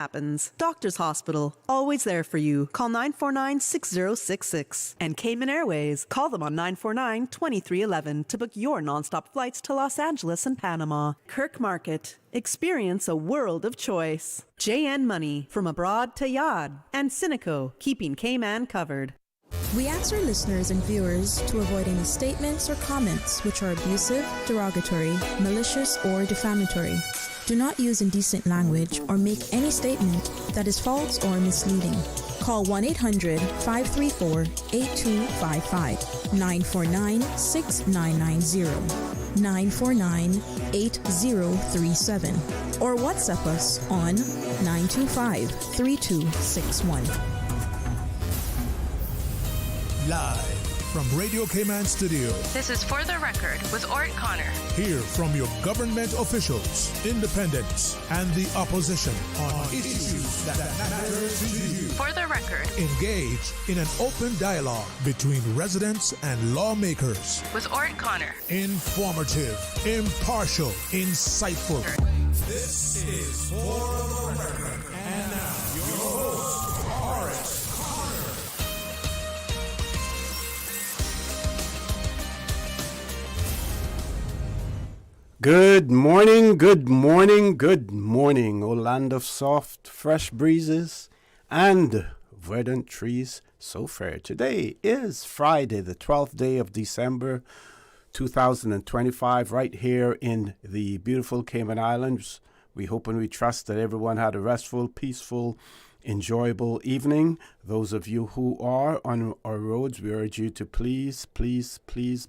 happens. Doctors Hospital, always there for you. Call 949-6066. And Cayman Airways, call them on 949-2311 to book your nonstop flights to Los Angeles and Panama. Kirk Market, experience a world of choice. JN Money, from abroad to Yad. And Cineco, keeping Cayman covered. We ask our listeners and viewers to avoid any statements or comments which are abusive, derogatory, malicious, or defamatory. Do not use indecent language or make any statement that is false or misleading. Call 1-800-534-8255, 949-6990, 949-8037, or WhatsApp us on 925-3261. Live from Radio Cayman Studio. This is For the Record with Orrett Connor. Hear from your government officials, independents, and the opposition on issues that matter to you. For the Record. Engage in an open dialogue between residents and lawmakers. With Orrett Connor. Informative, impartial, insightful. This is For the Record. And now, your host, Orrett Connor. Good morning, good morning, good morning, O land of soft, fresh breezes and verdant trees so fair. Today is Friday, the 12th day of December, 2025, right here in the beautiful Cayman Islands. We hope and we trust that everyone had a restful, peaceful, enjoyable evening. Those of you who are on our roads, we urge you to please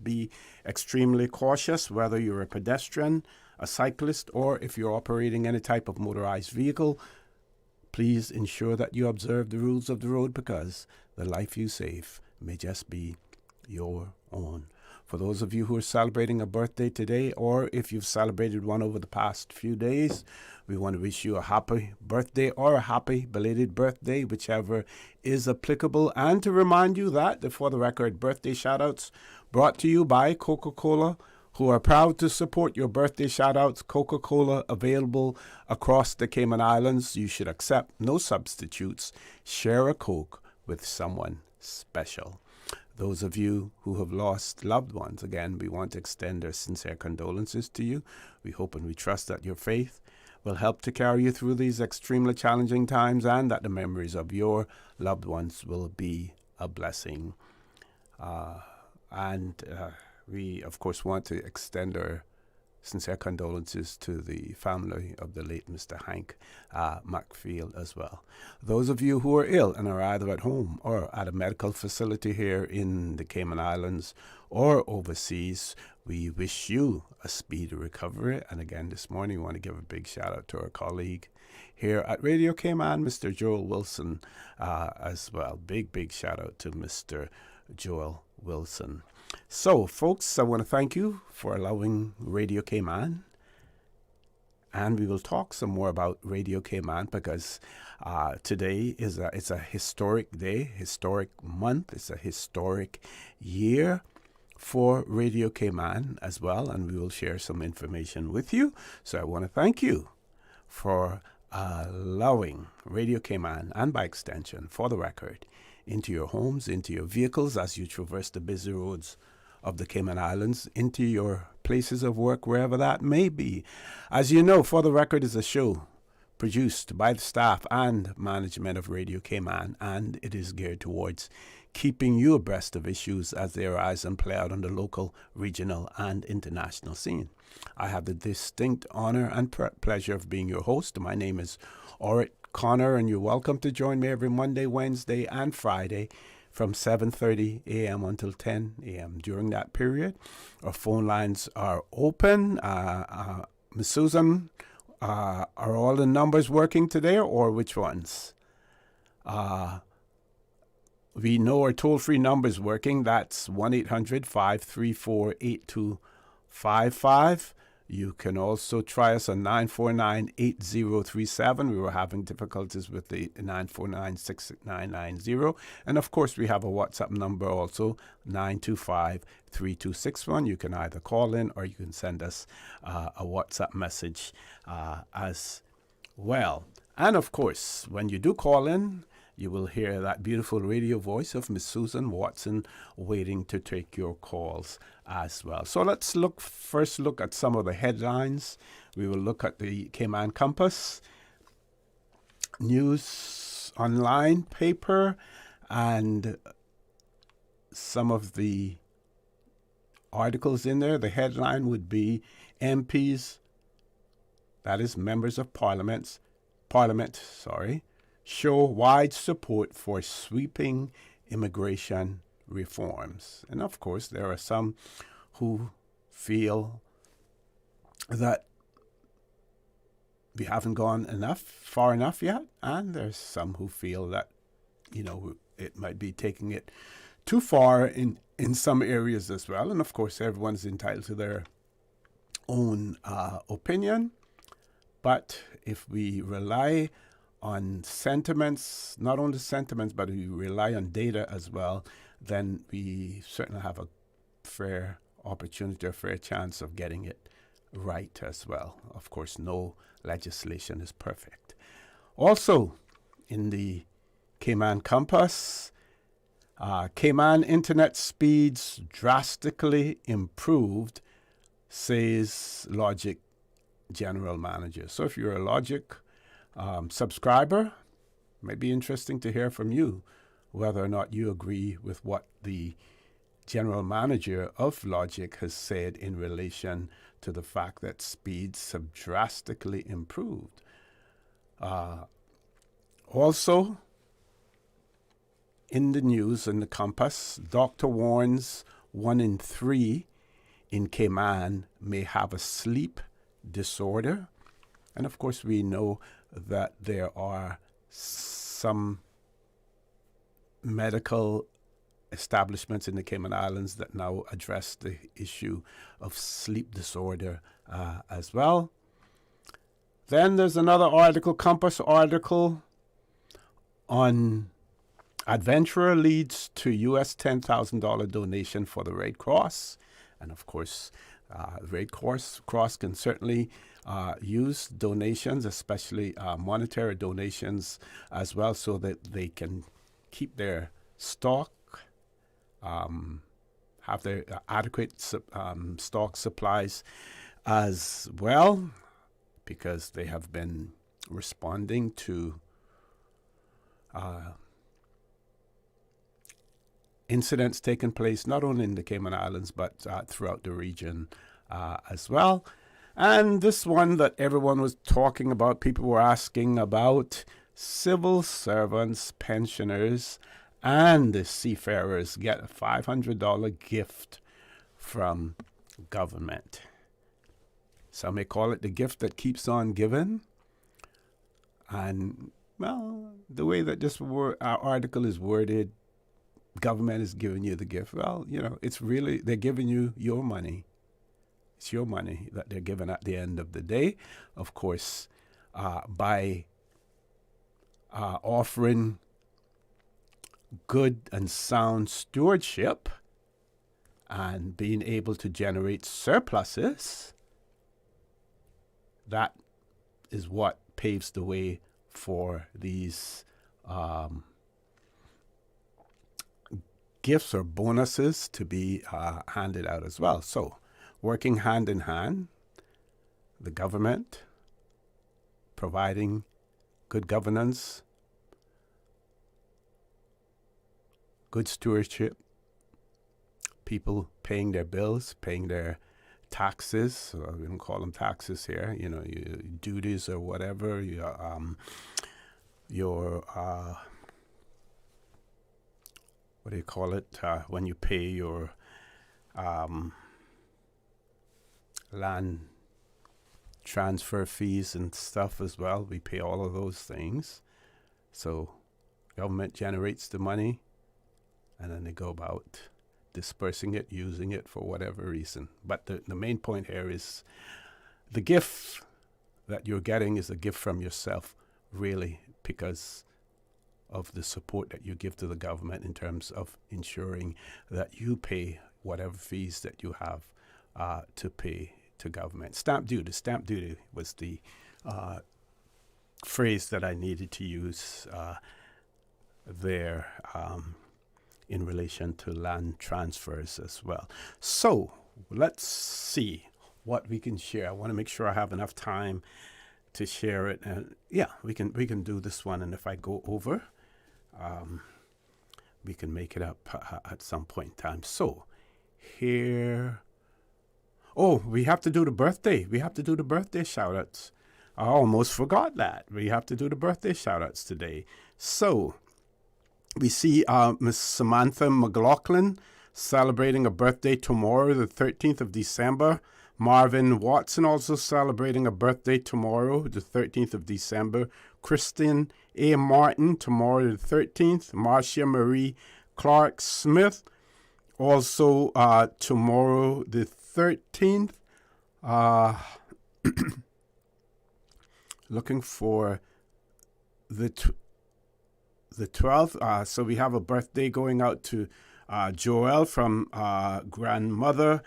be extremely cautious, whether you're a pedestrian, a cyclist, or if you're operating any type of motorized vehicle. Please ensure that you observe the rules of the road, because the life you save may just be your own. For those of you who are celebrating a birthday today, or if you've celebrated one over the past few days, we want to wish you a happy birthday or a happy belated birthday, whichever is applicable. And to remind you that the For the Record birthday shoutouts brought to you by Coca-Cola, who are proud to support your birthday shoutouts. Coca-Cola available across the Cayman Islands. You should accept no substitutes. Share a Coke with someone special. Those of you who have lost loved ones, again, we want to extend our sincere condolences to you. We hope and we trust that your faith will help to carry you through these extremely challenging times, and that the memories of your loved ones will be a blessing. We, of course, want to extend our sincere condolences to the family of the late Mr. Hank McField as well. Those of you who are ill and are either at home or at a medical facility here in the Cayman Islands or overseas, we wish you a speedy recovery. And again, this morning, we want to give a big shout out to our colleague here at Radio Cayman, Mr. Joel Wilson, as well. Big shout out to Mr. Joel Wilson. So, folks, I want to thank you for allowing Radio Cayman. And we will talk some more about Radio Cayman, because today it's a historic day, historic month. It's a historic year for Radio Cayman as well. And we will share some information with you. So I want to thank you for allowing Radio Cayman, and by extension, For the Record, into your homes, into your vehicles as you traverse the busy roads of the Cayman Islands, into your places of work, wherever that may be. As you know, For the Record is a show produced by the staff and management of Radio Cayman, and it is geared towards keeping you abreast of issues as they arise and play out on the local, regional, and international scene. I have the distinct honor and pleasure of being your host. My name is Orrett Connor, and you're welcome to join me every Monday, Wednesday, and Friday from 7:30 a.m. until 10 a.m. During that period, our phone lines are open. Ms. Susan, are all the numbers working today, or which ones? We know our toll-free number is working. That's 1-800-534-8255. You can also try us on 949-8037. We were having difficulties with the 949-6990. And, of course, we have a WhatsApp number also, 925-3261. You can either call in or you can send us a WhatsApp message as well. And of course, when you do call in, you will hear that beautiful radio voice of Miss Susan Watson waiting to take your calls as well. So let's first look at some of the headlines. We will look at the Cayman Compass, news online paper, and some of the articles in there. The headline would be MPs, that is members of Parliament, show wide support for sweeping immigration reforms. And of course, there are some who feel that we haven't gone far enough yet, and there's some who feel that, it might be taking it too far in some areas as well. And of course, everyone's entitled to their own opinion. But if we rely on sentiments, not only sentiments, but we rely on data as well, then we certainly have a fair opportunity, a fair chance of getting it right as well. Of course, no legislation is perfect. Also, in the Cayman Compass, Cayman internet speeds drastically improved, says Logic General Manager. So if you're a Logic subscriber, it may be interesting to hear from you whether or not you agree with what the General Manager of Logic has said in relation to the fact that speeds have drastically improved. Also, in the news, in the Compass, doctor warns 1 in 3 in Cayman may have a sleep disorder. And of course, we know that there are some medical establishments in the Cayman Islands that now address the issue of sleep disorder as well. Then there's another article, Compass article, on adventurer leads to U.S. $10,000 donation for the Red Cross. And of course, Red Cross can certainly use donations, especially monetary donations as well, so that they can keep their stock, have their adequate stock supplies as well, because they have been responding to incidents taking place not only in the Cayman Islands but throughout the region as well. And this one that everyone was talking about, people were asking about, civil servants, pensioners, and the seafarers get a $500 gift from government. Some may call it the gift that keeps on giving. And, well, the way that this our article is worded, government is giving you the gift. Well, it's really, they're giving you your money. It's your money that they're giving at the end of the day. Of course, by offering good and sound stewardship and being able to generate surpluses, that is what paves the way for these gifts or bonuses to be handed out as well. So, working hand in hand, the government providing good governance, good stewardship, people paying their bills, paying their taxes. We don't call them taxes here, your duties or whatever, your what do you call it, when you pay your land transfer fees and stuff as well. We pay all of those things. So government generates the money, and then they go about dispersing it, using it for whatever reason. But the main point here is the gift that you're getting is a gift from yourself, really, because of the support that you give to the government in terms of ensuring that you pay whatever fees that you have to pay to government. Stamp duty. Stamp duty was the phrase that I needed to use there in relation to land transfers as well. So let's see what we can share. I want to make sure I have enough time to share it. And yeah, we can do this one. And if I go over, we can make it up at some point in time. So here, oh, we have to do the birthday. We have to do the birthday shout outs. I almost forgot that. We have to do the birthday shout outs today. So we see Miss Samantha McLaughlin celebrating a birthday tomorrow, the 13th of December. Marvin Watson also celebrating a birthday tomorrow, the 13th of December. Kristen A. Martin tomorrow, the 13th. Marcia Marie Clark Smith also tomorrow, the 13th. Looking for the 12th. So we have a birthday going out to Joelle from grandmother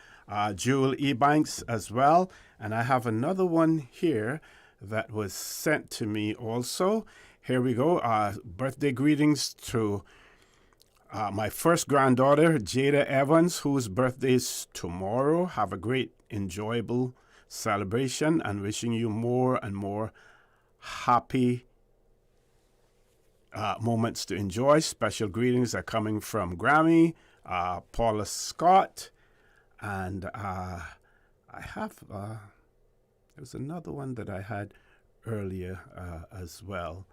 Jewel Ebanks as well. And I have another one here that was sent to me also. Here we go. Birthday greetings to my first granddaughter, Jada Evans, whose birthday is tomorrow. Have a great, enjoyable celebration, and wishing you more and more happy moments to enjoy. Special greetings are coming from Grammy, Paula Scott, and I have, there was another one that I had earlier as well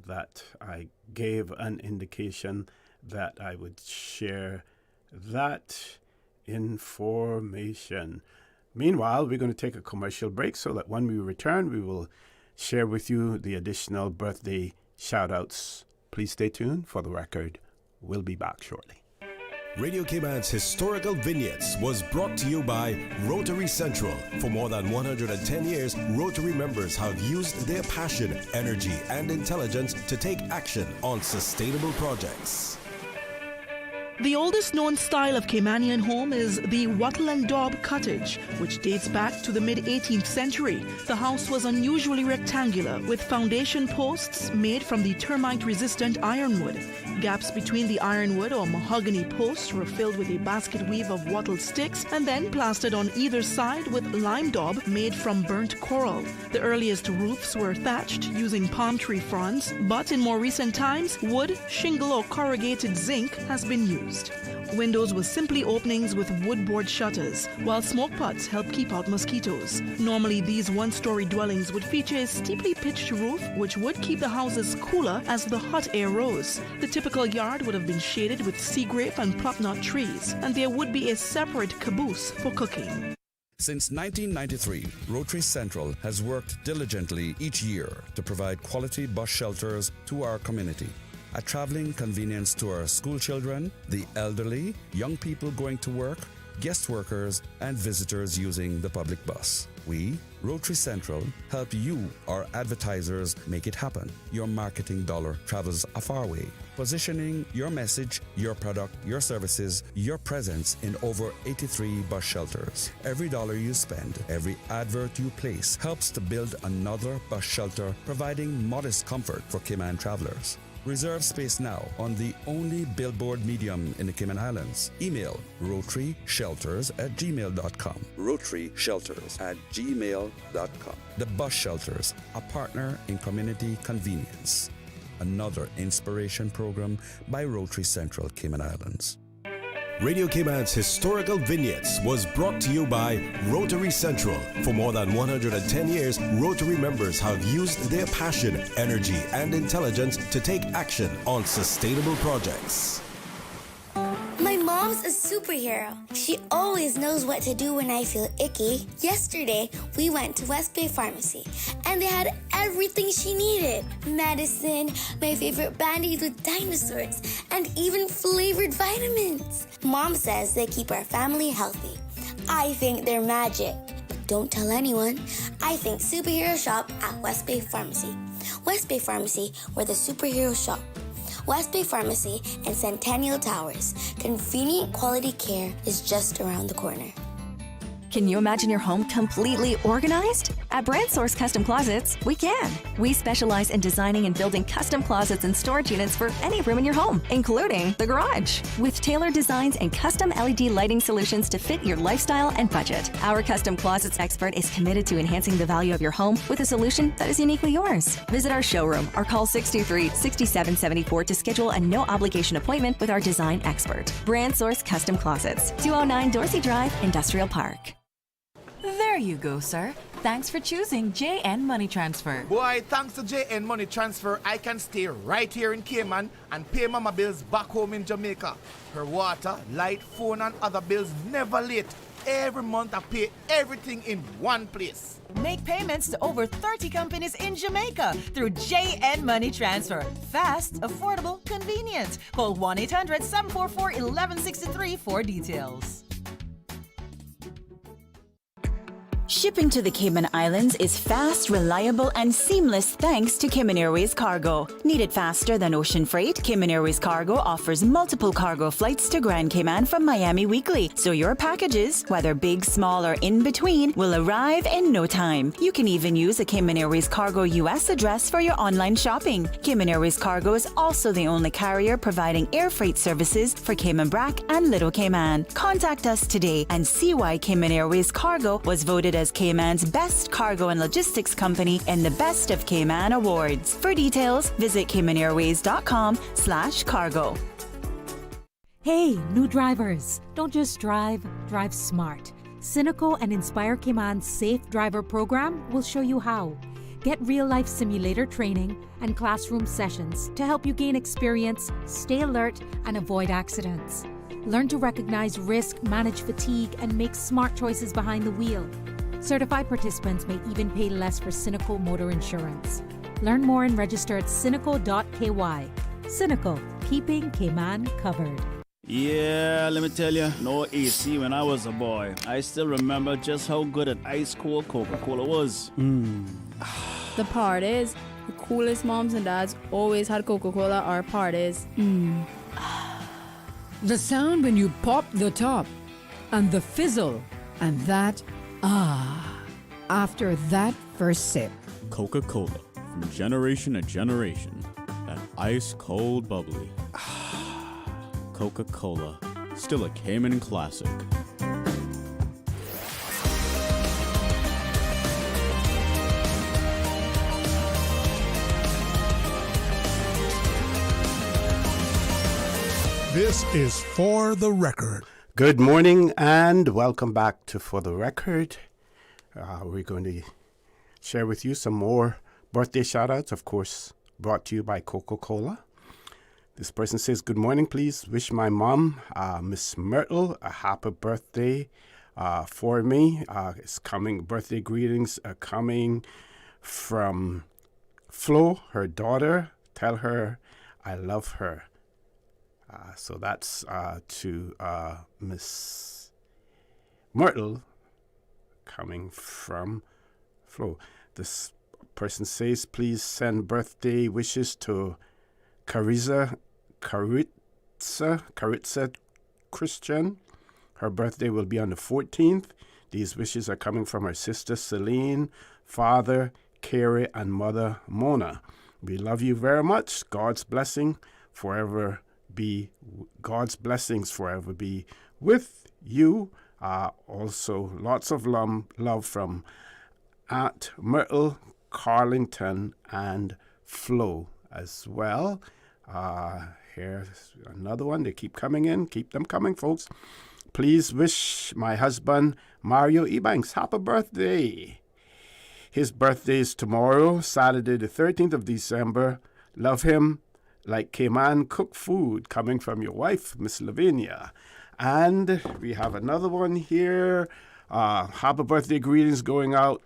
that I gave an indication that I would share that information. Meanwhile, we're going to take a commercial break so that when we return, we will share with you the additional birthday shout-outs. Please stay tuned for the record. We'll be back shortly. Radio Cayman's Historical Vignettes was brought to you by Rotary Central. For more than 110 years, Rotary members have used their passion, energy, and intelligence to take action on sustainable projects. The oldest known style of Caymanian home is the wattle and daub cottage, which dates back to the mid-18th century. The house was unusually rectangular, with foundation posts made from the termite-resistant ironwood. Gaps between the ironwood or mahogany posts were filled with a basket weave of wattle sticks and then plastered on either side with lime daub made from burnt coral. The earliest roofs were thatched using palm tree fronds, but in more recent times, wood, shingle, or corrugated zinc has been used. Windows were simply openings with wood-board shutters, while smoke pots helped keep out mosquitoes. Normally, these one-story dwellings would feature a steeply pitched roof, which would keep the houses cooler as the hot air rose. The typical yard would have been shaded with sea grape and plum-nut trees, and there would be a separate caboose for cooking. Since 1993, Rotary Central has worked diligently each year to provide quality bus shelters to our community. A traveling convenience to our school children, the elderly, young people going to work, guest workers, and visitors using the public bus. We, Rotary Central, help you, our advertisers, make it happen. Your marketing dollar travels a far way. Positioning your message, your product, your services, your presence in over 83 bus shelters. Every dollar you spend, every advert you place helps to build another bus shelter, providing modest comfort for Cayman travelers. Reserve space now on the only billboard medium in the Cayman Islands. Email rotaryshelters@gmail.com. rotaryshelters@gmail.com. The Bus Shelters, a partner in community convenience. Another inspiration program by Rotary Central Cayman Islands. Radio Cayman's Historical Vignettes was brought to you by Rotary Central. For more than 110 years, Rotary members have used their passion, energy, and intelligence to take action on sustainable projects. My mom's a superhero. She always knows what to do when I feel icky. Yesterday, we went to West Bay Pharmacy, and they had everything she needed. Medicine, my favorite Band-Aids with dinosaurs, and even flavored vitamins. Mom says they keep our family healthy. I think they're magic. Don't tell anyone. I think superhero shop at West Bay Pharmacy. West Bay Pharmacy, where the superheroes shop. West Bay Pharmacy and Centennial Towers. Convenient quality care is just around the corner. Can you imagine your home completely organized? At Brand Source Custom Closets, we can. We specialize in designing and building custom closets and storage units for any room in your home, including the garage. With tailored designs and custom LED lighting solutions to fit your lifestyle and budget. Our custom closets expert is committed to enhancing the value of your home with a solution that is uniquely yours. Visit our showroom or call 623-6774 to schedule a no-obligation appointment with our design expert. Brand Source Custom Closets, 209 Dorsey Drive, Industrial Park. There you go, sir. Thanks for choosing JN Money Transfer. Boy, thanks to JN Money Transfer, I can stay right here in Cayman and pay Mama bills back home in Jamaica. Her water, light, phone, and other bills never late. Every month I pay everything in one place. Make payments to over 30 companies in Jamaica through JN Money Transfer. Fast, affordable, convenient. Call 1-800-744-1163 for details. Shipping to the Cayman Islands is fast, reliable, and seamless thanks to Cayman Airways Cargo. Need it faster than ocean freight? Cayman Airways Cargo offers multiple cargo flights to Grand Cayman from Miami weekly, so your packages, whether big, small, or in between, will arrive in no time. You can even use a Cayman Airways Cargo US address for your online shopping. Cayman Airways Cargo is also the only carrier providing air freight services for Cayman Brac and Little Cayman. Contact us today and see why Cayman Airways Cargo was voted as Cayman's best cargo and logistics company in the Best of Cayman Awards. For details, visit caymanairways.com/cargo. Hey, new drivers, don't just drive, drive smart. Cineco and Inspire Cayman's Safe Driver program will show you how. Get real-life simulator training and classroom sessions to help you gain experience, stay alert, and avoid accidents. Learn to recognize risk, manage fatigue, and make smart choices behind the wheel. Certified participants may even pay less for Cineco motor insurance. Learn more and register at cineco.ky. Cineco, keeping Cayman covered. Yeah, let me tell you, no AC when I was a boy. I still remember just how good an ice-cold Coca-Cola was. The part is, the coolest moms and dads always had Coca-Cola or parties. The sound when you pop the top, and the fizzle, and that, after that first sip. Coca-Cola, from generation to generation, that ice-cold bubbly. Coca-Cola, still a Cayman classic. This is For the Record. Good morning and welcome back to For the Record. We're going to share with you some more birthday shout-outs, of course, brought to you by Coca-Cola. This person says, good morning, please wish my mom, Miss Myrtle, a happy birthday for me. It's coming, birthday greetings are coming from Flo, her daughter. Tell her I love her. So that's to Miss Myrtle coming from Flo. This person says, please send birthday wishes to Caritza Christian. Her birthday will be on the 14th. These wishes are coming from her sister Celine, father Carrie, and mother Mona. We love you very much. God's blessings forever be with you. Also, lots of love from Aunt Myrtle, Carlington, and Flo as well. Here's another one. They keep coming in. Keep them coming, folks. Please wish my husband, Mario Ebanks, happy birthday. His birthday is tomorrow, Saturday the 13th of December. Love him like Cayman cooked food, coming from your wife, Miss Lavinia. And we have another one here. Happy birthday greetings going out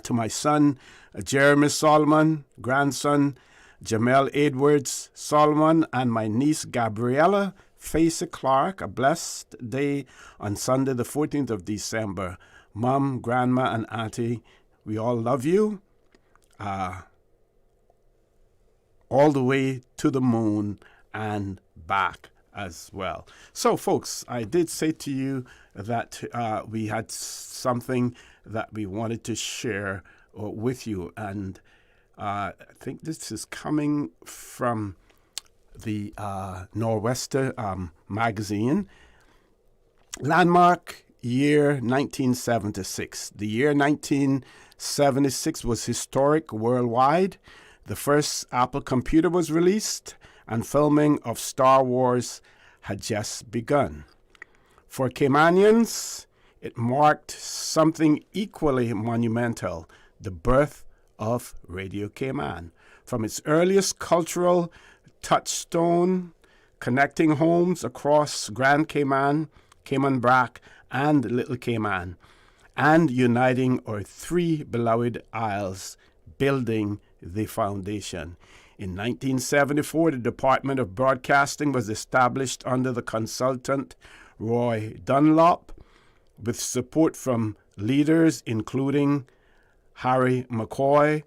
to my son, Jeremy Solomon, grandson, Jamel Edwards Solomon, and my niece, Gabriella Facey Clark. A blessed day on Sunday, the 14th of December. Mom, grandma, and auntie, we all love you. All the way to the moon and back as well. So, folks, I did say to you that we had something that we wanted to share with you. And I think this is coming from the Nor'Wester magazine. Landmark year 1976. The year 1976 was historic worldwide. The first Apple computer was released, and filming of Star Wars had just begun. For Caymanians, it marked something equally monumental, the birth of Radio Cayman. From its earliest cultural touchstone, connecting homes across Grand Cayman, Cayman Brac, and Little Cayman, and uniting our three beloved isles, building the foundation. In 1974, the Department of Broadcasting was established under the consultant Roy Dunlop, with support from leaders including Harry McCoy,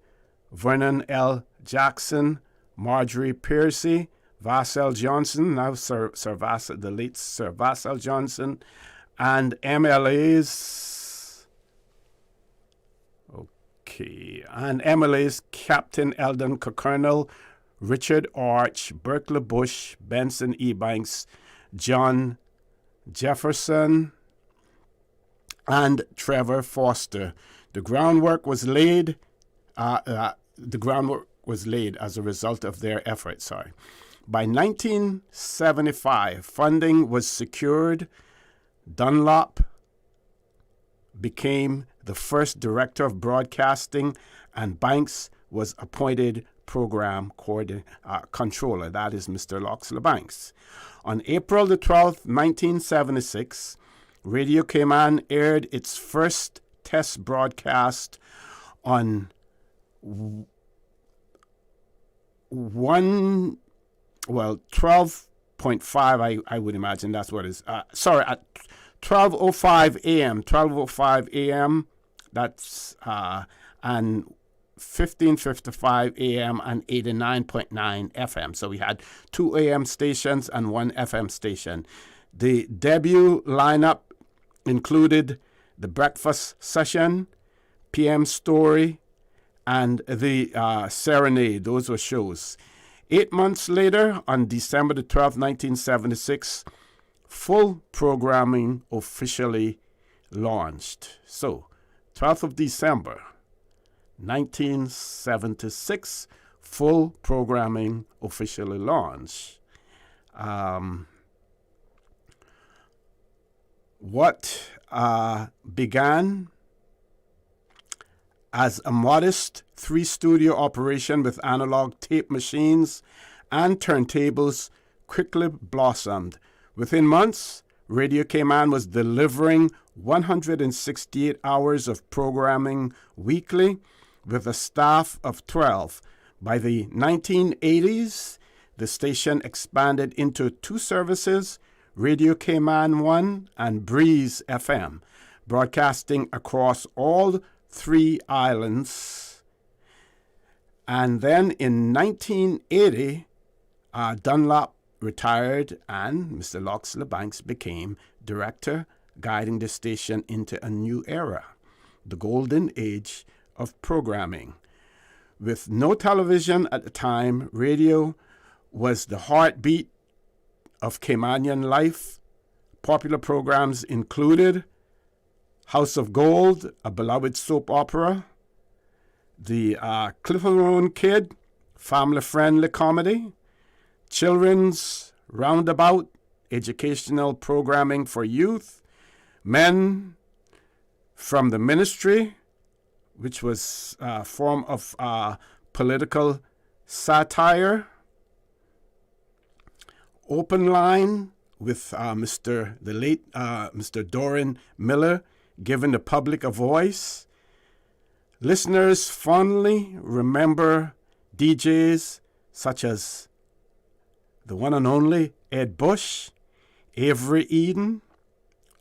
Vernon L. Jackson, Marjorie Piercy, Vassell Johnson, now Sir Vassell, the late Sir Vassell Johnson, and MLA's Captain Eldon Colonel, Richard Arch, Berkeley Bush, Benson Ebanks, John Jefferson, and Trevor Foster. The groundwork was laid. As a result of their efforts. By 1975, funding was secured. Dunlop became the first director of broadcasting, and Banks was appointed program controller. That is Mr. Loxley Banks. On April the 12th, 1976, Radio Cayman aired its first test broadcast on 12.5, I would imagine that's what it is. At 12:05 a.m., that's, and 15:55 a.m. and 89.9 FM. So we had 2 a.m. stations and 1 FM station. The debut lineup included the breakfast session, PM story, and the Serenade. Those were shows. 8 months later, on December the 12th, 1976, full programming officially launched. So, 12th of December, 1976, full programming officially launched. What began as a modest 3-studio operation with analog tape machines and turntables quickly blossomed. Within months, Radio Cayman was delivering 168 hours of programming weekly with a staff of 12. By the 1980s, the station expanded into 2 services, Radio Cayman 1 and Breeze FM, broadcasting across all 3 islands. And then in 1980, Dunlop retired and Mr. Loxley Banks became director, guiding the station into a new era, the golden age of programming. With no television at the time, radio was the heartbeat of Caymanian life. Popular programs included House of Gold, a beloved soap opera, the Clifton Kid, family-friendly comedy, Children's Roundabout, educational programming for youth, Men from the Ministry, which was a form of political satire, Open Line with the late Mr. Doran Miller, giving the public a voice. Listeners fondly remember DJs such as the one and only Ed Bush, Avery Eden,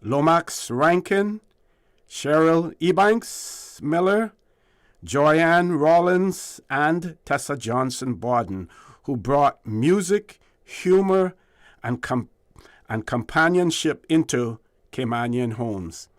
Lomax Rankin, Cheryl Ebanks Miller, Joyanne Rollins, and Tessa Johnson Borden, who brought music, humor, and companionship into Caymanian homes.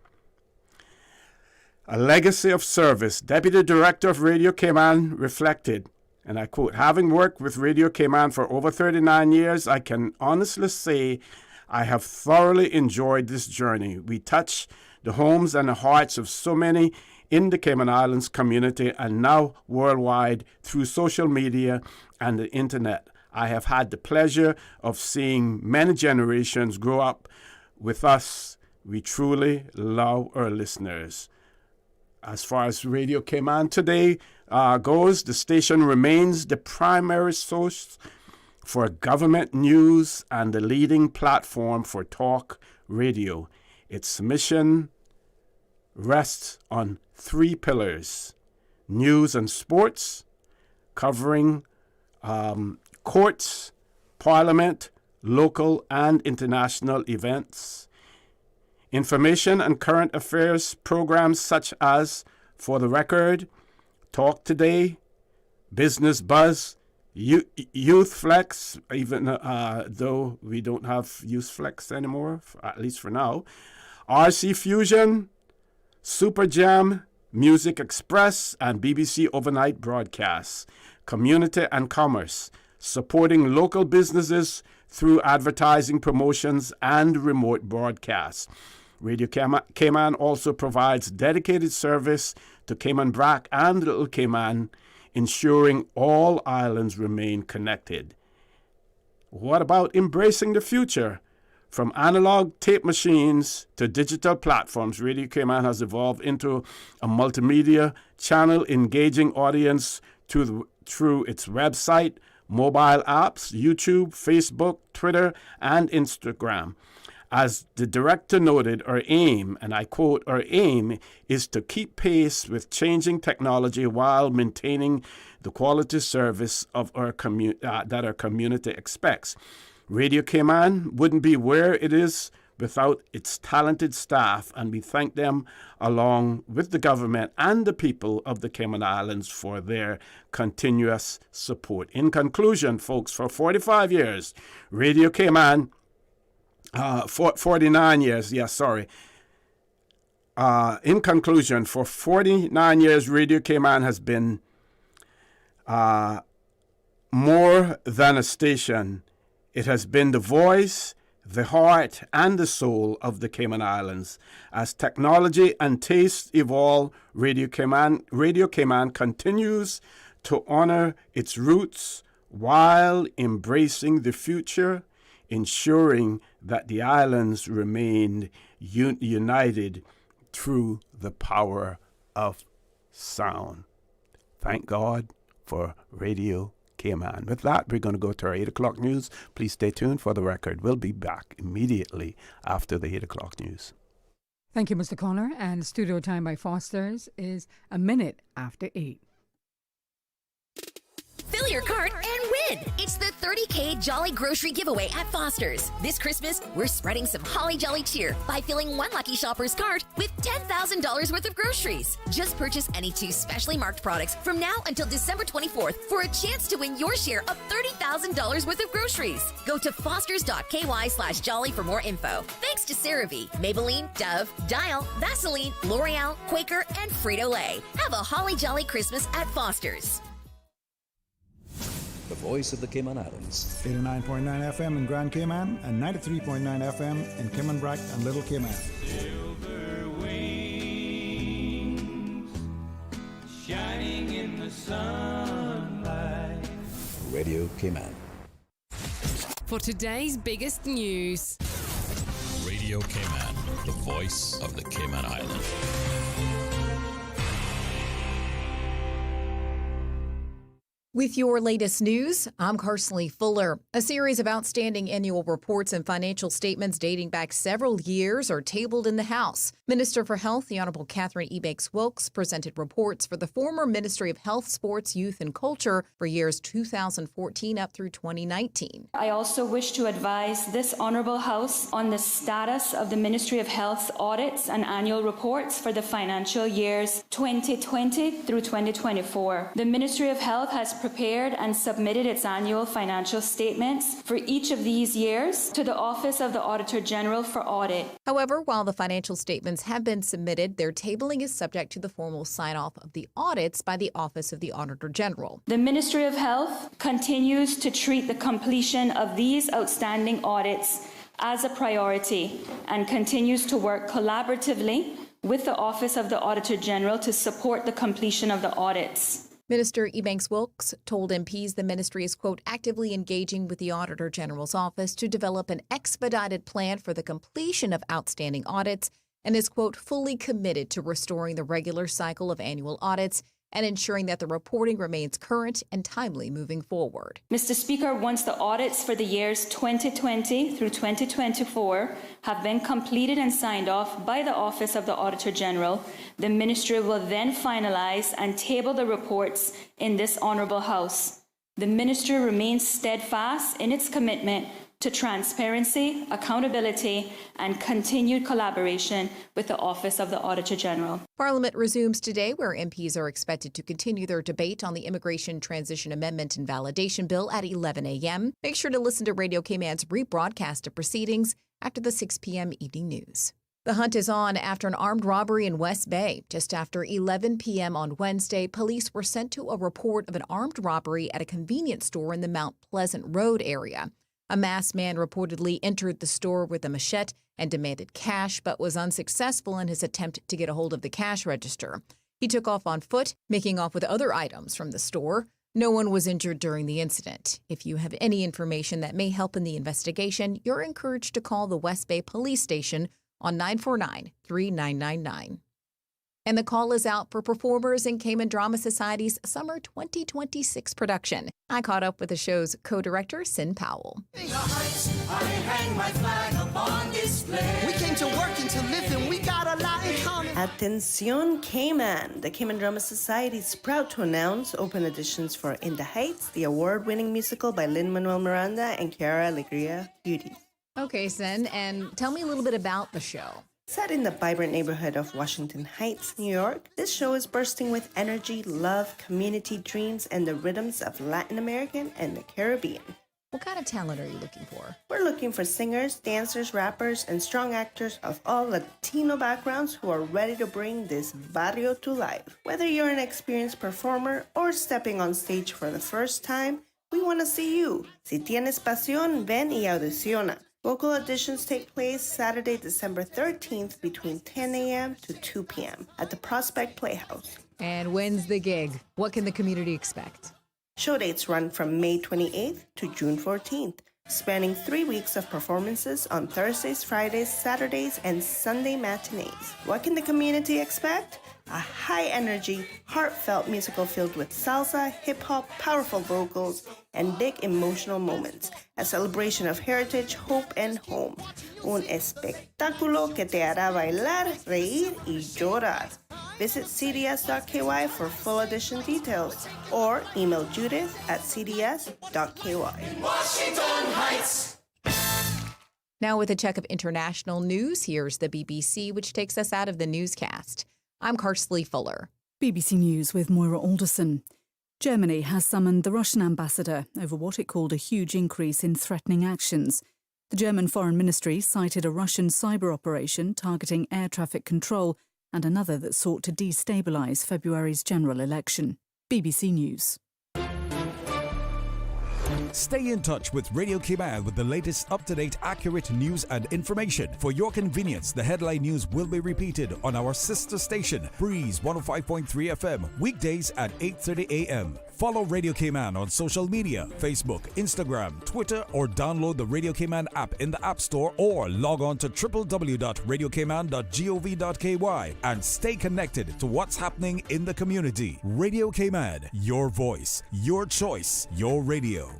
A legacy of service. Deputy Director of Radio Cayman reflected, and I quote, "Having worked with Radio Cayman for over 39 years, I can honestly say I have thoroughly enjoyed this journey. We touch the homes and the hearts of so many in the Cayman Islands community and now worldwide through social media and the internet. I have had the pleasure of seeing many generations grow up with us. We truly love our listeners." As far as Radio Cayman today goes, the station remains the primary source for government news and the leading platform for talk radio. Its mission rests on 3 pillars: news and sports, covering courts, parliament, local and international events, information and current affairs programs such as For the Record, Talk Today, Business Buzz, Youth Flex, even though we don't have Youth Flex anymore, at least for now, RC Fusion, Super Jam, Music Express, and BBC Overnight Broadcasts, Community and Commerce, supporting local businesses through advertising promotions and remote broadcasts. Radio Cayman also provides dedicated service to Cayman Brac and Little Cayman, ensuring all islands remain connected. What about embracing the future? From analog tape machines to digital platforms, Radio Cayman has evolved into a multimedia channel engaging audience through its website, mobile apps, YouTube, Facebook, Twitter, and Instagram. As the director noted, our aim, and I quote, "Our aim is to keep pace with changing technology while maintaining the quality service of that our community expects." Radio Cayman wouldn't be where it is without its talented staff, and we thank them along with the government and the people of the Cayman Islands for their continuous support. In conclusion, folks, for 45 years, Radio Cayman 49 years, in conclusion, for 49 years, Radio Cayman has been more than a station. It has been the voice, the heart, and the soul of the Cayman Islands. As technology and taste evolve, Radio Cayman continues to honor its roots while embracing the future, ensuring that the islands remain united through the power of sound. Thank God for Radio Cayman. With that, we're going to go to our 8 o'clock news. Please stay tuned for the record. We'll be back immediately after the 8 o'clock news. Thank you, Mr. Connor. And studio time by Foster's is a minute after 8. Fill your cart and win! It's the 30K Jolly Grocery Giveaway at Foster's. This Christmas, we're spreading some holly jolly cheer by filling one lucky shopper's cart with $10,000 worth of groceries. Just purchase any 2 specially marked products from now until December 24th for a chance to win your share of $30,000 worth of groceries. Go to fosters.ky/jolly for more info. Thanks to CeraVe, Maybelline, Dove, Dial, Vaseline, L'Oreal, Quaker, and Frito-Lay. Have a holly jolly Christmas at Foster's. The voice of the Cayman Islands. 89.9 FM in Grand Cayman and 93.9 FM in Cayman Brac and Little Cayman. Silver wings shining in the sunlight. Radio Cayman. For today's biggest news. Radio Cayman, the voice of the Cayman Islands. With your latest news, I'm Carsley Fuller. A series of outstanding annual reports and financial statements dating back several years are tabled in the House. Minister for Health, the Honorable Catherine Ebanks Wilkes, presented reports for the former Ministry of Health, Sports, Youth and Culture for years 2014 up through 2019. I also wish to advise this Honorable House on the status of the Ministry of Health audits and annual reports for the financial years 2020 through 2024. The Ministry of Health has prepared and submitted its annual financial statements for each of these years to the Office of the Auditor General for audit. However, while the financial statements have been submitted, their tabling is subject to the formal sign-off of the audits by the Office of the Auditor General. The Ministry of Health continues to treat the completion of these outstanding audits as a priority and continues to work collaboratively with the Office of the Auditor General to support the completion of the audits. Minister Ebanks Wilkes told MPs the ministry is, quote, actively engaging with the Auditor General's office to develop an expedited plan for the completion of outstanding audits and is, quote, fully committed to restoring the regular cycle of annual audits and ensuring that the reporting remains current and timely moving forward. Mr. Speaker, once the audits for the years 2020 through 2024 have been completed and signed off by the Office of the Auditor General, the Ministry will then finalize and table the reports in this Honourable House. The Ministry remains steadfast in its commitment to transparency, accountability, and continued collaboration with the Office of the Auditor General. Parliament resumes today, where MPs are expected to continue their debate on the Immigration Transition Amendment and Validation Bill at 11 a.m. Make sure to listen to Radio Cayman's rebroadcast of proceedings after the 6 p.m. evening news. The hunt is on after an armed robbery in West Bay. Just after 11 p.m. on Wednesday, police were sent to a report of an armed robbery at a convenience store in the Mount Pleasant Road area. A masked man reportedly entered the store with a machete and demanded cash, but was unsuccessful in his attempt to get a hold of the cash register. He took off on foot, making off with other items from the store. No one was injured during the incident. If you have any information that may help in the investigation, you're encouraged to call the West Bay Police Station on 949-3999. And the call is out for performers in Cayman Drama Society's Summer 2026 production. I caught up with the show's co-director, Sin Powell. We came to work and to live, and we got a lot in common. Atención Cayman! The Cayman Drama Society is proud to announce open auditions for In the Heights, the award-winning musical by Lin-Manuel Miranda and Chiara Alegria Beauty. Okay, Sin, and tell me a little bit about the show. Set in the vibrant neighborhood of Washington Heights, New York, this show is bursting with energy, love, community dreams, and the rhythms of Latin American and the Caribbean. What kind of talent are you looking for? We're looking for singers, dancers, rappers, and strong actors of all Latino backgrounds who are ready to bring this barrio to life. Whether you're an experienced performer or stepping on stage for the first time, we want to see you. Si tienes pasión, ven y audiciona. Vocal auditions take place Saturday, December 13th between 10 a.m. to 2 p.m. at the Prospect Playhouse. And when's the gig? What can the community expect? Show dates run from May 28th to June 14th, spanning 3 weeks of performances on Thursdays, Fridays, Saturdays, and Sunday matinees. What can the community expect? A high-energy, heartfelt musical filled with salsa, hip-hop, powerful vocals, and big emotional moments. A celebration of heritage, hope, and home. Un espectáculo que te hará bailar, reír, y llorar. Visit cds.ky for full audition details, or email Judith at cds.ky. Washington Heights! Now with a check of international news, here's the BBC, which takes us out of the newscast. I'm Karsley Fuller. BBC News with Moira Alderson. Germany has summoned the Russian ambassador over what it called a huge increase in threatening actions. The German Foreign Ministry cited a Russian cyber operation targeting air traffic control and another that sought to destabilise February's general election. BBC News. Stay in touch with Radio Cayman with the latest up-to-date, accurate news and information. For your convenience, the headline news will be repeated on our sister station, Breeze 105.3 FM, weekdays at 8:30 a.m. Follow Radio Cayman on social media, Facebook, Instagram, Twitter, or download the Radio Cayman app in the App Store or log on to www.radiocayman.gov.ky and stay connected to what's happening in the community. Radio Cayman, your voice, your choice, your radio.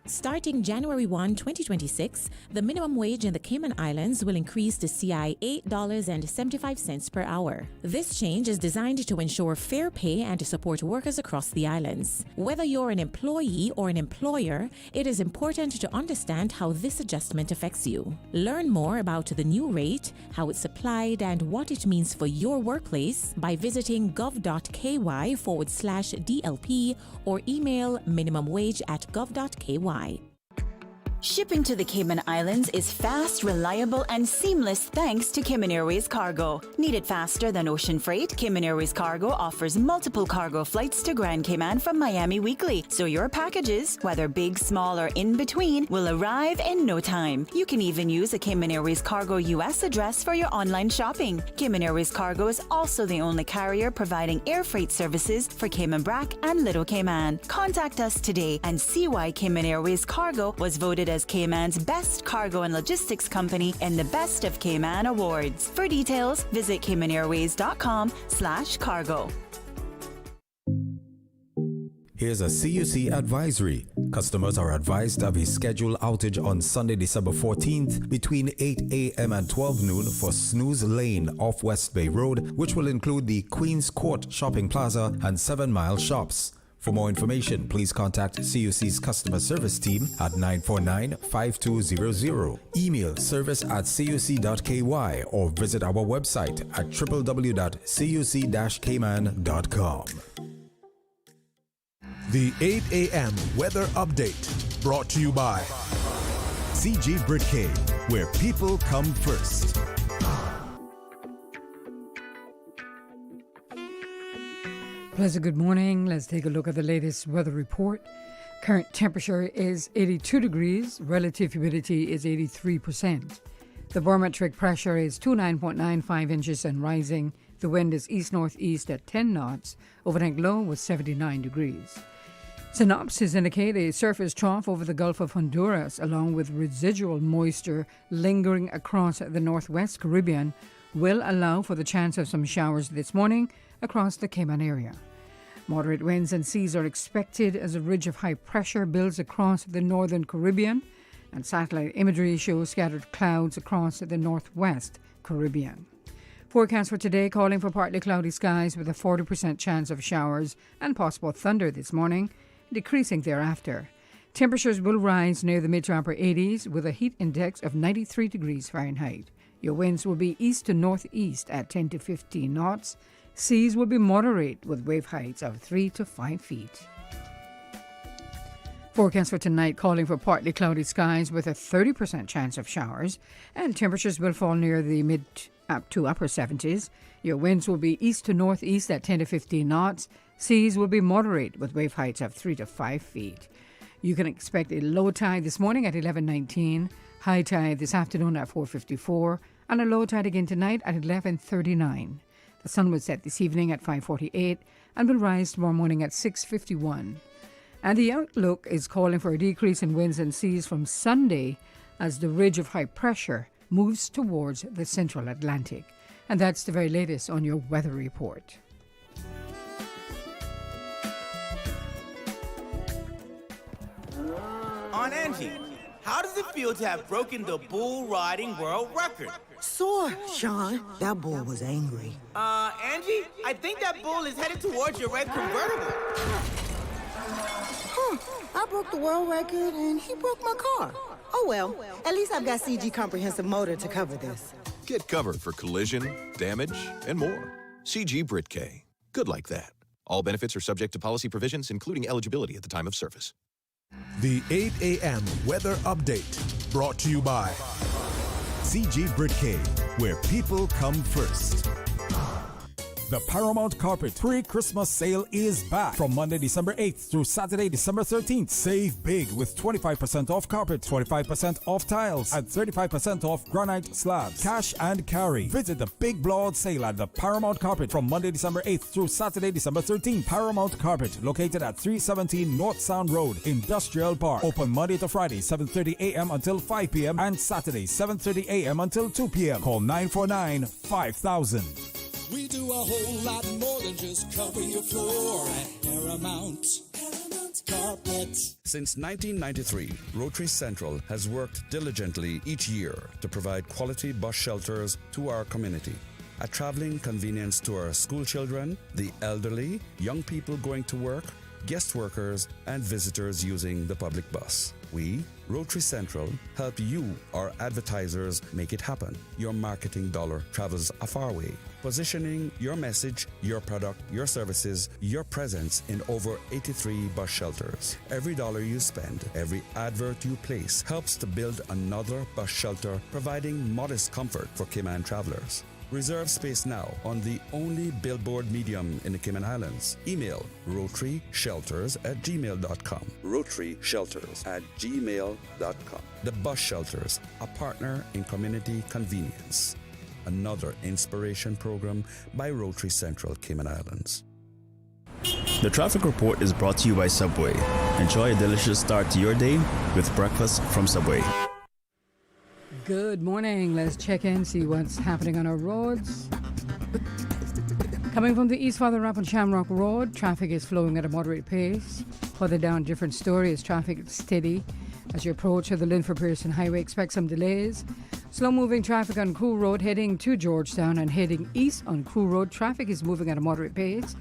Starting January 1, 2026, the minimum wage in the Cayman Islands will increase to CI $8.75 per hour. This change is designed to ensure fair pay and to support workers across the islands. Whether you're an employee or an employer, it is important to understand how this adjustment affects you. Learn more about the new rate, how it's applied, and what it means for your workplace by visiting gov.ky/DLP or email minimumwage@gov.ky. Shipping to the Cayman Islands is fast, reliable, and seamless thanks to Cayman Airways Cargo. Need it faster than ocean freight? Cayman Airways Cargo offers multiple cargo flights to Grand Cayman from Miami weekly, so your packages, whether big, small, or in between, will arrive in no time. You can even use a Cayman Airways Cargo US address for your online shopping. Cayman Airways Cargo is also the only carrier providing air freight services for Cayman Brac and Little Cayman. Contact us today and see why Cayman Airways Cargo was voted as Cayman's best cargo and logistics company in the Best of Cayman Awards. For details, visit CaymanAirways.com/cargo. Here's a CUC advisory. Customers are advised of a scheduled outage on Sunday, December 14th between 8 a.m. and 12 noon for Snooze Lane off West Bay Road, which will include the Queen's Court Shopping Plaza and 7 Mile Shops. For more information, please contact CUC's customer service team at 949-5200. Email service@cuc.ky or visit our website at www.cuc-cayman.com. The 8 a.m. weather update brought to you by CG Britcay, where people come first. Pleasant good morning. Let's take a look at the latest weather report. Current temperature is 82 degrees. Relative humidity is 83%. The barometric pressure is 29.95 inches and rising. The wind is east-northeast at 10 knots. Overnight low was 79 degrees. Synopsis indicate a surface trough over the Gulf of Honduras, along with residual moisture lingering across the northwest Caribbean, will allow for the chance of some showers this morning across the Cayman area. Moderate winds and seas are expected as a ridge of high pressure builds across the northern Caribbean, and satellite imagery shows scattered clouds across the northwest Caribbean. Forecast for today calling for partly cloudy skies with a 40% chance of showers and possible thunder this morning, decreasing thereafter. Temperatures will rise near the mid to upper 80s with a heat index of 93 degrees Fahrenheit. Your winds will be east to northeast at 10 to 15 knots. Seas will be moderate with wave heights of 3 to 5 feet. Forecast for tonight calling for partly cloudy skies with a 30% chance of showers, and temperatures will fall near the mid up to upper 70s. Your winds will be east to northeast at 10 to 15 knots. Seas will be moderate with wave heights of 3 to 5 feet. You can expect a low tide this morning at 11:19, high tide this afternoon at 4:54, and a low tide again tonight at 11:39. The sun will set this evening at 5:48 and will rise tomorrow morning at 6:51. And the outlook is calling for a decrease in winds and seas from Sunday as the ridge of high pressure moves towards the central Atlantic. And that's the very latest on your weather report. Aunt Angie, how does it feel to have broken the bull riding world record? Sore, Sean. That bull was angry. Angie, I think that bull is headed towards your red convertible. I broke the world record and he broke my car. Oh well, at least I've got CG Comprehensive Motor to cover this. Get covered for collision, damage, and more. CG Britcay. Good like that. All benefits are subject to policy provisions, including eligibility at the time of service. The 8 a.m. weather update brought to you by CG Britcay, where people come first. The Paramount Carpet pre-Christmas sale is back from Monday, December 8th through Saturday, December 13th. Save big with 25% off carpet, 25% off tiles, and 35% off granite slabs. Cash and carry. Visit the big blowout sale at the Paramount Carpet from Monday, December 8th through Saturday, December 13th. Paramount Carpet, located at 317 North Sound Road, Industrial Park. Open Monday to Friday, 7:30 a.m. until 5 p.m. and Saturday, 7:30 a.m. until 2 p.m. Call 949-5000. We do a whole lot more than just cover your floor at Paramount. carpets. Since 1993, Rotary Central has worked diligently each year to provide quality bus shelters to our community. A traveling convenience to our school children, the elderly, young people going to work, guest workers, and visitors using the public bus. We, Rotary Central, help you, our advertisers, make it happen. Your marketing dollar travels a far way. Positioning your message, your product, your services, your presence in over 83 bus shelters. Every dollar you spend, every advert you place helps to build another bus shelter, providing modest comfort for Cayman travelers. Reserve space now on the only billboard medium in the Cayman Islands. Email rotaryshelters@gmail.com. rotaryshelters@gmail.com. The Bus Shelters, a partner in community convenience. Another inspiration program by Rotary Central Cayman Islands. The traffic report is brought to you by Subway. Enjoy a delicious start to your day with breakfast from Subway. Good morning. Let's check in, see what's happening on our roads. Coming from the East Father Rapid Shamrock Road, traffic is flowing at a moderate pace. Further down, different story is traffic steady. As you approach the Linford Pearson Highway, expect some delays. Slow-moving traffic on Crew Road heading to Georgetown and heading east on Crew Road. Traffic is moving at a moderate pace.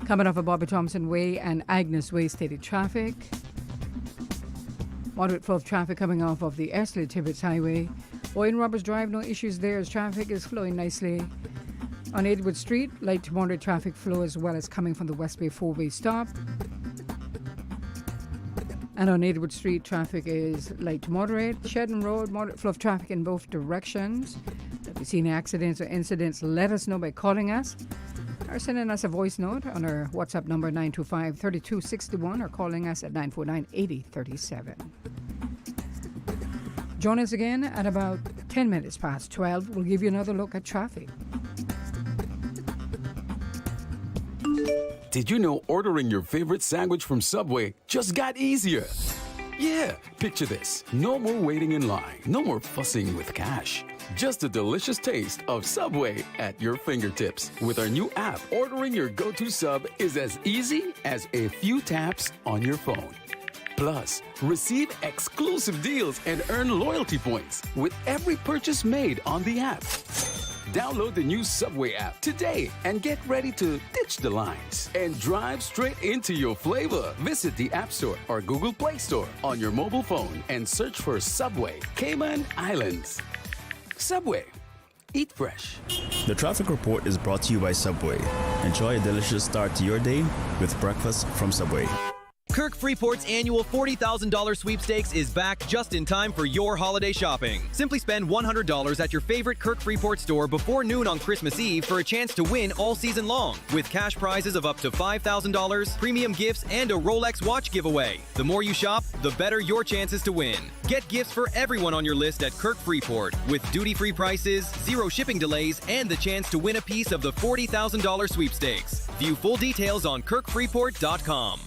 Coming off of Bobby Thompson Way and Agnes Way, steady traffic. Moderate flow of traffic coming off of the Esley Tibbetts Highway. Owen Roberts Drive, no issues there as traffic is flowing nicely. On Edward Street, light to moderate traffic flow as well as coming from the West Bay four-way stop. And on Edward Street, traffic is light to moderate. Shedden Road, moderate flow of traffic in both directions. If you see any accidents or incidents, let us know by calling us or sending us a voice note on our WhatsApp number 925-3261 or calling us at 949-8037. Join us again at about 10 minutes past 12. We'll give you another look at traffic. Did you know ordering your favorite sandwich from Subway just got easier? Yeah, picture this. No more waiting in line. No more fussing with cash. Just a delicious taste of Subway at your fingertips. With our new app, ordering your go-to sub is as easy as a few taps on your phone. Plus, receive exclusive deals and earn loyalty points with every purchase made on the app. Download the new Subway app today and get ready to ditch the lines and drive straight into your flavor. Visit the App Store or Google Play Store on your mobile phone and search for Subway Cayman Islands. Subway. Eat fresh. The traffic report is brought to you by Subway. Enjoy a delicious start to your day with breakfast from Subway. Kirk Freeport's annual $40,000 sweepstakes is back just in time for your holiday shopping. Simply spend $100 at your favorite Kirk Freeport store before noon on Christmas Eve for a chance to win all season long, with cash prizes of up to $5,000, premium gifts, and a Rolex watch giveaway. The more you shop, the better your chances to win. Get gifts for everyone on your list at Kirk Freeport, with duty-free prices, 0 shipping delays, and the chance to win a piece of the $40,000 sweepstakes. View full details on kirkfreeport.com.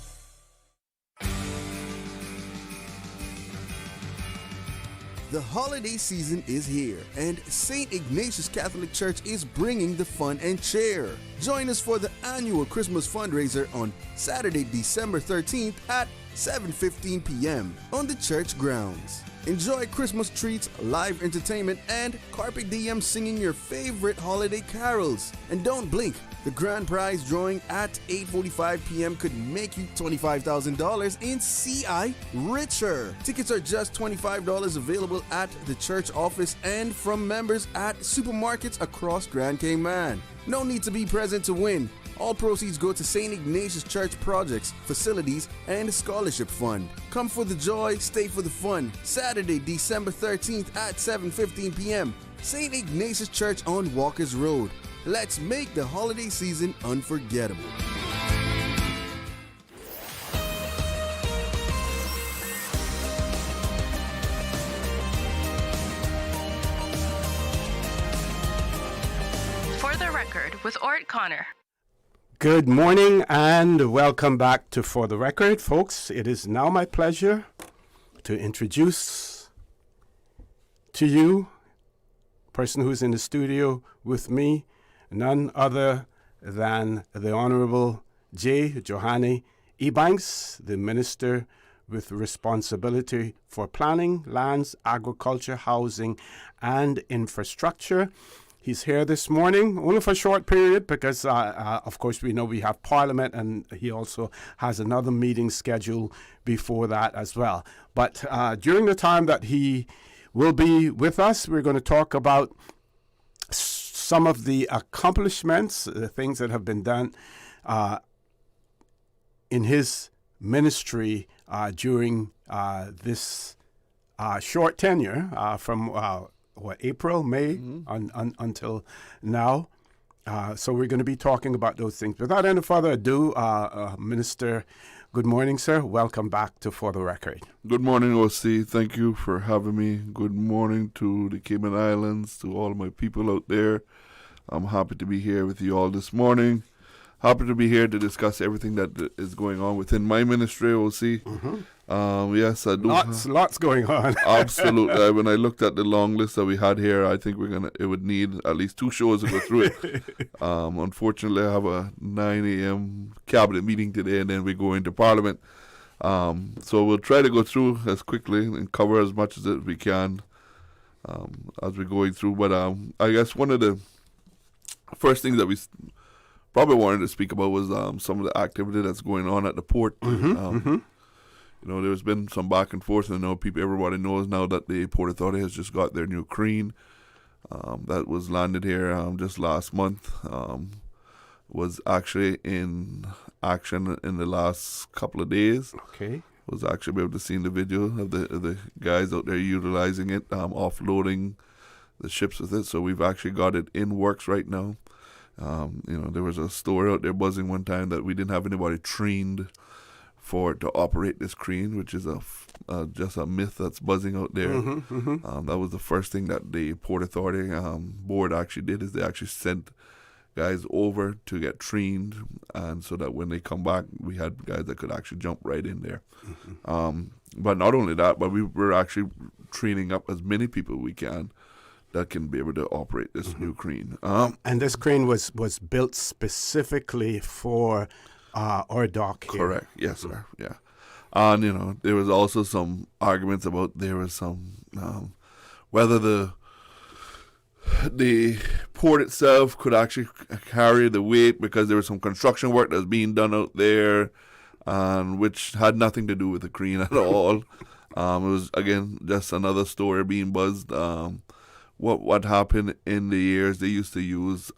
The holiday season is here, and St. Ignatius Catholic Church is bringing the fun and cheer. Join us for the annual Christmas fundraiser on Saturday, December 13th at 7:15 p.m. on the church grounds. Enjoy Christmas treats, live entertainment, and Carpe Diem singing your favorite holiday carols. And don't blink, the grand prize drawing at 8:45 p.m. could make you $25,000 in CI richer. Tickets are just $25 available at the church office and from members at supermarkets across Grand Cayman. No need to be present to win. All proceeds go to St. Ignatius Church projects, facilities, and scholarship fund. Come for the joy, stay for the fun. Saturday, December 13th at 7:15 p.m. St. Ignatius Church on Walkers Road. Let's make the holiday season unforgettable. For the Record with Orrett Connor. Good morning and welcome back to For the Record, folks. It is now my pleasure to introduce to you a person who's in the studio with me, none other than the Honorable J. Johanny Ebanks, the Minister with responsibility for planning, lands, agriculture, housing, and infrastructure. He's here this morning, only for a short period because, of course, we know we have Parliament, and he also has another meeting scheduled before that as well. But during the time that he will be with us, we're going to talk about some of the accomplishments, the things that have been done in his ministry during this short tenure from April, May until now. So we're going to be talking about those things. Without any further ado, Minister, good morning, sir. Welcome back to For the Record. Good morning, OC. Thank you for having me. Good morning to the Cayman Islands, to all my people out there. I'm happy to be here with you all this morning. Happy to be here to discuss everything that is going on within my ministry, OC. Yes, I do. Lots going on. Absolutely. When I looked at the long list that we had here, I think it would need at least 2 shows to go through it. Unfortunately, I have a 9 a.m. cabinet meeting today, and then we go into Parliament. So we'll try to go through as quickly and cover as much as we can as we're going through. But I guess one of the first things that we probably wanted to speak about was some of the activity that's going on at the port. You know, there's been some back and forth, and I know everybody knows now that the Port Authority has just got their new crane that was landed here just last month. Was actually in action in the last couple of days. Okay. Was actually able to see the video of the guys out there utilizing it, offloading the ships with it. So we've actually got it in works right now. You know, there was a story out there buzzing one time that we didn't have anybody trained for it to operate this crane, which is just a myth that's buzzing out there. That was the first thing that the Port Authority board actually did, is they actually sent guys over to get trained, and so that when they come back, we had guys that could actually jump right in there. But not only that, but we're actually training up as many people we can that can be able to operate this new crane. And this crane was built specifically for our dock here. Correct. Yes, sir. Yeah. And, you know, there was also some arguments about whether the port itself could actually carry the weight, because there was some construction work that's being done out there, which had nothing to do with the crane at all. It was, again, just another story being buzzed. What happened in the years, they used to use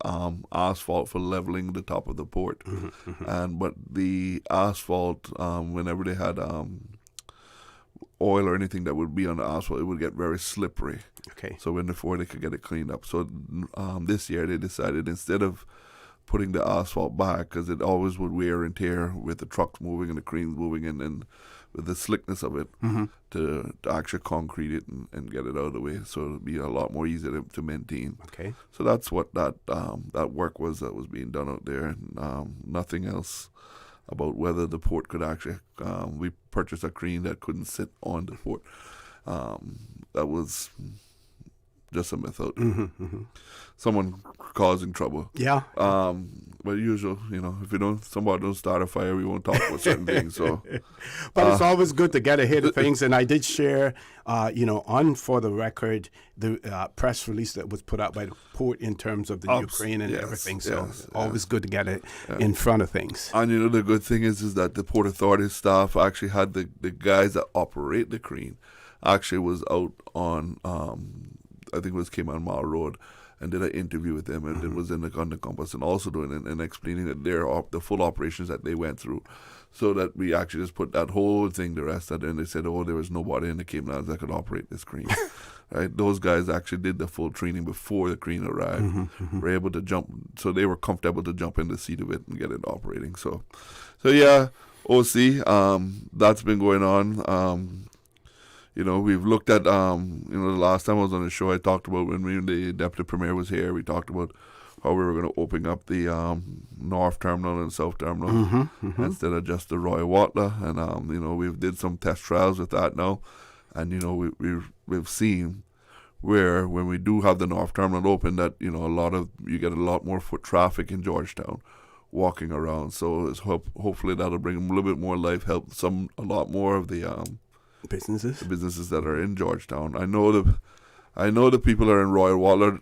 asphalt for leveling the top of the port. But the asphalt, whenever they had oil or anything that would be on the asphalt, it would get very slippery. Okay. So before they could get it cleaned up. So this year they decided, instead of putting the asphalt back, because it always would wear and tear with the trucks moving and the cranes moving, and with the slickness of it, to actually concrete it and get it out of the way, so it'll be a lot more easier to maintain. Okay. So that's what that work was that was being done out there. Nothing else about whether the port could actually. We purchased a crane that couldn't sit on the port. That was just a myth out there. Someone causing trouble. Yeah. But usual, you know, if somebody don't start a fire, we won't talk about certain things. So, but it's always good to get ahead of things. And I did share, on For the Record, the press release that was put out by the port in terms of the Ukraine and everything. So always good to get it in front of things. And you know, the good thing is that the Port Authority staff actually had the guys that operate the crane actually was out on, I think it was Cayman Mall Road, and did an interview with them, and it was on the compass, and also doing and explaining that the full operations that they went through, so that we actually just put that whole thing to rest. And they said, there was nobody in the Cayman Islands that could operate this crane. Right? Those guys actually did the full training before the crane arrived. Were able to jump, so they were comfortable to jump in the seat of it and get it operating. So yeah, OC, that's been going on. You know, we've looked at, the last time I was on the show, I talked about when the Deputy Premier was here, we talked about how we were going to open up the North Terminal and South Terminal instead of just the Roy Watler. And, we've did some test trials with that now. And, we've seen where when we do have the North Terminal open that, you get a lot more foot traffic in Georgetown. walking around. So it's hopefully that'll bring them a little bit more life, help a lot more of the businesses that are in Georgetown. I know the people that are in Royal Waller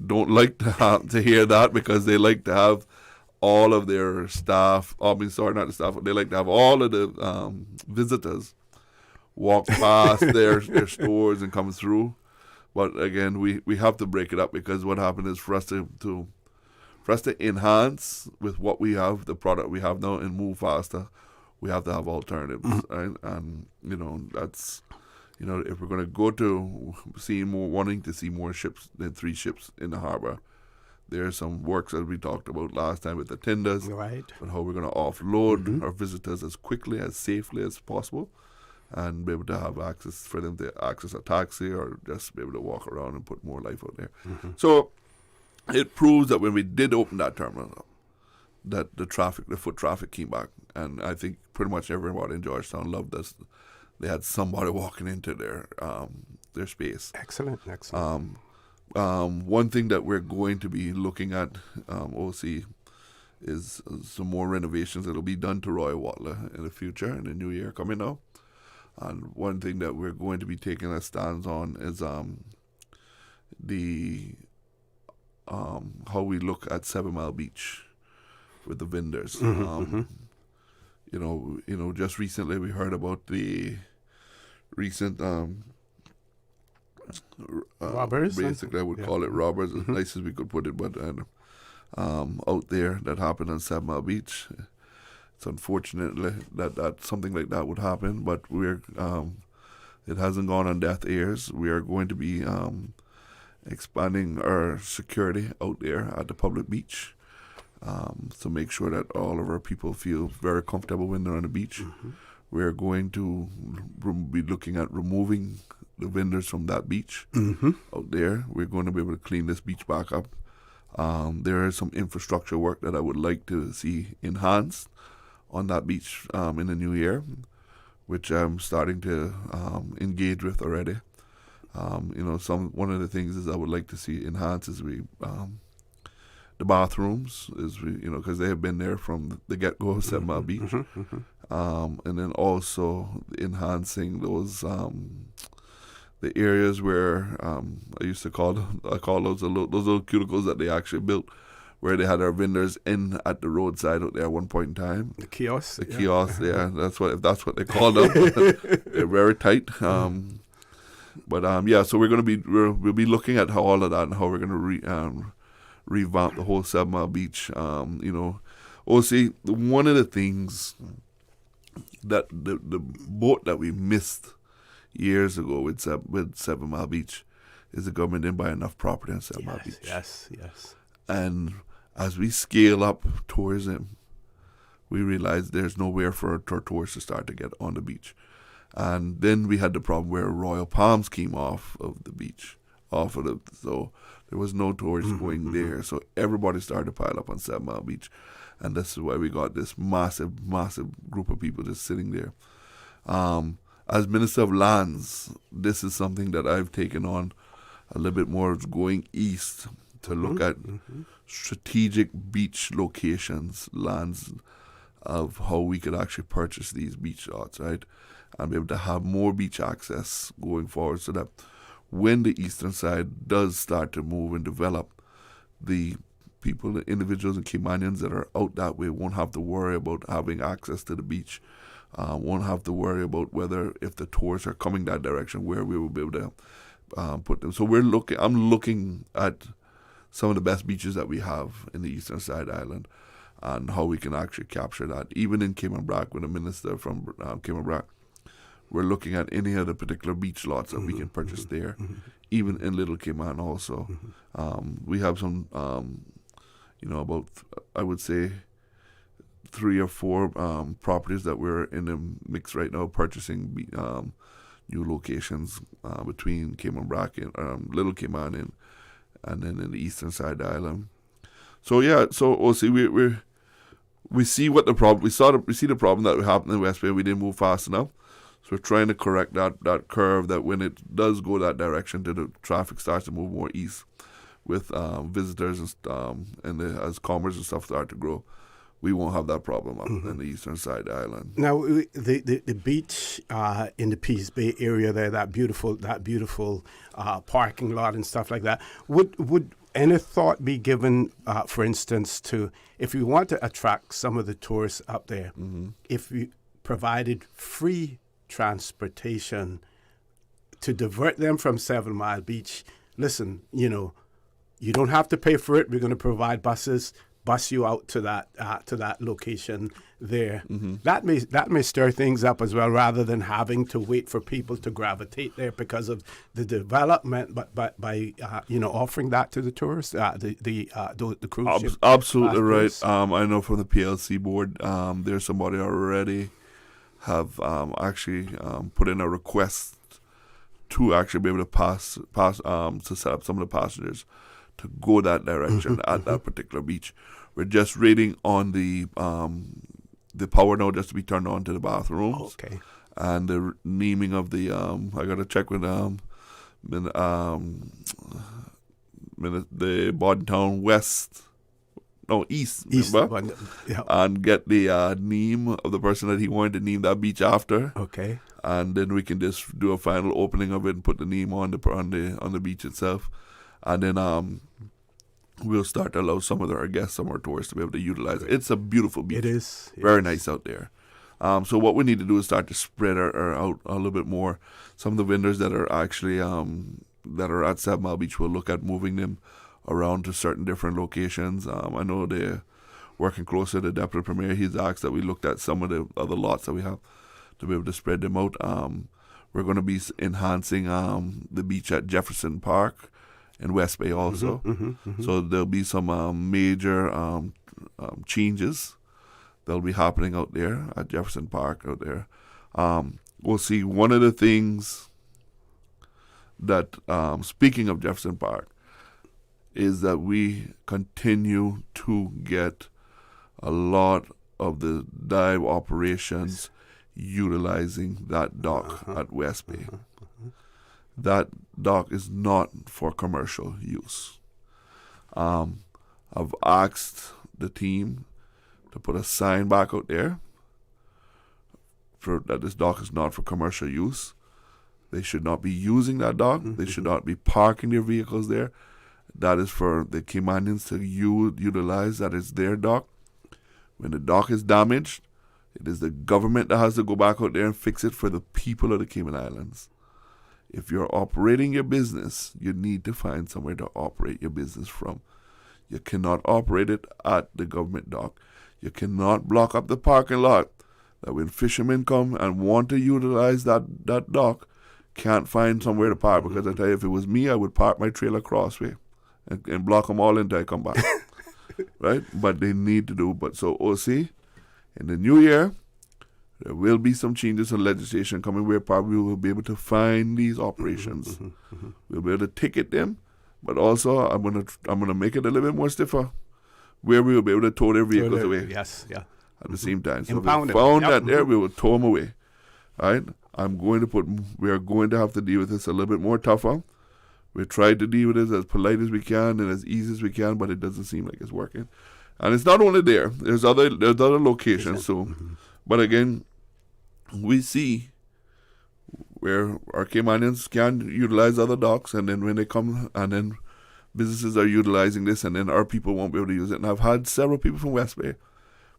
don't like to hear that, because they like to have all of their staff. Not the staff, but they like to have all of the visitors walk past their stores and come through. But again, we have to break it up, because what happened is for us to enhance with what we have, the product we have now, and move faster, we have to have alternatives, right? And that's if we're going to go to wanting to see more ships than 3 ships in the harbor, there's some works that we talked about last time with the tenders, right? And how we're going to offload our visitors as quickly, as safely as possible, and be able to have access for them to access a taxi or just be able to walk around and put more life out there. So it proves that when we did open that terminal up, that the foot traffic came back, and I think pretty much everybody in Georgetown loved this. They had somebody walking into their space. Excellent. One thing that we're going to be looking at, OC, is some more renovations that'll be done to Royal Waller in the future, in the new year coming up. And one thing that we're going to be taking a stance on is how we look at 7 Mile Beach with the vendors. Just recently we heard about the recent robbers. Basically, I would call it robbers, as nice as we could put it, but out there that happened on 7 Mile Beach. It's unfortunately that something like that would happen, but it hasn't gone on deaf ears. We are going to be expanding our security out there at the public beach, to make sure that all of our people feel very comfortable when they're on the beach. We are going to be looking at removing the vendors from that beach out there. We're going to be able to clean this beach back up. There is some infrastructure work that I would like to see enhanced on that beach in the new year, which I'm starting to engage with already. One of the things is I would like to see enhanced is the bathrooms, because they have been there from the get-go of 7 Mile Beach. And then also enhancing those the areas where I call those little cuticles that they actually built, where they had our vendors in at the roadside out there at one point in time. The kiosks. Kiosks, yeah. If that's what they call them. They're very tight. So we're going to be we'll be looking at how all of that and how we're going to revamp the whole 7 Mile Beach. OC, one of the things that the boat that we missed years ago with 7 Mile Beach is the government didn't buy enough property on 7 Mile Beach. Yes. And as we scale up tourism, we realized there's nowhere for tourists to start to get on the beach. And then we had the problem where Royal Palms came off of the beach, so there was no tourists going there. So everybody started to pile up on 7 Mile Beach. And this is why we got this massive group of people just sitting there. As Minister of Lands, this is something that I've taken on a little bit more, going east to look at strategic beach locations, lands of how we could actually purchase these beach lots, right? And be able to have more beach access going forward, so that when the eastern side does start to move and develop, the people, the individuals and Caymanians that are out that way won't have to worry about having access to the beach, won't have to worry about whether, if the tourists are coming that direction, where we will be able to put them. So I'm looking at some of the best beaches that we have in the eastern side island, and how we can actually capture that. Even in Cayman Brac, with a minister from Cayman Brac, we're looking at any of the particular beach lots that we can purchase there, even in Little Cayman also. We have some, about, I would say, 3 or 4 properties that we're in the mix right now, purchasing new locations between Cayman Brac and Little Cayman and then in the eastern side of the island. So we see what the problem. We see the problem that happened in West Bay. We didn't move fast enough, so we're trying to correct that curve. That when it does go that direction, the traffic starts to move more east with visitors and as commerce and stuff start to grow, we won't have that problem up in the eastern side of the island. Now, the beach in the Peace Bay area there, that beautiful parking lot and stuff like that, would any thought be given, for instance, to if we want to attract some of the tourists up there, if we provided free transportation to divert them from 7 Mile Beach? Listen, you don't have to pay for it. We're going to provide buses, bus you out to that location there. That may stir things up as well, rather than having to wait for people to gravitate there because of the development. But by offering that to the tourists, the cruise ship. Absolutely right. I know from the PLC board, there's somebody already have actually put in a request to actually be able to pass to set up some of the passengers to go that direction at that particular beach. We're just waiting on the power now just to be turned on to the bathrooms. Okay. And the naming of the I got to check with the Boddentown East, remember? And get the name of the person that he wanted to name that beach after. Okay. And then we can just do a final opening of it and put the name on the beach itself. And then we'll start to allow some of our guests, some of our tourists to be able to utilize it. It's a beautiful beach. It is. Very nice out there. So what we need to do is start to spread our out a little bit more. Some of the vendors that are actually that are at 7 Mile Beach, will look at moving them around to certain different locations. I know they're working closer to the Deputy Premier. He's asked that we looked at some of the other lots that we have to be able to spread them out. We're going to be enhancing the beach at Jefferson Park in West Bay also. So there'll be some major changes that'll be happening out there at Jefferson Park out there. We'll see one of the things that, speaking of Jefferson Park, is that we continue to get a lot of the dive operations utilizing that dock at West Bay. That dock is not for commercial use. I've asked the team to put a sign back out there that this dock is not for commercial use. They should not be using that dock. They should not be parking their vehicles there. That is for the Caymanians to utilize. That is their dock. When the dock is damaged, it is the government that has to go back out there and fix it for the people of the Cayman Islands. If you're operating your business, you need to find somewhere to operate your business from. You cannot operate it at the government dock. You cannot block up the parking lot that when fishermen come and want to utilize that dock, can't find somewhere to park. Because I tell you, if it was me, I would park my trailer crossway and block them all until I come back. Right? But they need to do. But so OC, in the new year, there will be some changes in legislation coming where probably we'll be able to find these operations. We'll be able to ticket them, but also I'm gonna make it a little bit more stiffer, where we will be able to tow their vehicles away. Yes, yeah. At the same time, so Impound if them. we found Yep. that there, we will tow them away. Right? We are going to have to deal with this a little bit more tougher. We tried to deal with it as polite as we can and as easy as we can, but it doesn't seem like it's working. And it's not only there. There's other locations. So, but again, we see where our Caymanians can utilize other docks, and then when they come, and then businesses are utilizing this, and then our people won't be able to use it. And I've had several people from West Bay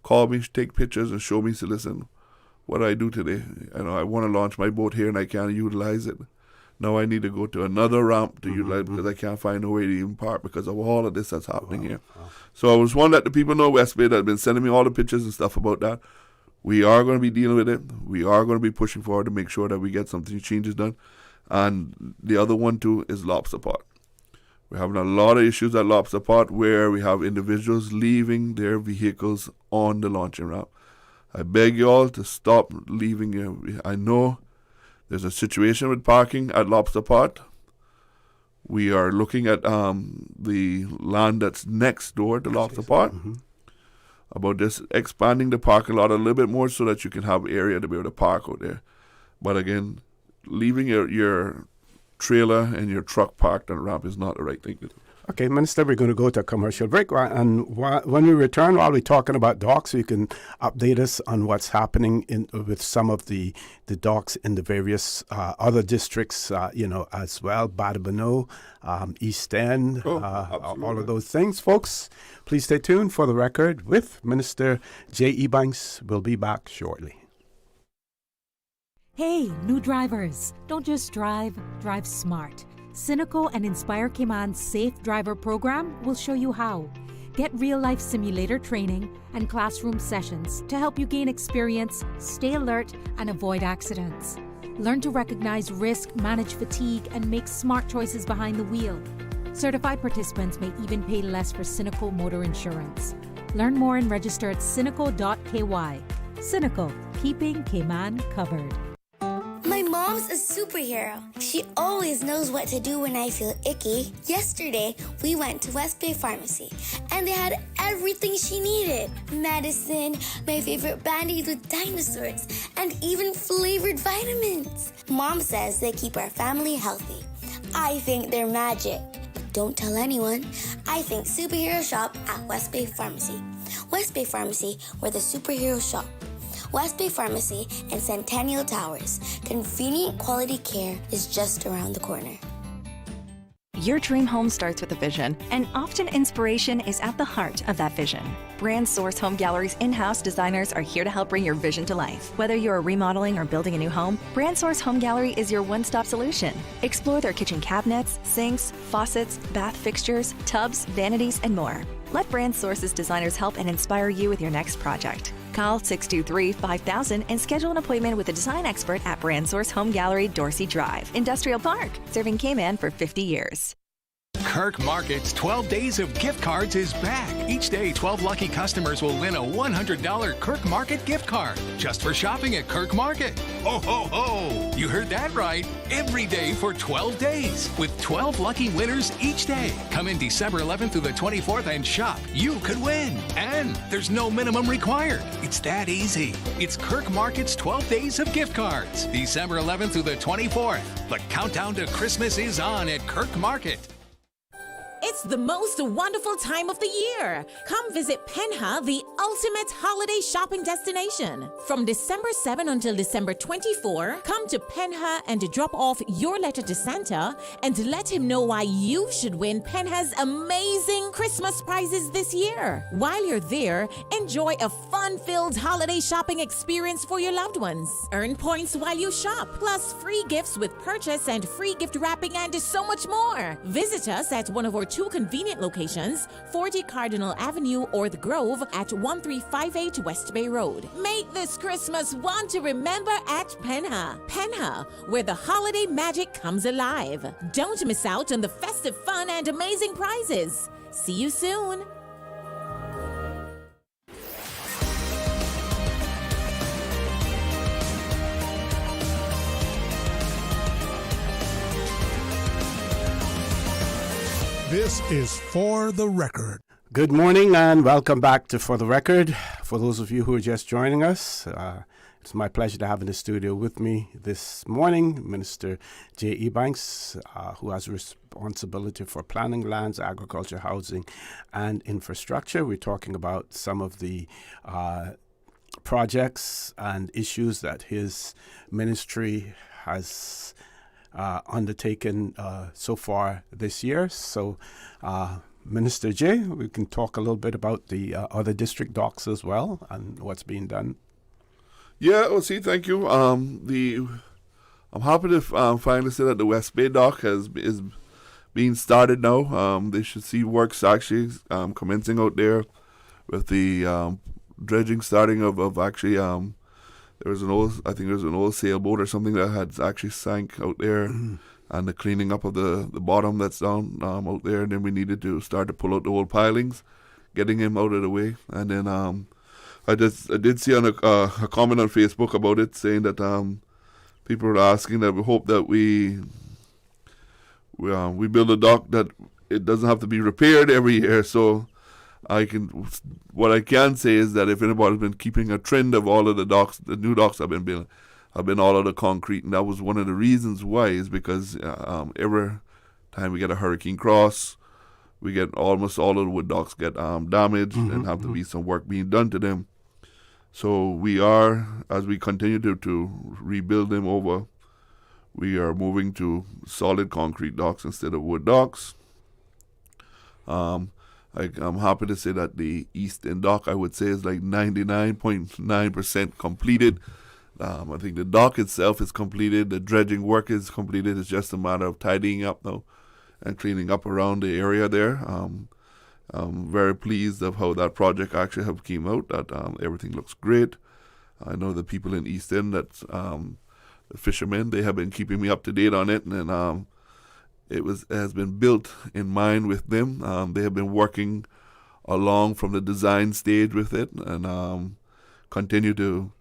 call me, take pictures, and show me, say, listen, what do I do today? I want to launch my boat here, and I can't utilize it. Now I need to go to another ramp to utilize because I can't find a way to even park because of all of this that's happening here. So I just want to let the people know West Bay that have been sending me all the pictures and stuff about that. We are going to be dealing with it. We are going to be pushing forward to make sure that we get something changes done. And the other one too is Lobster Pot. We're having a lot of issues at Lobster Pot where we have individuals leaving their vehicles on the launching ramp. I beg you all to stop leaving your. I know there's a situation with parking at Lobster Pot. We are looking at the land that's next door to Lobster Pot about just expanding the parking lot a little bit more so that you can have area to be able to park out there. But again, leaving your trailer and your truck parked on the ramp is not the right thing to do. Okay, Minister, we're going to go to a commercial break. And when we return, while we're talking about docks, you can update us on what's happening with some of the docks in the various other districts, as well, Badabano, East End, all of those things. Folks, please stay tuned for the record with Minister J. Ebanks. We'll be back shortly. Hey, new drivers, don't just drive smart. Cynical and Inspire Cayman's Safe Driver program will show you how. Get real-life simulator training and classroom sessions to help you gain experience, stay alert, and avoid accidents. Learn to recognize risk, manage fatigue, and make smart choices behind the wheel. Certified participants may even pay less for Cynical motor insurance. Learn more and register at cynical.ky. Cynical, keeping Cayman covered. My mom's a superhero. She always knows what to do when I feel icky. Yesterday, we went to West Bay Pharmacy, and they had everything she needed. Medicine, my favorite Band-Aids with dinosaurs, and even flavored vitamins. Mom says they keep our family healthy. I think they're magic. Don't tell anyone. I think superhero shop at West Bay Pharmacy. West Bay Pharmacy, where the superheroes shop. West Bay Pharmacy and Centennial Towers. Convenient quality care is just around the corner. Your dream home starts with a vision, and often inspiration is at the heart of that vision. Brand Source Home Gallery's in-house designers are here to help bring your vision to life. Whether you're remodeling or building a new home, Brand Source Home Gallery is your one-stop solution. Explore their kitchen cabinets, sinks, faucets, bath fixtures, tubs, vanities, and more. Let Brand Source's designers help and inspire you with your next project. Call 623-5000 and schedule an appointment with a design expert at Brand Source Home Gallery, Dorsey Drive, Industrial Park, serving Cayman for 50 years. Kirk Market's 12 Days of Gift Cards is back. Each day, 12 lucky customers will win a $100 Kirk Market gift card just for shopping at Kirk Market. Ho, ho, ho! You heard that right. Every day for 12 days with 12 lucky winners each day. Come in December 11th through the 24th and shop. You could win. And there's no minimum required. It's that easy. It's Kirk Market's 12 Days of Gift Cards. December 11th through the 24th. The countdown to Christmas is on at Kirk Market. It's the most wonderful time of the year. Come visit PLAHI, the ultimate holiday shopping destination. From December 7 until December 24, come to PLAHI and drop off your letter to Santa and let him know why you should win PLAHI's amazing Christmas prizes this year. While you're there, enjoy a fun-filled holiday shopping experience for your loved ones. Earn points while you shop, plus free gifts with purchase and free gift wrapping and so much more. Visit us at one of our two convenient locations, 40 Cardinal Avenue or The Grove at 1358 West Bay Road. Make this Christmas one to remember at PLAHI. PLAHI, where the holiday magic comes alive. Don't miss out on the festive fun and amazing prizes. See you soon. This is For the Record. Good morning and welcome back to For the Record. For those of you who are just joining us, it's my pleasure to have in the studio with me this morning Minister J. Ebanks, who has responsibility for planning, lands, agriculture, housing, and infrastructure. We're talking about some of the projects and issues that his ministry has undertaken so far this year. So, Minister J, we can talk a little bit about the other district docks as well and what's being done. Yeah, well, see, thank you. I'm happy to finally say that the West Bay dock is being started now. They should see works actually commencing out there with the dredging starting of actually. There was an old sailboat or something that had actually sank out there, and the cleaning up of the bottom that's down out there. And then we needed to start to pull out the old pilings, getting him out of the way. And then I did see on a comment on Facebook about it saying that people were asking that we hope that we build a dock that it doesn't have to be repaired every year. So what I can say is that if anybody's been keeping a trend of all of the docks, the new docks I've been building, have been all of the concrete, and that was one of the reasons why, is because every time we get a hurricane cross, we get almost all of the wood docks get damaged and have to be some work being done to them. So we are, as we continue to rebuild them over, we are moving to solid concrete docks instead of wood docks. I'm happy to say that the east end dock, I would say, is like 99.9% completed. I think the dock itself is completed. The dredging work is completed. It's just a matter of tidying up now and cleaning up around the area there. I'm very pleased of how that project actually have came out. That everything looks great. I know the people in East End, that the fishermen, they have been keeping me up to date on it, and it has been built in mind with them. They have been working along from the design stage with it, and continue to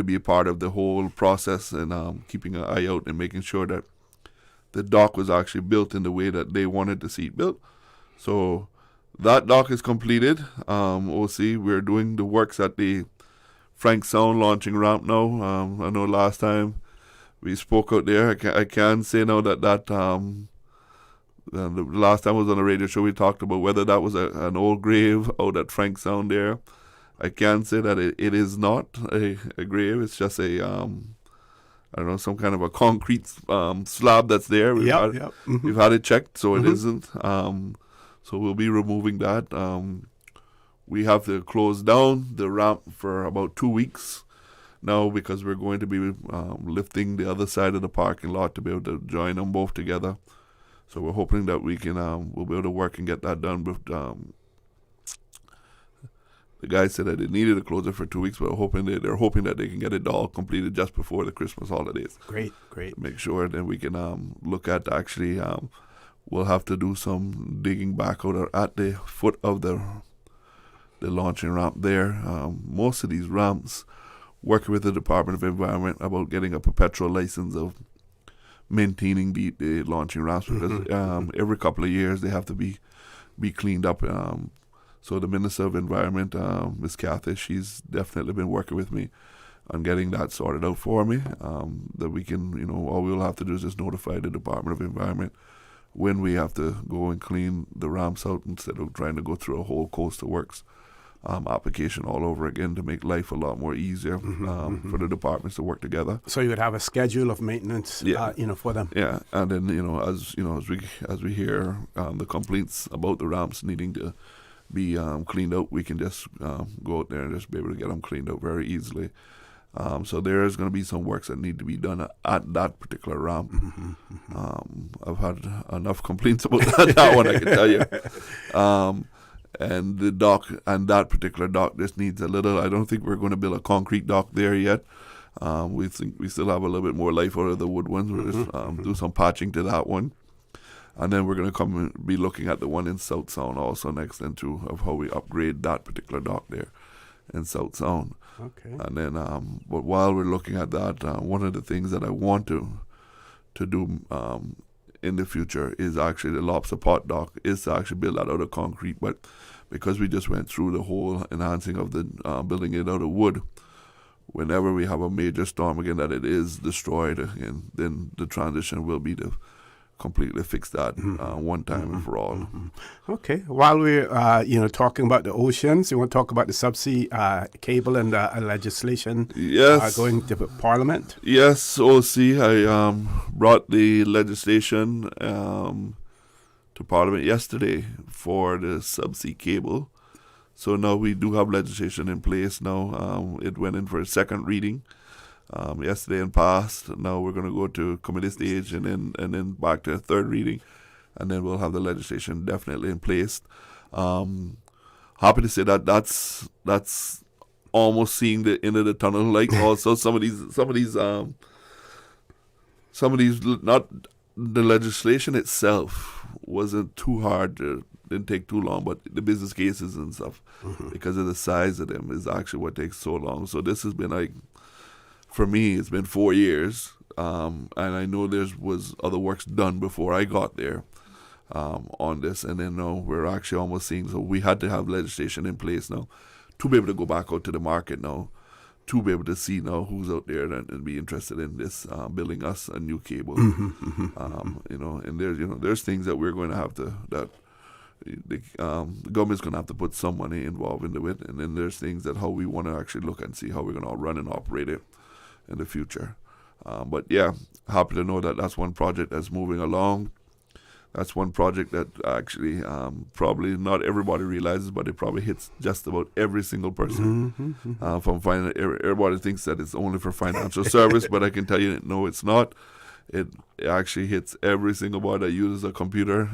be a part of the whole process, and keeping an eye out and making sure that the dock was actually built in the way that they wanted to see it built. So that dock is completed. OC, we're doing the works at the Frank Sound launching ramp now. I know last time we spoke out there, I can say now that the last time I was on the radio show, we talked about whether that was an old grave out at Frank Sound there. I can say that it is not a grave. It's just a I don't know, some kind of a concrete slab that's there. We've had it checked, so it isn't. So we'll be removing that. We have to close down the ramp for about 2 weeks now, because we're going to be lifting the other side of the parking lot to be able to join them both together. So we're hoping that we can we'll be able to work and get that done. But the guy said that they needed to close it for 2 weeks, but they're hoping that they can get it all completed just before the Christmas holidays. Great. Make sure that we can look at actually, we'll have to do some digging back out at the foot of the launching ramp there. Most of these ramps, working with the Department of Environment about getting a perpetual license of maintaining the launching ramps, because every couple of years they have to be cleaned up. So the Minister of Environment, Ms. Cathy, she's definitely been working with me on getting that sorted out for me, that we can, all we'll have to do is just notify the Department of Environment when we have to go and clean the ramps out, instead of trying to go through a whole Coastal Works application all over again, to make life a lot more easier for the departments to work together. So you would have a schedule of maintenance, for them. Yeah, and then as we hear the complaints about the ramps needing to be cleaned out, we can just go out there and just be able to get them cleaned out very easily. So there is going to be some works that need to be done at that particular ramp. I've had enough complaints about that one, I can tell you. And the dock, and that particular dock just needs a little. I don't think we're going to build a concrete dock there yet. We think we still have a little bit more life out of the wood ones. We'll just do some patching to that one. And then we're going to come and be looking at the one in South Sound also next, then too, of how we upgrade that particular dock there in South Sound. Okay. And then, but while we're looking at that, one of the things that I want to do in the future is actually the lobster pot dock, is to actually build that out of concrete. But because we just went through the whole enhancing of the building it out of wood, whenever we have a major storm again that it is destroyed again, then the transition will be to completely fix that one time and for all. Okay. While we're talking about the oceans, you want to talk about the subsea cable and legislation going to Parliament? Yes, OC. I brought the legislation to Parliament yesterday for the subsea cable. So now we do have legislation in place now. It went in for a second reading yesterday and passed. Now we're going to go to committee stage and then back to a third reading, and then we'll have the legislation definitely in place. Happy to say that that's almost seeing the end of the tunnel. Like also some of these not the legislation itself wasn't too hard. Didn't take too long, but the business cases and stuff, because of the size of them, is actually what takes so long. So this has been like, for me, it's been 4 years, and I know there was other works done before I got there on this, and then now we're actually almost seeing, so we had to have legislation in place now to be able to go back out to the market now, to be able to see now who's out there and be interested in this, building us a new cable. And there's things that we're going to have to, that the government's going to have to put some money involved into it. And then there's things that how we want to actually look and see how we're going to run and operate it in the future. But yeah, happy to know that that's one project that's moving along. That's one project that actually probably not everybody realizes, but it probably hits just about every single person. From everybody thinks that it's only for financial service, but I can tell you, no, it's not. It actually hits every single body that uses a computer,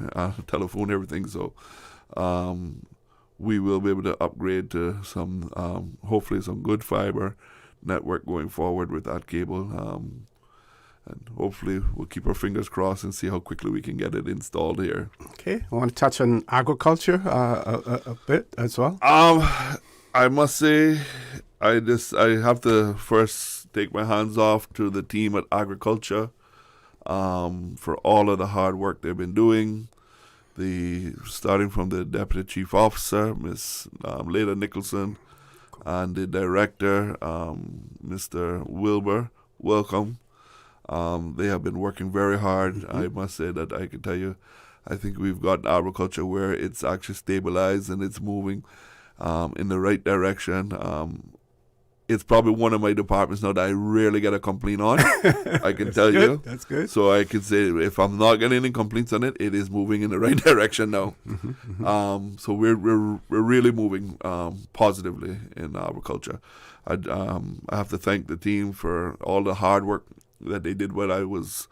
telephone, everything. So we will be able to upgrade to some, hopefully some good fiber network going forward with that cable. And hopefully we'll keep our fingers crossed and see how quickly we can get it installed here. Okay, I want to touch on agriculture a bit as well. I must say, I have to first take my hands off to the team at agriculture for all of the hard work they've been doing. Starting from the deputy chief officer, Miss Leda Nicholson, and the director, Mr. Wilbur. Welcome. They have been working very hard. I must say that I can tell you, I think we've got agriculture where it's actually stabilized and it's moving in the right direction. It's probably one of my departments now that I rarely get a complaint on. I can tell you. That's good. So I can say if I'm not getting any complaints on it, it is moving in the right direction now. So we're really moving positively in agriculture. I have to thank the team for all the hard work that they did when I was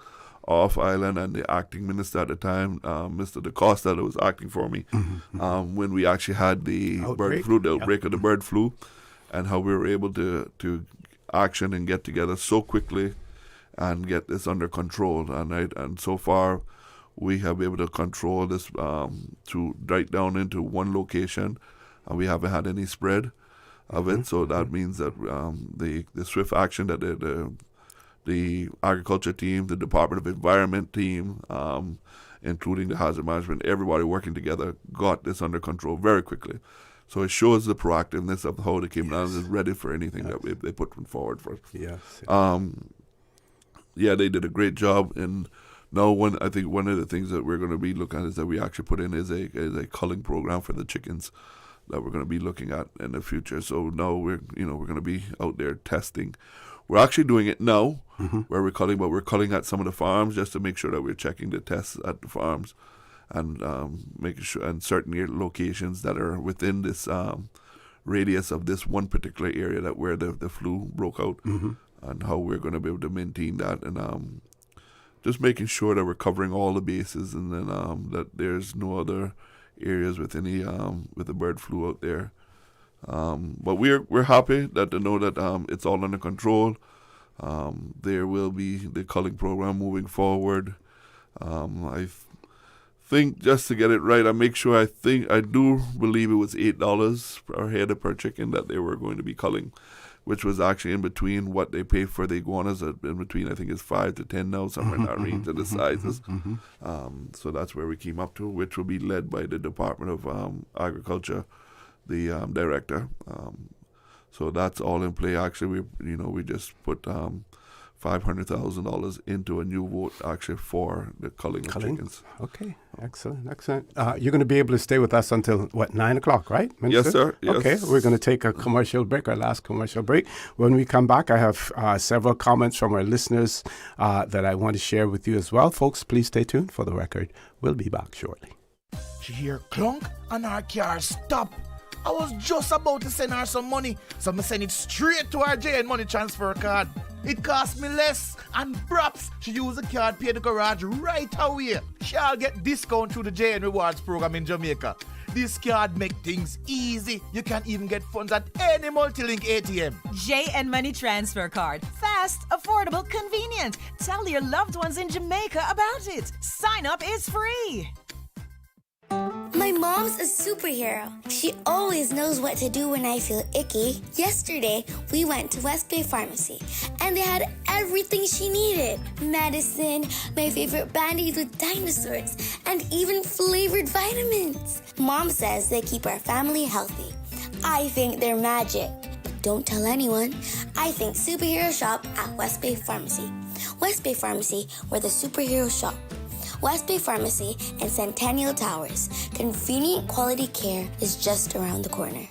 off island, and the acting minister at the time, Mr. DaCosta, that was acting for me, when we actually had the outbreak of the bird flu, and how we were able to action and get together so quickly and get this under control. And so far, we have been able to control this to right down into one location, and we haven't had any spread of it. So that means that the swift action that the agriculture team, the Department of Environment team, including the hazard management, everybody working together, got this under control very quickly. So it shows the proactiveness of how the Cayman Islands is ready for anything that they put forward for us. Yes. Yeah, they did a great job. And now I think one of the things that we're going to be looking at is that we actually put in is a culling program for the chickens that we're going to be looking at in the future. So now we're going to be out there testing. We're actually doing it now, where we're culling, but we're culling at some of the farms just to make sure that we're checking the tests at the farms, and making sure, and certain locations that are within this radius of this one particular area that where the flu broke out, and how we're going to be able to maintain that, and just making sure that we're covering all the bases, and then that there's no other areas with any with the bird flu out there. But we're happy to know that it's all under control. There will be the culling program moving forward. I think just to get it right, I do believe it was $8 per head per chicken that they were going to be culling, which was actually in between what they pay for the iguanas. In between, I think it's 5 to 10 now, somewhere in that range of the sizes. So that's where we came up to, which will be led by the Department of Agriculture, the director. So that's all in play. Actually, we just put $500,000 into a new vote actually for the culling of chickens. Okay, excellent. You're going to be able to stay with us until 9 o'clock, right, Minister? Yes, sir. Yes. Okay, we're going to take a commercial break, our last commercial break. When we come back, I have several comments from our listeners that I want to share with you as well. Folks, please stay tuned for the record. We'll be back shortly. She hear clunk and our car stop. I was just about to send her some money, so I send it straight to her JN money transfer card. It cost me less, and perhaps she use the card, pay the garage right away. She'll get discount through the JN Rewards program in Jamaica. This card make things easy. You can even get funds at any multi-link ATM. JN Money Transfer Card. Fast, affordable, convenient. Tell your loved ones in Jamaica about it. Sign up is free. My mom's a superhero. She always knows what to do when I feel icky. Yesterday, we went to West Bay Pharmacy, and they had everything she needed. Medicine, my favorite Band-Aids with dinosaurs, and even flavored vitamins. Mom says they keep our family healthy. I think they're magic. Don't tell anyone. I think superhero shop at West Bay Pharmacy. West Bay Pharmacy, where the superheroes shop. West Bay Pharmacy, and Centennial Towers. Convenient quality care is just around the corner.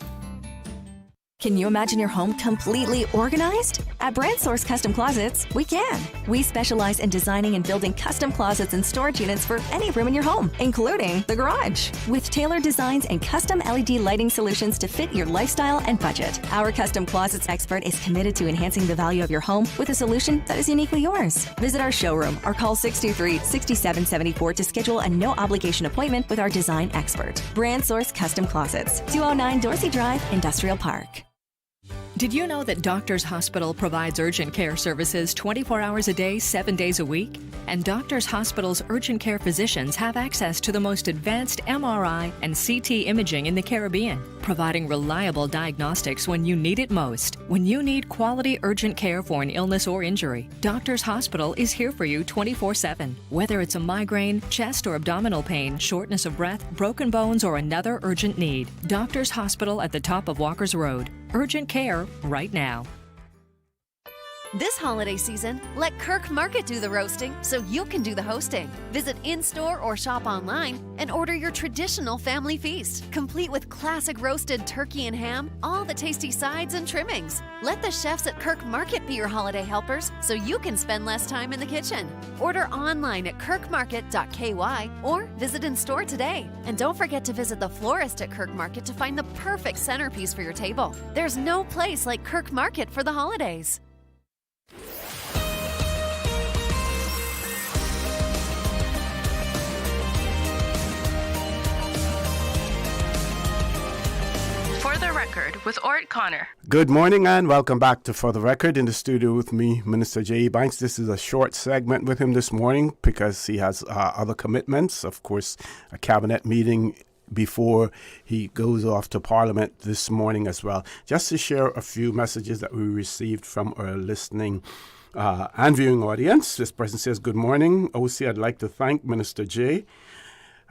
Can you imagine your home completely organized? At Brand Source Custom Closets, we can. We specialize in designing and building custom closets and storage units for any room in your home, including the garage. With tailored designs and custom LED lighting solutions to fit your lifestyle and budget. Our custom closets expert is committed to enhancing the value of your home with a solution that is uniquely yours. Visit our showroom or call 623-6774 to schedule a no-obligation appointment with our design expert. Brand Source Custom Closets, 209 Dorsey Drive, Industrial Park. Did you know that Doctors Hospital provides urgent care services 24 hours a day, 7 days a week? And Doctors Hospital's urgent care physicians have access to the most advanced MRI and CT imaging in the Caribbean, providing reliable diagnostics when you need it most. When you need quality urgent care for an illness or injury, Doctors Hospital is here for you 24/7. Whether it's a migraine, chest or abdominal pain, shortness of breath, broken bones, or another urgent need, Doctors Hospital at the top of Walker's Road. Urgent care right now. This holiday season, let Kirk Market do the roasting so you can do the hosting. Visit in-store or shop online and order your traditional family feast, complete with classic roasted turkey and ham, all the tasty sides and trimmings. Let the chefs at Kirk Market be your holiday helpers so you can spend less time in the kitchen. Order online at kirkmarket.ky or visit in-store today. And don't forget to visit the florist at Kirk Market to find the perfect centerpiece for your table. There's no place like Kirk Market for the holidays. For the Record with Orrett Connor. Good morning and welcome back to For the Record. In the studio with me, Minister J. Ebanks. This is a short segment with him this morning because he has other commitments. Of course, a cabinet meeting before he goes off to Parliament this morning as well. Just to share a few messages that we received from our listening and viewing audience. This person says, good morning, OC. I'd like to thank Minister J.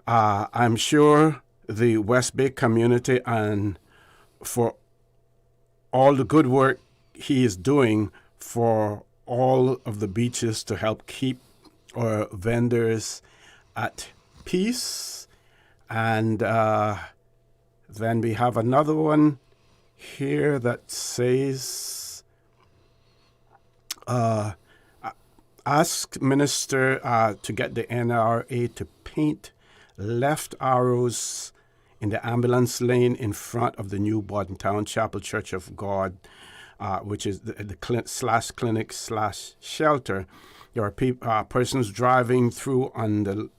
I'm sure the West Bay community and for all the good work he is doing for all of the beaches to help keep our vendors at peace. And then we have another one here that says, ask Minister to get the NRA to paint left arrows in the ambulance lane in front of the new Bordentown Chapel Church of God, which is the clinic/shelter. There are persons driving through on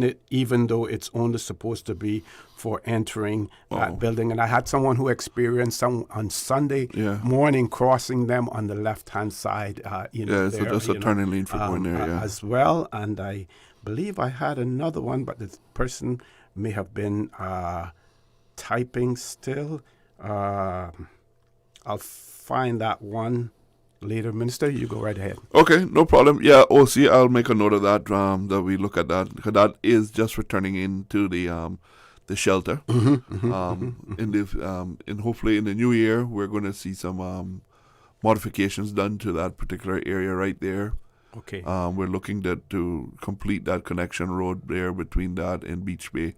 it, even though it's only supposed to be for entering that building. And I had someone who experienced on Sunday morning crossing them on the left-hand side. So that's a turning lane for going there, as well. And I believe I had another one, but the person may have been typing still. I'll find that one later. Minister, you go right ahead. Okay, no problem. Yeah, OC, I'll make a note of that, that we look at that, because that is just returning into the shelter. And hopefully in the new year, we're going to see some modifications done to that particular area right there. Okay. We're looking to complete that connection road there between that and Beach Bay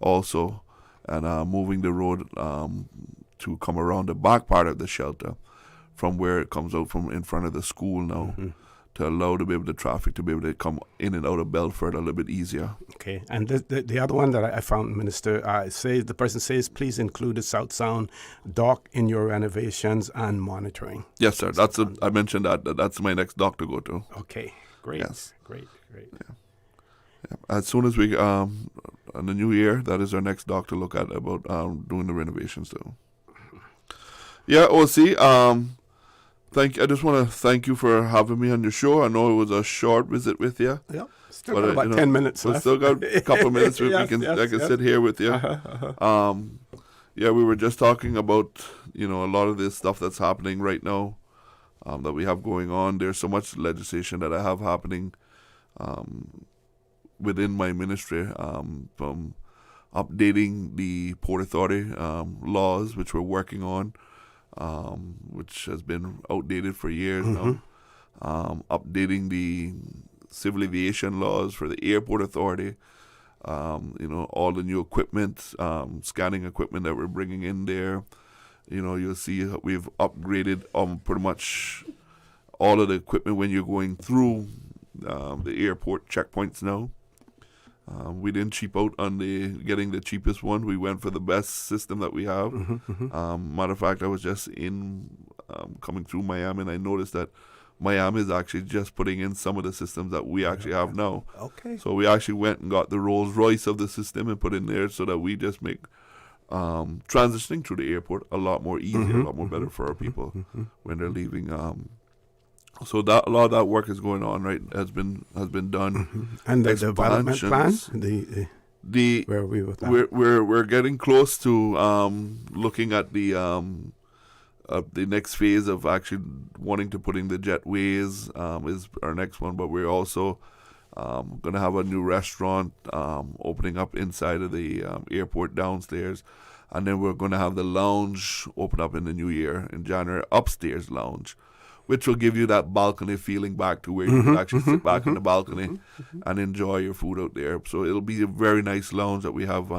also, and moving the road to come around the back part of the shelter from where it comes out from in front of the school now, to allow the traffic to be able to come in and out of Belford a little bit easier. Okay, and the other one that I found, Minister, says the person says, please include the South Sound dock in your renovations and monitoring. Yes, sir. I mentioned that. That's my next dock to go to. Okay, great. Yes. Great. Yeah. As soon as we, in the new year, that is our next dock to look at about doing the renovations too. Yeah, OC, I just want to thank you for having me on your show. I know it was a short visit with you. Yeah, still got about 10 minutes left. Still got a couple of minutes I can sit here with you. Yeah, we were just talking about, a lot of this stuff that's happening right now that we have going on. There's so much legislation that I have happening within my ministry, from updating the Port Authority laws, which we're working on, which has been outdated for years now. Updating the civil aviation laws for the airport authority. All the new equipment, scanning equipment that we're bringing in there. You'll see we've upgraded pretty much all of the equipment when you're going through the airport checkpoints now. We didn't cheap out on getting the cheapest one. We went for the best system that we have. Matter of fact, I was just coming through Miami, and I noticed that Miami is actually just putting in some of the systems that we actually have now. Okay. So we actually went and got the Rolls Royce of the system and put in there so that we just make transitioning through the airport a lot more easier, a lot more better for our people when they're leaving. So a lot of that work is going on, right? Has been done. And the development plan, where are we with that? We're getting close to looking at the next phase of actually wanting to put in the jetways is our next one, but we're also going to have a new restaurant opening up inside of the airport downstairs, and then we're going to have the lounge open up in the new year in January, upstairs lounge, which will give you that balcony feeling back to where you can actually sit back on the balcony and enjoy your food out there. So it'll be a very nice lounge that we have.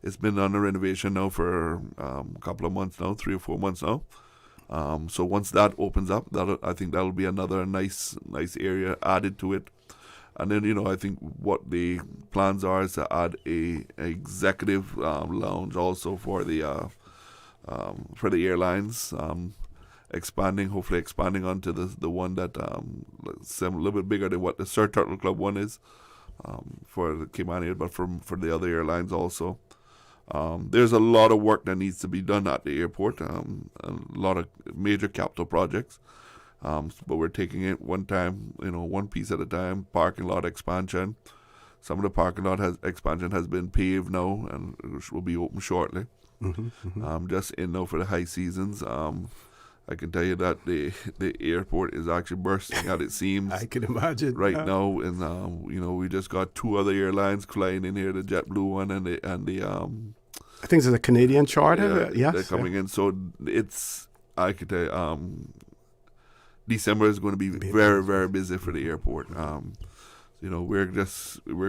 It's been under renovation now for a couple of months now, 3 or 4 months now. So once that opens up, I think that'll be another nice area added to it. And then, I think what the plans are is to add a executive lounge also for the airlines. Hopefully expanding onto the one that a little bit bigger than what the Sir Turtle Club one is for the Cayman, but for the other airlines also. There's a lot of work that needs to be done at the airport, a lot of major capital projects, but we're taking it one time, one piece at a time. Parking lot expansion. Some of the parking lot expansion has been paved now and will be open shortly. Just in now for the high seasons. I can tell you that the airport is actually bursting at its seams. I can imagine right now, and we just got 2 other airlines flying in here, the JetBlue one and the I think it's a Canadian charter. Yes, they're coming in. So I could tell you, December is going to be very, very busy for the airport. We're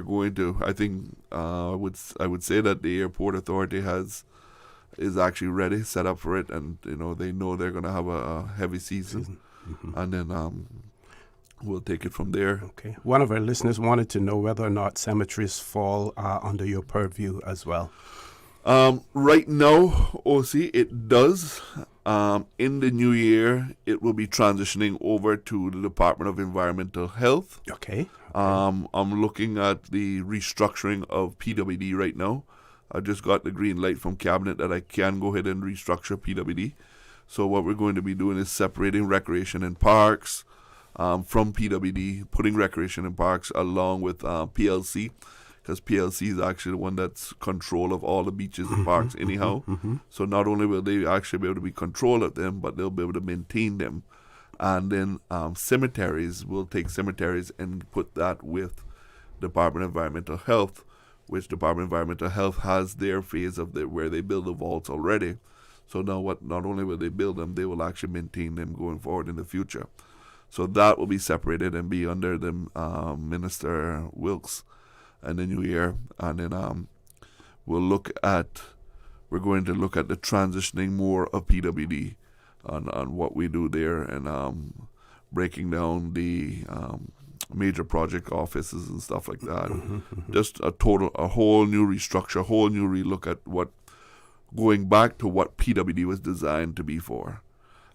going to. I think I would say that the airport authority is actually ready, set up for it, and they know they're going to have a heavy season. And then we'll take it from there. Okay. One of our listeners wanted to know whether or not cemeteries fall under your purview as well. Right now, OC, it does. In the new year, it will be transitioning over to the Department of Environmental Health. Okay. I'm looking at the restructuring of PWD right now. I just got the green light from Cabinet that I can go ahead and restructure PWD. So what we're going to be doing is separating recreation and parks from PWD, putting recreation and parks along with PLC, because PLC is actually the one that's control of all the beaches and parks anyhow. So not only will they actually be able to be control of them, but they'll be able to maintain them. And then cemeteries, we'll take cemeteries and put that with Department of Environmental Health, which Department of Environmental Health has their phase of where they build the vaults already. So now not only will they build them, they will actually maintain them going forward in the future. So that will be separated and be under the Minister Wilkes in the new year. And then we're going to look at the transitioning more of PWD on what we do there, and breaking down the major project offices and stuff like that. Just a whole new restructure, a whole new relook at going back to what PWD was designed to be for.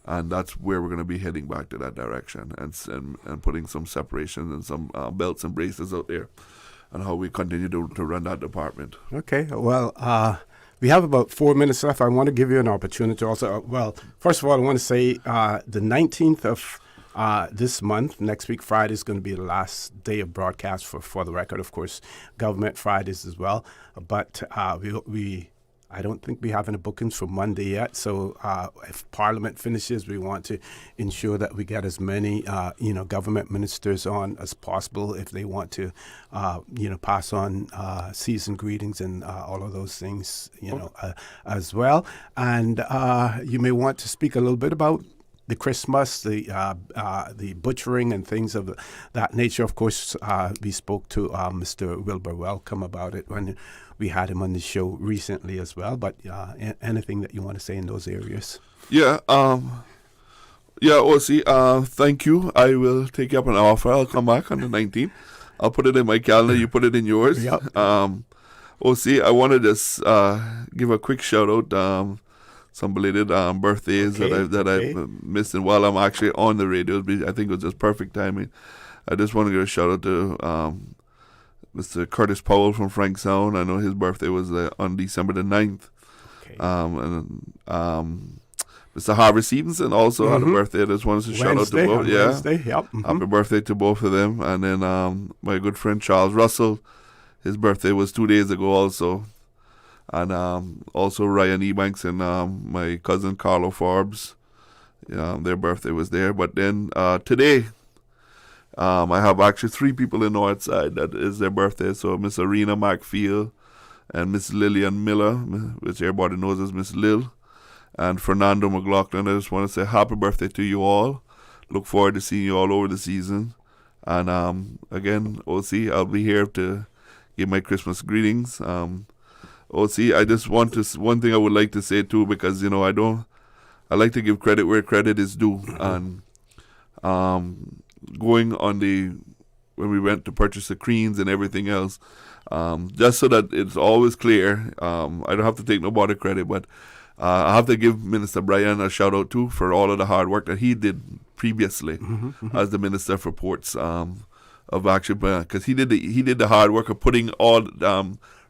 And that's where we're going to be heading back to that direction, and putting some separation and some belts and braces out there, and how we continue to run that department. Okay, well, we have about 4 minutes left. I want to give you an opportunity also. Well, first of all, I want to say the 19th of this month, next week, Friday, is going to be the last day of broadcast for the record. Of course, government Fridays as well. But I don't think we have any bookings for Monday yet. So if Parliament finishes, we want to ensure that we get as many, government ministers on as possible if they want to, pass on season greetings and all of those things, as well. And you may want to speak a little bit about the Christmas, the butchering and things of that nature. Of course, we spoke to Mr. Wilbur Welcome about it when we had him on the show recently as well. But anything that you want to say in those areas? Yeah, OC, thank you. I will take you up an offer. I'll come back on the 19th. I'll put it in my calendar. You put it in yours. Yep. OC, I want to just give a quick shout out. Some belated birthdays that I've missed, and while I'm actually on the radio, I think it was just perfect timing. I just want to give a shout out to Mr. Curtis Powell from Frank Sound. I know his birthday was on December the 9th. Okay. And Mr. Harvey Stevenson also had a birthday. I just wanted to shout out to both. Yeah. Wednesday, yep. Mm-hmm. Happy birthday to both of them. And then my good friend Charles Russell, his birthday was 2 days ago also. And also Ryan Ebanks and my cousin Carlo Forbes, their birthday was there. But then today, I have actually 3 people in Northside that is their birthday. So Miss Arena McField and Miss Lillian Miller, which everybody knows as Miss Lil, and Fernando McLaughlin. I just want to say happy birthday to you all. Look forward to seeing you all over the season. And again, OC, I'll be here to give my Christmas greetings. OC, I just want to, one thing I would like to say too, because, you know, I like to give credit where credit is due. And going on when we went to purchase the creams and everything else, just so that it's always clear, I don't have to take nobody credit, but I have to give Minister Brian a shout out too for all of the hard work that he did previously as the Minister for Ports of Action, because he did the hard work of putting all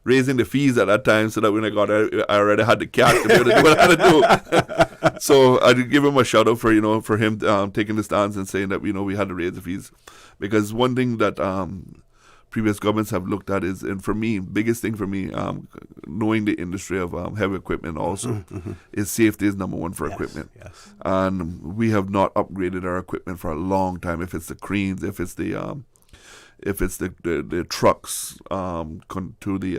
raising the fees at that time, so that when I got there, I already had the cash to be able to do what I had to do. So I did give him a shout out for him taking the stance and saying that we had to raise the fees, because one thing that previous governments have looked at is, and for me, biggest thing for me, knowing the industry of heavy equipment also, is safety is number one for equipment. Yes. And we have not upgraded our equipment for a long time. If it's the cranes, if it's the trucks, to the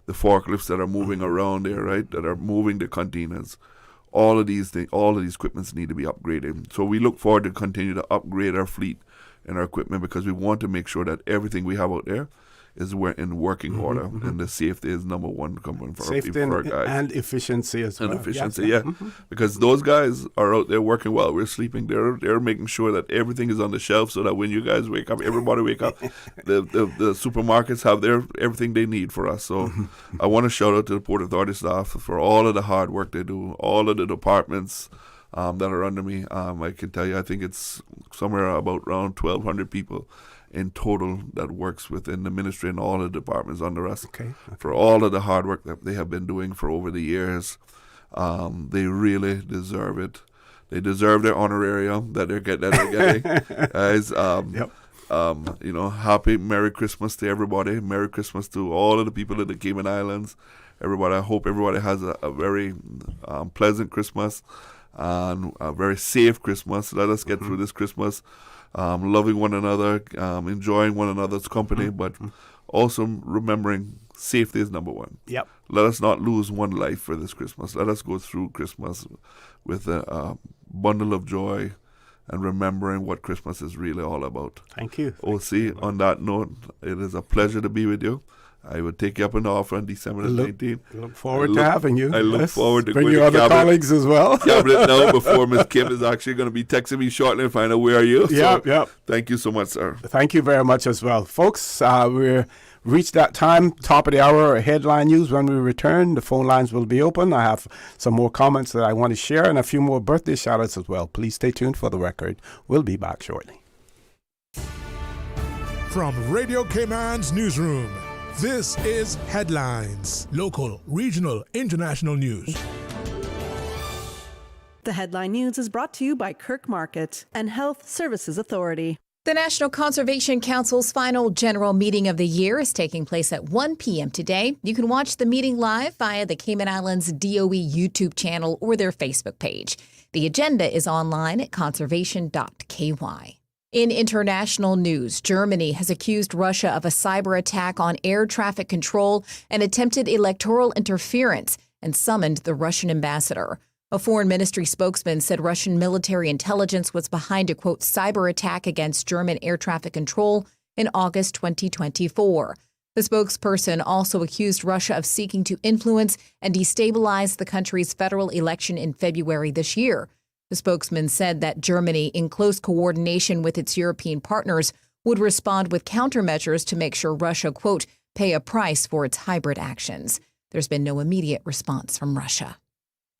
forklifts that are moving around there, right, that are moving the containers. All of these equipments need to be upgraded. So we look forward to continue to upgrade our fleet and our equipment, because we want to make sure that everything we have out there is in working order, and the safety is number one coming for our guys. And efficiency as well. And efficiency, yeah. Because those guys are out there working while we're sleeping. They're making sure that everything is on the shelf, so that when you guys wake up, everybody wake up, the supermarkets have everything they need for us. So I want to shout out to the Port Authority staff for all of the hard work they do, all of the departments that are under me. I can tell you, I think it's somewhere about around 1,200 people in total that works within the ministry and all the departments under us, for all of the hard work that they have been doing for over the years. They really deserve it. They deserve their honorarium that they're getting. Guys, happy Merry Christmas to everybody. Merry Christmas to all of the people in the Cayman Islands. Everybody, I hope everybody has a very pleasant Christmas and a very safe Christmas. Let us get through this Christmas loving one another, enjoying one another's company, but also remembering safety is number one. Yep. Let us not lose one life for this Christmas. Let us go through Christmas with a bundle of joy and remembering what Christmas is really all about. Thank you. OC, on that note, it is a pleasure to be with you. I will take you up an offer on December the 19th. Look forward to having you. I look forward to bring your other colleagues as well. Cabinet now, before Ms. Kim is actually going to be texting me shortly and find out where are you. Yep. Thank you so much, sir. Thank you very much as well. Folks, we're reached that time, top of the hour, headline news. When we return, the phone lines will be open. I have some more comments that I want to share and a few more birthday shout-outs as well. Please stay tuned for the record. We'll be back shortly. From Radio Cayman's newsroom, this is Headlines. Local, regional, international news. The Headline News is brought to you by Kirk Market and Health Services Authority. The National Conservation Council's final general meeting of the year is taking place at 1 p.m. today. You can watch the meeting live via the Cayman Islands DOE YouTube channel or their Facebook page. The agenda is online at conservation.ky. In international news, Germany has accused Russia of a cyber attack on air traffic control and attempted electoral interference and summoned the Russian ambassador. A foreign ministry spokesman said Russian military intelligence was behind a, quote, cyber attack against German air traffic control in August 2024. The spokesperson also accused Russia of seeking to influence and destabilize the country's federal election in February this year. The spokesman said that Germany, in close coordination with its European partners, would respond with countermeasures to make sure Russia, quote, pay a price for its hybrid actions. There's been no immediate response from Russia.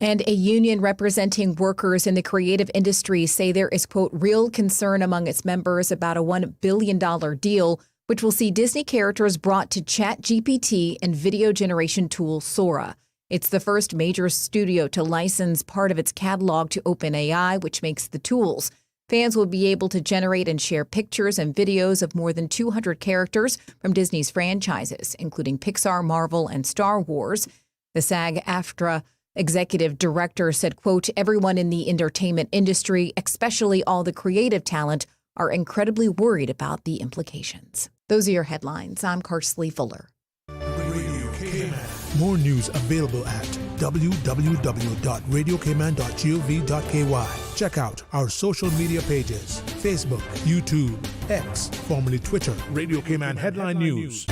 And a union representing workers in the creative industry say there is, quote, real concern among its members about a $1 billion deal, which will see Disney characters brought to ChatGPT and video generation tool Sora. It's the first major studio to license part of its catalog to OpenAI, which makes the tools. Fans will be able to generate and share pictures and videos of more than 200 characters from Disney's franchises, including Pixar, Marvel, and Star Wars. The SAG-AFTRA executive director said, quote, everyone in the entertainment industry, especially all the creative talent, are incredibly worried about the implications. Those are your headlines. I'm Karsley Fuller. More news available at www.radiocayman.gov.ky. Check out our social media pages: Facebook, YouTube, X, formerly Twitter, Radio Cayman Headline News.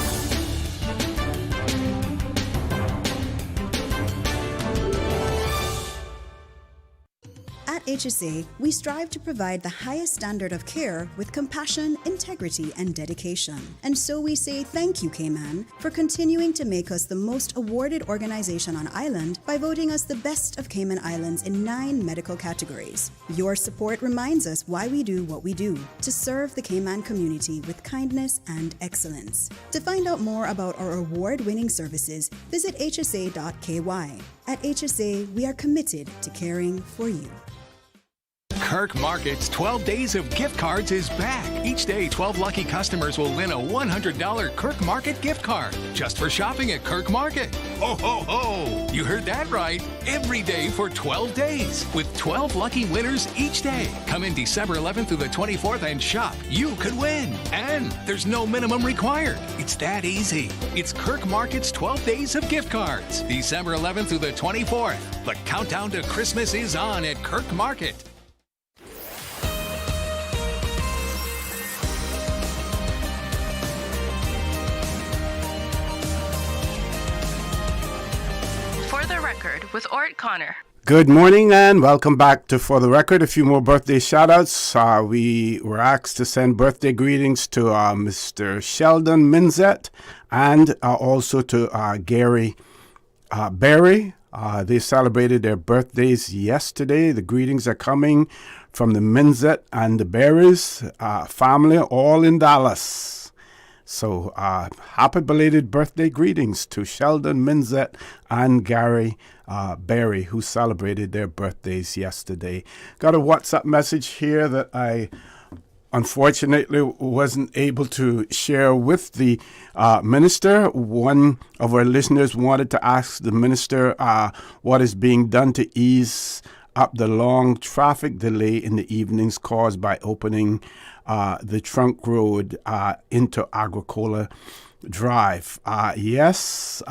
At HSA, we strive to provide the highest standard of care with compassion, integrity, and dedication. And so we say thank you, Cayman, for continuing to make us the most awarded organization on island by voting us the best of Cayman Islands in 9 medical categories. Your support reminds us why we do what we do, to serve the Cayman community with kindness and excellence. To find out more about our award-winning services, visit hsa.ky. At HSA, we are committed to caring for you. Kirk Market's 12 Days of Gift Cards is back. Each day, 12 lucky customers will win a $100 Kirk Market gift card just for shopping at Kirk Market. Ho, ho, ho! You heard that right. Every day for 12 days with 12 lucky winners each day. Come in December 11th through the 24th and shop. You could win. And there's no minimum required. It's that easy. It's Kirk Market's 12 Days of Gift Cards. December 11th through the 24th. The countdown to Christmas is on at Kirk Market. For the Record with Orrett Connor. Good morning and welcome back to For the Record. A few more birthday shout-outs. We were asked to send birthday greetings to Mr. Sheldon Minzet and also to Gary Berry. They celebrated their birthdays yesterday. The greetings are coming from the Minzet and the Berries family, all in Dallas. So happy belated birthday greetings to Sheldon Minzet and Gary Berry, who celebrated their birthdays yesterday. Got a WhatsApp message here that I unfortunately wasn't able to share with the minister. One of our listeners wanted to ask the minister what is being done to ease up the long traffic delay in the evenings caused by opening the trunk road into Agricola Drive. Yes,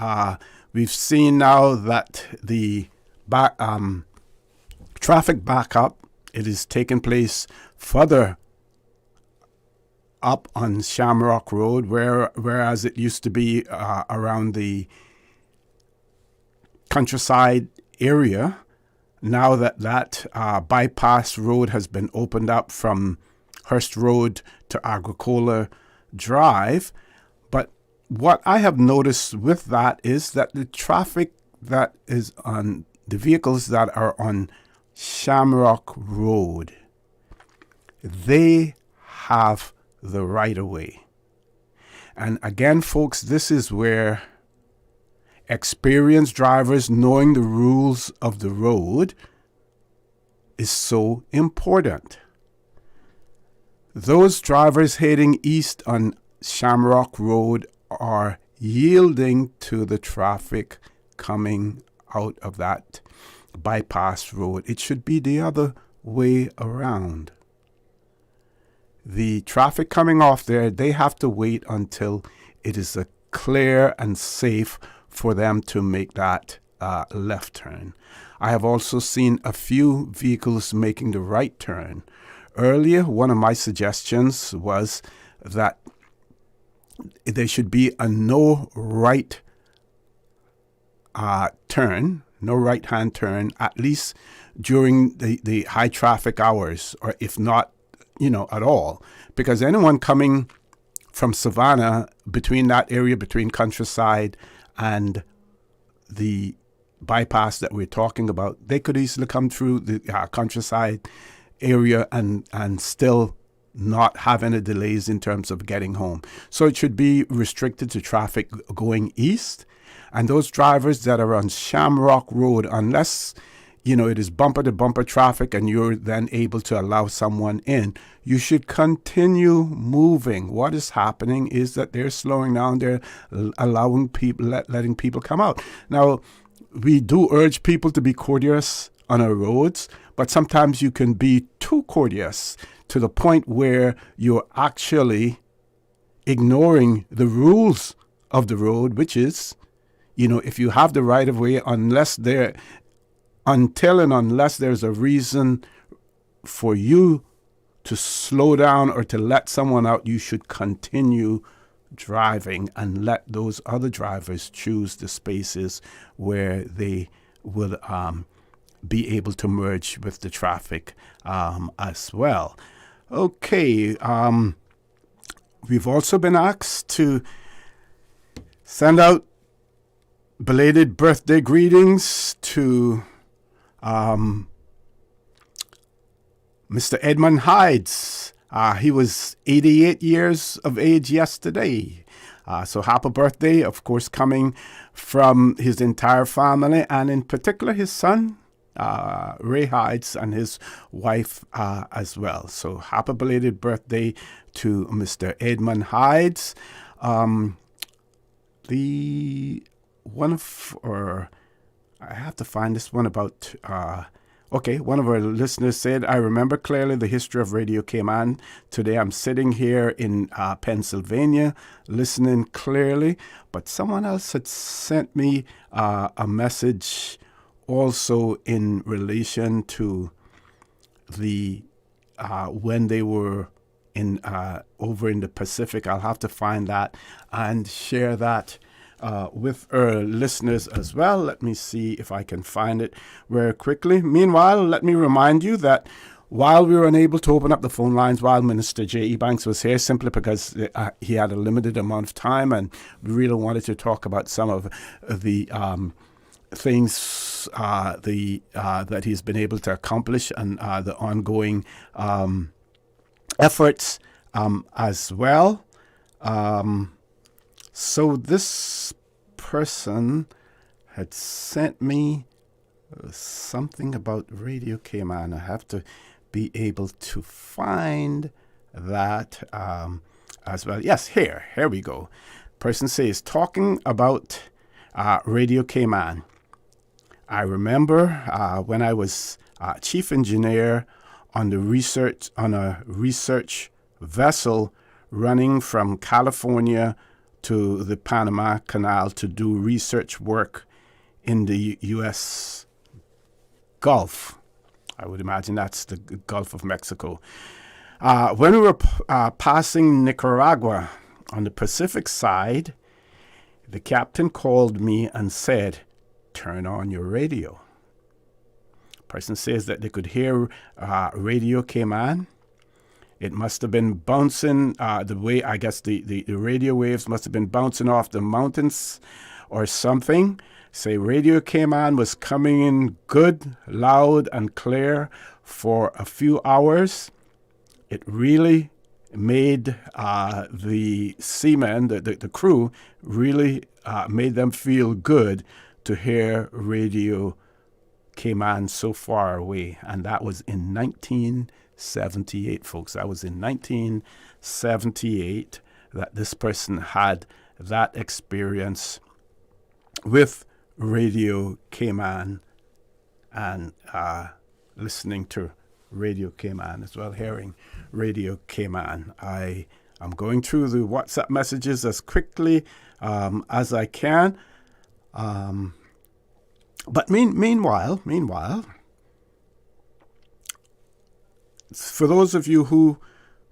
we've seen now that the traffic backup, it is taking place further up on Shamrock Road, whereas it used to be around the countryside area. Now that bypass road has been opened up from Hurst Road to Agricola Drive. But what I have noticed with that is that the traffic that is on the vehicles that are on Shamrock Road, they have the right of way. And again, folks, this is where experienced drivers knowing the rules of the road is so important. Those drivers heading east on Shamrock Road are yielding to the traffic coming out of that bypass road. It should be the other way around. The traffic coming off there, they have to wait until it is clear and safe for them to make that left turn. I have also seen a few vehicles making the right turn. Earlier, one of my suggestions was that there should be a no right turn, no right-hand turn, at least during the high traffic hours, or if not, at all. Because anyone coming from Savannah, between that area, between Countryside and the bypass that we're talking about, they could easily come through the Countryside area and still not have any delays in terms of getting home. So it should be restricted to traffic going east. And those drivers that are on Shamrock Road, unless it is bumper to bumper traffic and you're then able to allow someone in, you should continue moving. What is happening is that they're slowing down, they're allowing people, letting people come out. Now, we do urge people to be courteous on our roads, but sometimes you can be too courteous to the point where you're actually ignoring the rules of the road, which is, if you have the right of way, unless there's a reason for you to slow down or to let someone out, you should continue driving and let those other drivers choose the spaces where they will be able to merge with the traffic as well. Okay, we've also been asked to send out belated birthday greetings to Mr. Edmund Hides. He was 88 years of age yesterday. So happy birthday, of course, coming from his entire family, and in particular his son, Ray Hides, and his wife as well. So happy belated birthday to Mr. Edmund Hides. I have to find this one about, one of our listeners said, I remember clearly the history of Radio Cayman. Today I'm sitting here in Pennsylvania, listening clearly. But someone else had sent me a message also in relation to the when they were in over in the Pacific. I'll have to find that and share that with our listeners as well. Let me see if I can find it very quickly. Meanwhile, let me remind you that while we were unable to open up the phone lines while Minister J. Ebanks was here, simply because he had a limited amount of time, and we really wanted to talk about some of the things that he's been able to accomplish and the ongoing efforts as well. So this person had sent me something about Radio Cayman. I have to be able to find that as well. Yes, here we go. Person says, talking about Radio Cayman. I remember when I was chief engineer on a research vessel running from California to the Panama Canal to do research work in the U.S. Gulf. I would imagine that's the Gulf of Mexico. When we were passing Nicaragua on the Pacific side, the captain called me and said, turn on your radio. Person says that they could hear Radio Cayman. It must have been bouncing the way, I guess the radio waves must have been bouncing off the mountains or something. Say Radio Cayman was coming in good, loud, and clear for a few hours. It really made the seamen, the crew, really made them feel good to hear Radio Cayman so far away. And that was in 1978, folks. That was in 1978 that this person had that experience with Radio Cayman and listening to Radio Cayman as well, hearing Radio Cayman. I am going through the WhatsApp messages as quickly as I can. But meanwhile, for those of you who,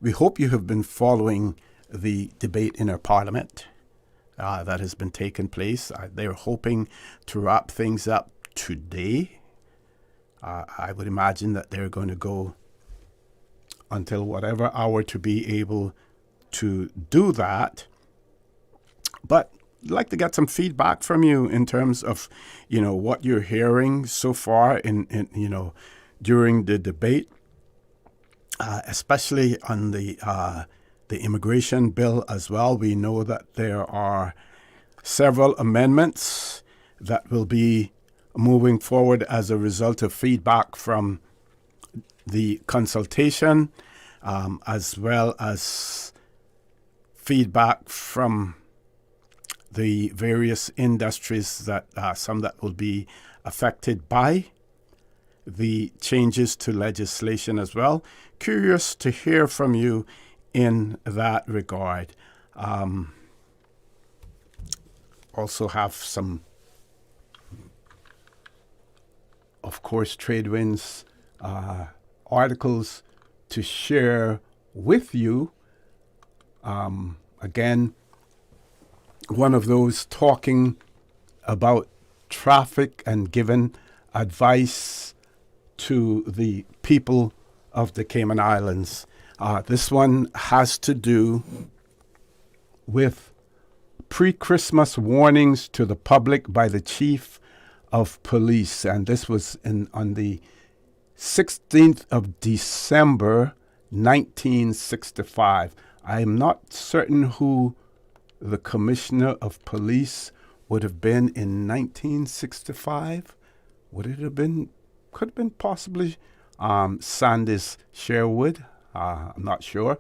we hope you have been following the debate in our parliament that has been taking place. They're hoping to wrap things up today. I would imagine that they're going to go until whatever hour to be able to do that. But I'd like to get some feedback from you in terms of, what you're hearing so far in during the debate, especially on the immigration bill as well. We know that there are several amendments that will be moving forward as a result of feedback from the consultation, as well as feedback from the various industries that some that will be affected by the changes to legislation as well. Curious to hear from you in that regard. Also have some, of course, Tradewinds articles to share with you. Again, one of those talking about traffic and giving advice to the people of the Cayman Islands. This one has to do with pre-Christmas warnings to the public by the Chief of Police. And this was on the 16th of December, 1965. I am not certain who the Commissioner of Police would have been in 1965. Would it have been, could have been possibly Sanders Sherwood. I'm not sure.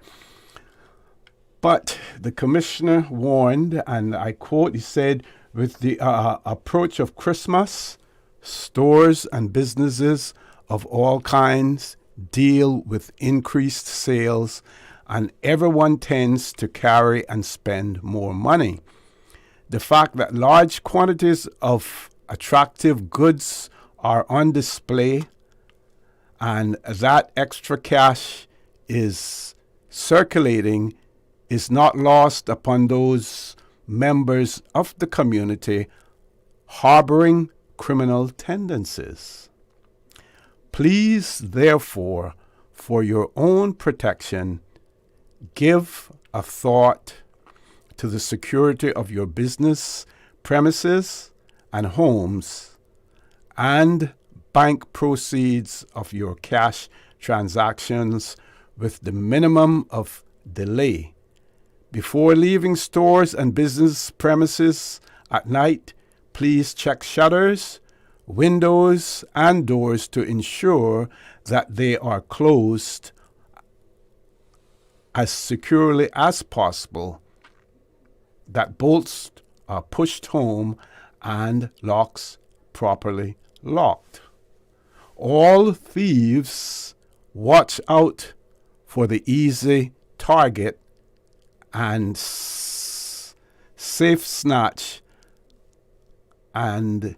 But the commissioner warned, and I quote, he said, with the approach of Christmas, stores and businesses of all kinds deal with increased sales, and everyone tends to carry and spend more money. The fact that large quantities of attractive goods are on display and that extra cash is circulating is not lost upon those members of the community harboring criminal tendencies. Please, therefore, for your own protection, give a thought to the security of your business, premises, and homes, and bank proceeds of your cash transactions with the minimum of delay. Before leaving stores and business premises at night, please check shutters, windows, and doors to ensure that they are closed as securely as possible, that bolts are pushed home, and locks properly locked. All thieves watch out for the easy target and safe snatch and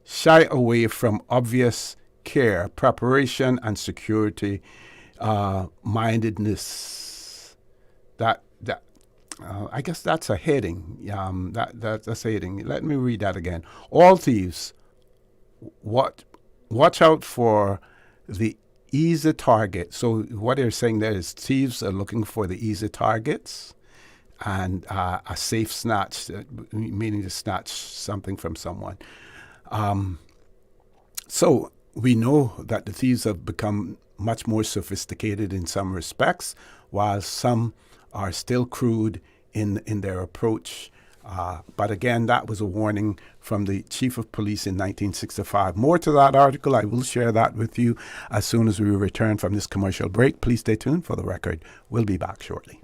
shy away from obvious care, preparation, and security mindedness. I guess that's a heading. That's a heading. Let me read that again. All thieves, watch out for the easy target. So what they're saying there is thieves are looking for the easy targets and a safe snatch, meaning to snatch something from someone. So we know that the thieves have become much more sophisticated in some respects, while some are still crude in their approach. But again, that was a warning from the Chief of Police in 1965. More to that article. I will share that with you as soon as we return from this commercial break. Please stay tuned for the record. We'll be back shortly.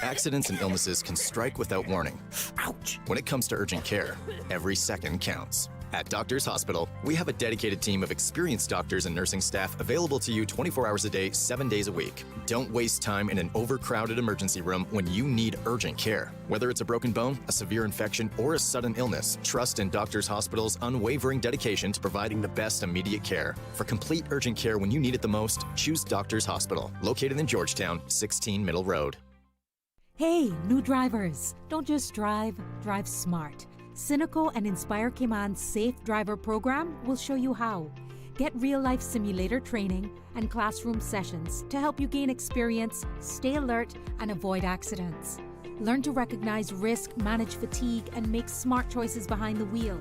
Accidents and illnesses can strike without warning. Ouch! When it comes to urgent care, every second counts. At Doctors Hospital, we have a dedicated team of experienced doctors and nursing staff available to you 24 hours a day, 7 days a week. Don't waste time in an overcrowded emergency room when you need urgent care. Whether it's a broken bone, a severe infection, or a sudden illness, trust in Doctors Hospital's unwavering dedication to providing the best immediate care. For complete urgent care when you need it the most, choose Doctors Hospital, located in Georgetown, 16 Middle Road. Hey, new drivers, don't just drive, drive smart. Cynical and Inspire Cayman's Safe Driver program will show you how. Get real-life simulator training and classroom sessions to help you gain experience, stay alert, and avoid accidents. Learn to recognize risk, manage fatigue, and make smart choices behind the wheel.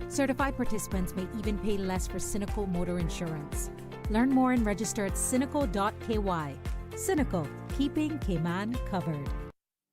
Certified participants may even pay less for Cynical motor insurance. Learn more and register at cynical.ky. Cynical, keeping Cayman covered.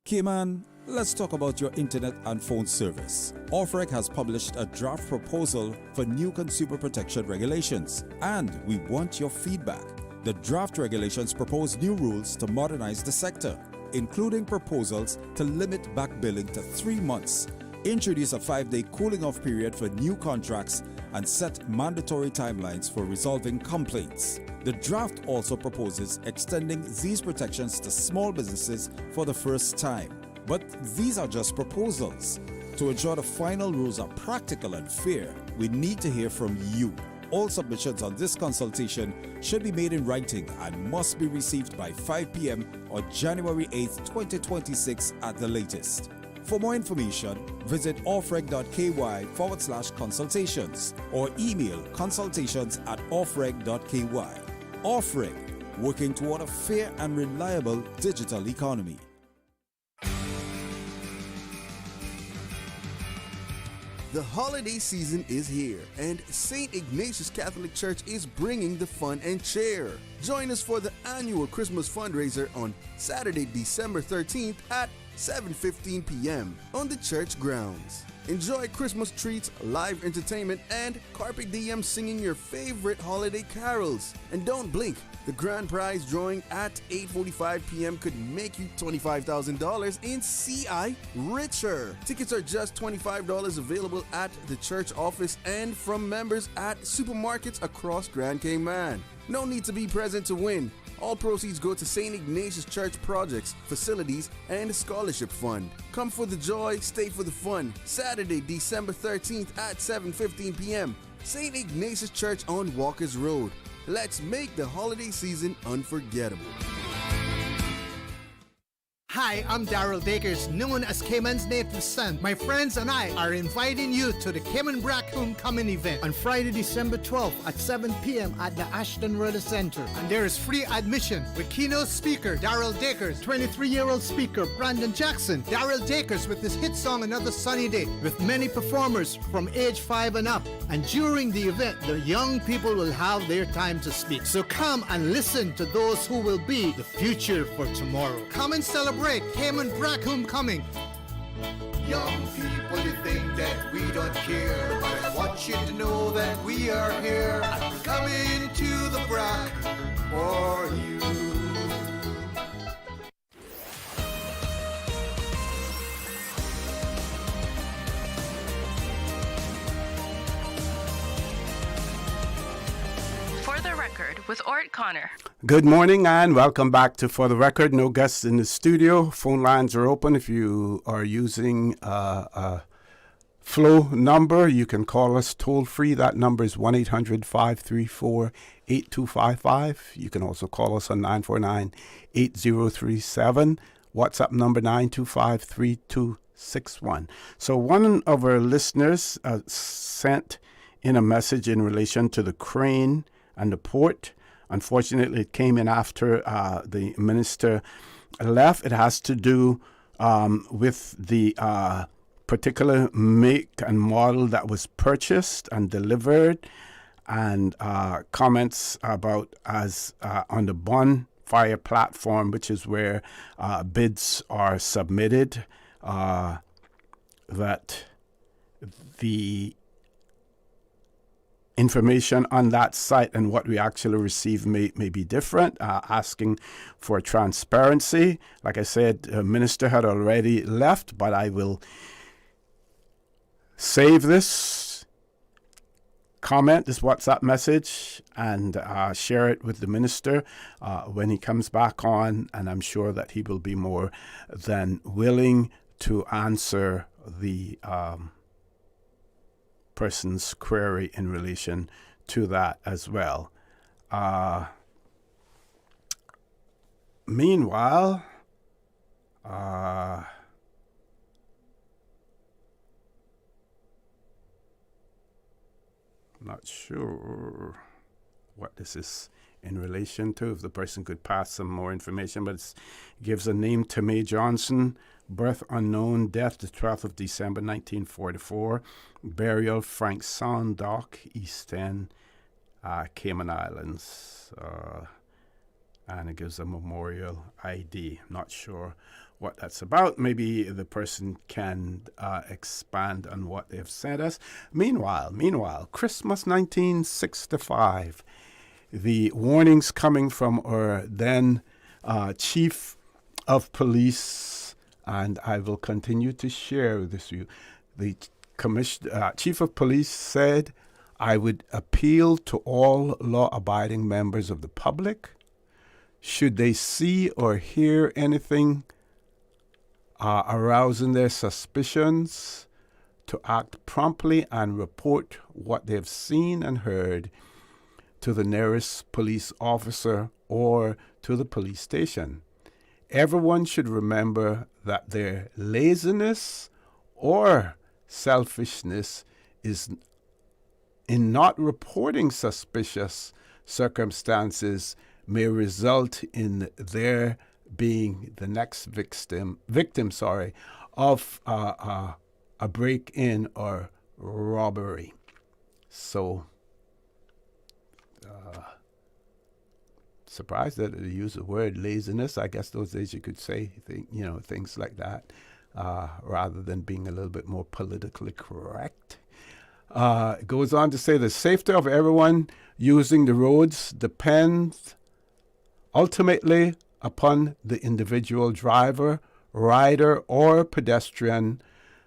Cayman, let's talk about your internet and phone service. Orrett has published a draft proposal for new consumer protection regulations, and we want your feedback. The draft regulations propose new rules to modernize the sector, including proposals to limit back billing to 3 months, introduce a 5-day cooling off period for new contracts, and set mandatory timelines for resolving complaints. The draft also proposes extending these protections to small businesses for the first time. But these are just proposals. To ensure the final rules are practical and fair, we need to hear from you. All submissions on this consultation should be made in writing and must be received by 5 p.m. on January 8, 2026 at the latest. For more information, visit offreg.ky/consultations or email consultations@offreg.ky. Orrett, working toward a fair and reliable digital economy. The holiday season is here, and St. Ignatius Catholic Church is bringing the fun and cheer. Join us for the annual Christmas fundraiser on Saturday, December 13th at 7:15 p.m. on the church grounds. Enjoy Christmas treats, live entertainment, and Carpe Diem singing your favorite holiday carols. And don't blink, the grand prize drawing at 8:45 p.m. could make you $25,000 in CI richer. Tickets are just $25 available at the church office and from members at supermarkets across Grand Cayman. No need to be present to win. All proceeds go to St. Ignatius Church projects, facilities, and scholarship fund. Come for the joy, stay for the fun. Saturday, December 13th at 7:15 p.m. St. Ignatius Church on Walkers Road. Let's make the holiday season unforgettable. Hi, I'm Daryl Dakers, known as Cayman's native son. My friends and I are inviting you to the Cayman Brack Homecoming event on Friday, December 12th at 7 p.m. at the Ashton Rudder Center. And there is free admission with keynote speaker Daryl Dakers, 23-year-old speaker Brandon Jackson, Daryl Dakers with his hit song Another Sunny Day, with many performers from age 5 and up. And during the event, the young people will have their time to speak. So come and listen to those who will be the future for tomorrow. Come and celebrate Cayman Brack Homecoming. Young people, you think that we don't care, but I want you to know that we are here and we're coming to the Brack for you. For the Record with Orrett Connor. Good morning and welcome back to For the Record. No guests in the studio. Phone lines are open. If you are using a flow number, you can call us toll free. That number is 1-800-534-8255. You can also call us on 949-8037. WhatsApp number 925-3261. So one of our listeners sent in a message in relation to the crane and the port. Unfortunately, it came in after the minister left. It has to do with the particular make and model that was purchased and delivered, and comments about as on the bonfire platform, which is where bids are submitted, that the information on that site and what we actually receive may be different, asking for transparency. Like I said, the minister had already left, but I will save this comment this WhatsApp message and share it with the minister when he comes back on, and I'm sure that he will be more than willing to answer the person's query in relation to that as well. Meanwhile, not sure what this is in relation to. If the person could pass some more information, but it gives a name to May Johnson, birth unknown, death the 12th of December 1944, burial Frank Sondock, East End, Cayman Islands, and it gives a memorial ID. Not sure what that's about. Maybe the person can expand on what they've sent us. Meanwhile, Christmas 1965. The warnings coming from our then Chief of Police, and I will continue to share this with you. The Chief of Police said, I would appeal to all law-abiding members of the public, should they see or hear anything arousing their suspicions, to act promptly and report what they have seen and heard to the nearest police officer or to the police station. Everyone should remember that their laziness or selfishness is in not reporting suspicious circumstances may result in their being the next victim of a break-in or robbery. So, surprised that they use the word laziness. I guess those days you could say, things like that, rather than being a little bit more politically correct. It goes on to say the safety of everyone using the roads depends ultimately upon the individual driver, rider, or pedestrian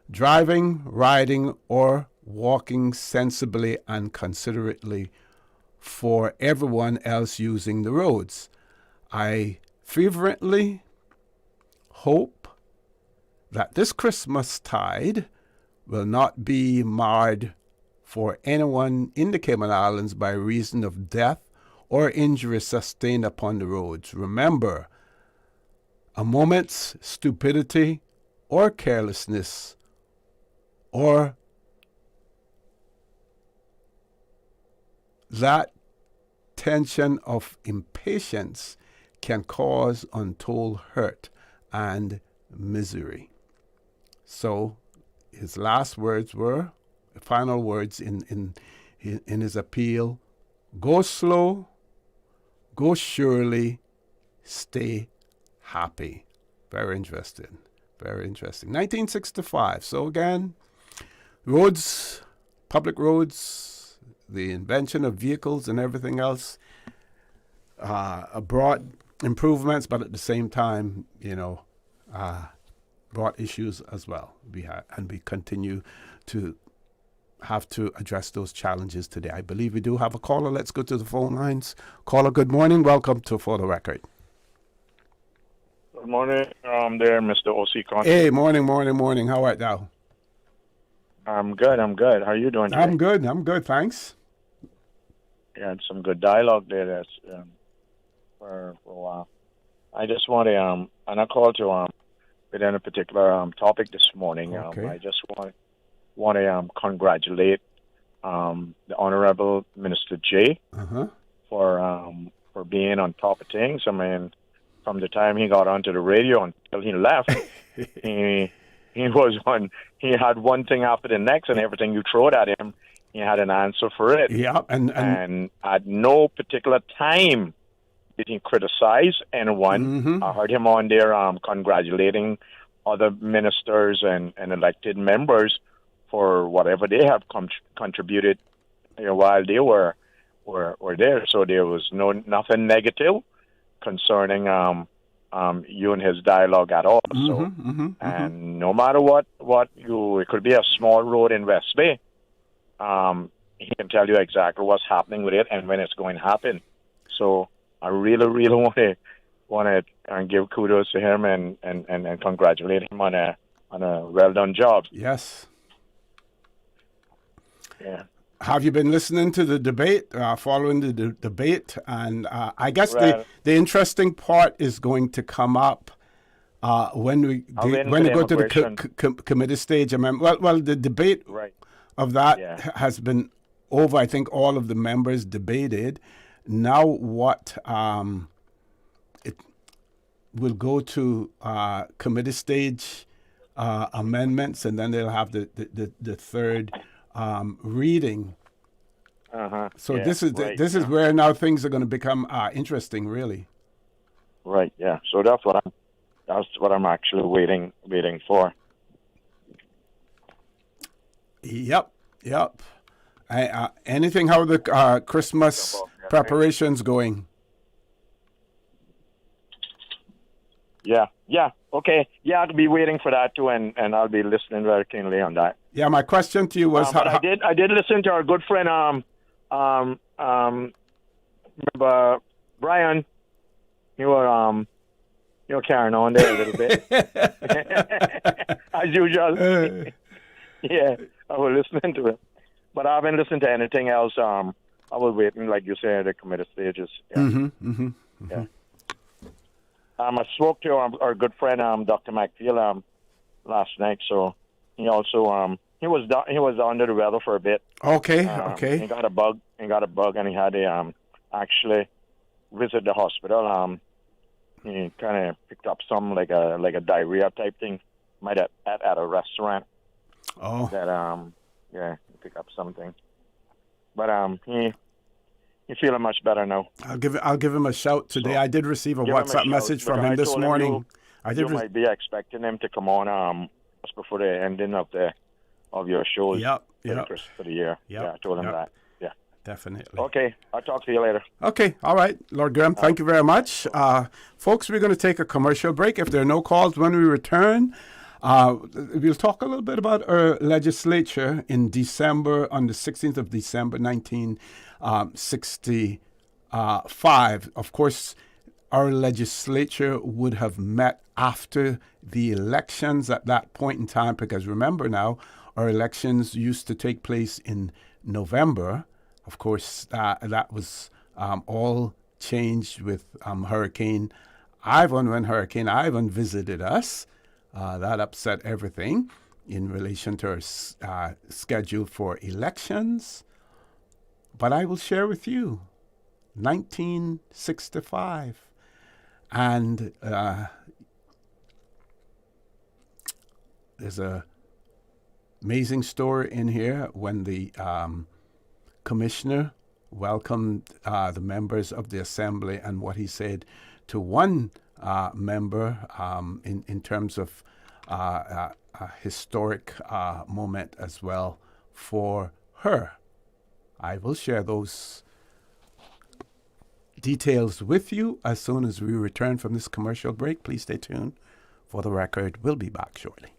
driving, riding, or walking sensibly and considerately for everyone else using the roads. I fervently hope that this Christmastide will not be marred for anyone in the Cayman Islands by reason of death or injury sustained upon the roads. Remember, a moment's stupidity or carelessness or that tension of impatience can cause untold hurt and misery. So his last words were, final words in his appeal, go slow, go surely, stay happy. Very interesting. Very interesting. 1965. So again, roads, public roads, the invention of vehicles and everything else brought improvements, but at the same time, brought issues as well. And we continue to have to address those challenges today. I believe we do have a caller. Let's go to the phone lines. Caller, good morning. Welcome to For the Record. Good morning, there, Mr. O.C. Conte. Hey, morning. How art thou? I'm good. How are you doing today? I'm good, thanks. You had some good dialogue there. That's for a while. I just want to, and I called to within a particular topic this morning. Okay. I just want to congratulate the Honorable Minister Jay for being on top of things. I mean, from the time he got onto the radio until he left, he was on. He had one thing after the next, and everything you throw at him, he had an answer for it. Yeah, and at no particular time did he criticize anyone. Mm-hmm. I heard him on there congratulating other ministers and elected members for whatever they have contributed while they were there. So there was nothing negative concerning you and his dialogue at all. And no matter what it could be a small road in West Bay. he can tell you exactly what's happening with it and when it's going to happen. So I really, really want to give kudos to him and congratulate him on a well done job. Yes. Yeah. Have you been listening to the debate, following the debate? And I guess Well, the interesting part is going to come up when we go to the committee stage. I mean, well, the debate of that has been over. I think all of the members debated. Now what it will go to committee stage amendments, and then they'll have the third reading. So this is where now things are going to become interesting, really. Right. Yeah. So that's what I'm actually waiting for. Yep. Anything? How are the Christmas preparations going? Yeah. Okay. Yeah, I'll be waiting for that too, and I'll be listening very keenly on that. Yeah, my question to you was, but I did listen to our good friend remember Brian. You were carrying on there a little bit as usual. Yeah, I was listening to it, but I haven't listened to anything else. I was waiting, like you said, the committee stages. Yeah. Yeah. I spoke to our good friend Dr. McFeel last night, so he also he was under the weather for a bit. Okay. He got a bug, and he had to actually visit the hospital. He kind of picked up some like a diarrhea type thing, might have at a restaurant. Oh. That he picked up something, but he's feeling much better now. I'll give him a shout today. I did receive a WhatsApp message from him this morning. You might be expecting him to come on just before the ending of your shows. Yep. For the year. Yep. Yeah, I told him that. Yeah. Definitely. Okay, I'll talk to you later. Okay, all right. Lord Graham, thank you very much. Folks, we're going to take a commercial break. If there are no calls when we return, we'll talk a little bit about our legislature in December, on the 16th of December, 1965. Of course, our legislature would have met after the elections at that point in time, because remember now, our elections used to take place in November. Of course, that was all changed with Hurricane Ivan. When Hurricane Ivan visited us, that upset everything in relation to our schedule for elections. But I will share with you 1965. And there's a amazing story in here when the commissioner welcomed the members of the assembly, and what he said to one member in terms of a historic moment as well for her. I will share those details with you as soon as we return from this commercial break. Please stay tuned. For the record, we'll be back shortly.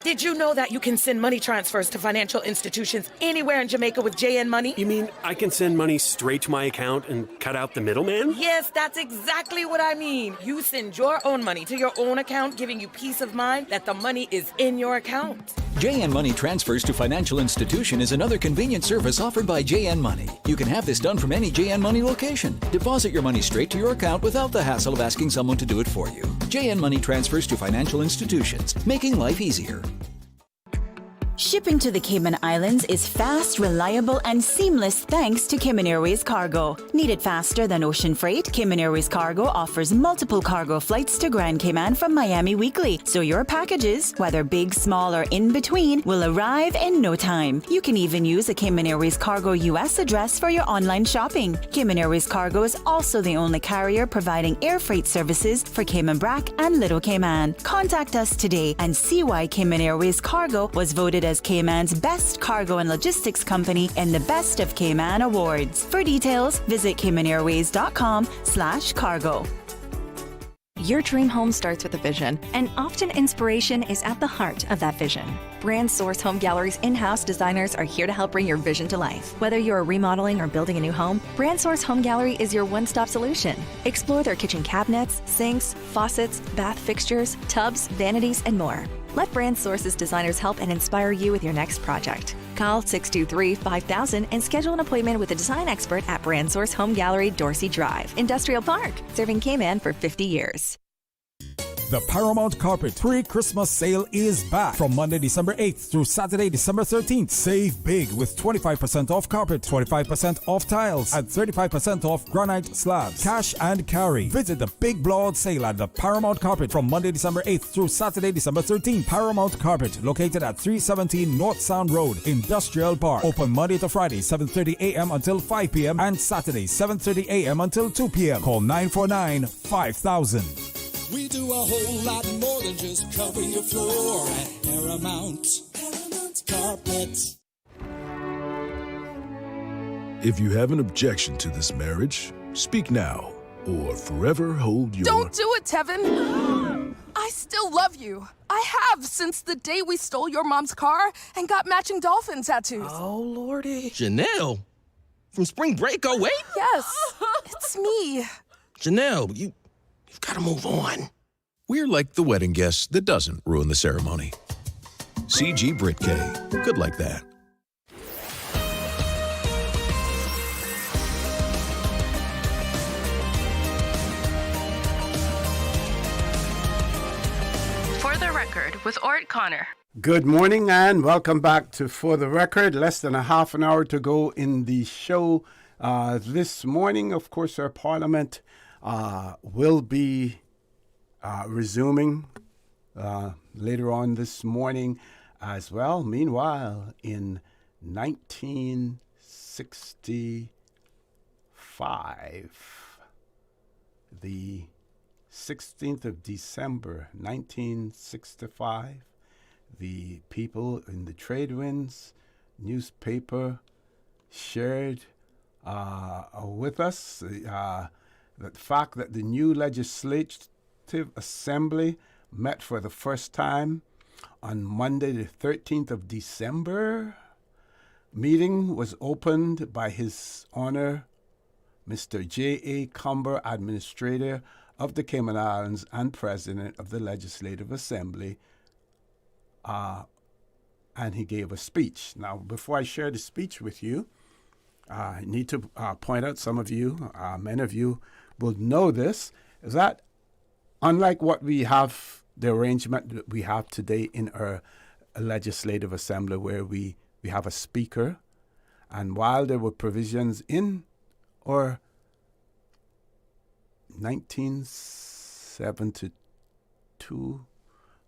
Did you know that you can send money transfers to financial institutions anywhere in Jamaica with JN Money? You mean I can send money straight to my account and cut out the middleman? Yes, that's exactly what I mean. You send your own money to your own account, giving you peace of mind that the money is in your account. JN Money Transfers to Financial Institution is another convenient service offered by JN Money. You can have this done from any JN Money location. Deposit your money straight to your account without the hassle of asking someone to do it for you. JN Money Transfers to Financial Institutions, making life easier. Shipping to the Cayman Islands is fast, reliable, and seamless thanks to Cayman Airways Cargo. Need it faster than ocean freight? Cayman Airways Cargo offers multiple cargo flights to Grand Cayman from Miami weekly, so your packages, whether big, small, or in between, will arrive in no time. You can even use a Cayman Airways Cargo US address for your online shopping. Cayman Airways Cargo is also the only carrier providing air freight services for Cayman Brac and Little Cayman. Contact us today and see why Cayman Airways Cargo was voted as Cayman's best cargo and logistics company in the Best of Cayman Awards. For details, visit CaymanAirways.com/cargo. Your dream home starts with a vision, and often inspiration is at the heart of that vision. Brand Source Home Gallery's in-house designers are here to help bring your vision to life. Whether you're remodeling or building a new home, Brand Source Home Gallery is your one-stop solution. Explore their kitchen cabinets, sinks, faucets, bath fixtures, tubs, vanities, and more. Let Brand Source's designers help and inspire you with your next project. Call 623-5000 and schedule an appointment with a design expert at Brand Source Home Gallery, Dorsey Drive, Industrial Park, serving Cayman for 50 years. The Paramount Carpet pre-Christmas sale is back from Monday, December 8th through Saturday, December 13th. Save big with 25% off carpet, 25% off tiles, and 35% off granite slabs. Cash and carry. Visit the big blowout sale at the Paramount Carpet from Monday, December 8th through Saturday, December 13th. Paramount Carpet, located at 317 North Sound Road, Industrial Park. Open Monday to Friday, 7:30 a.m. until 5 p.m. and Saturday, 7:30 a.m. until 2 p.m. Call 949-5000. We do a whole lot more than just cover your floor at Paramount Carpet. If you have an objection to this marriage, speak now or forever hold your... Don't do it, Tevin! I still love you. I have since the day we stole your mom's car and got matching dolphin tattoos. Oh, Lordy. Janelle? From spring break 08? Yes, it's me. Janelle, you've got to move on. We're like the wedding guest that doesn't ruin the ceremony. CG Britke. Good like that. For the Record with Orrett Connor. Good morning and welcome back to For the Record. Less than a half an hour to go in the show. This morning, of course, our Parliament will be resuming later on this morning as well. Meanwhile, in 1965, the 16th of December, 1965, the people in the Trade Winds newspaper shared with us the fact that the new Legislative Assembly met for the first time on Monday, the 13th of December. Meeting was opened by His Honor, Mr. J.A. Cumber, Administrator of the Cayman Islands and President of the Legislative Assembly, and he gave a speech. Now, before I share the speech with you, I need to point out, some of you, many of you will know this, is that unlike what we have, the arrangement that we have today in our Legislative Assembly where we have a speaker, and while there were provisions in our 1972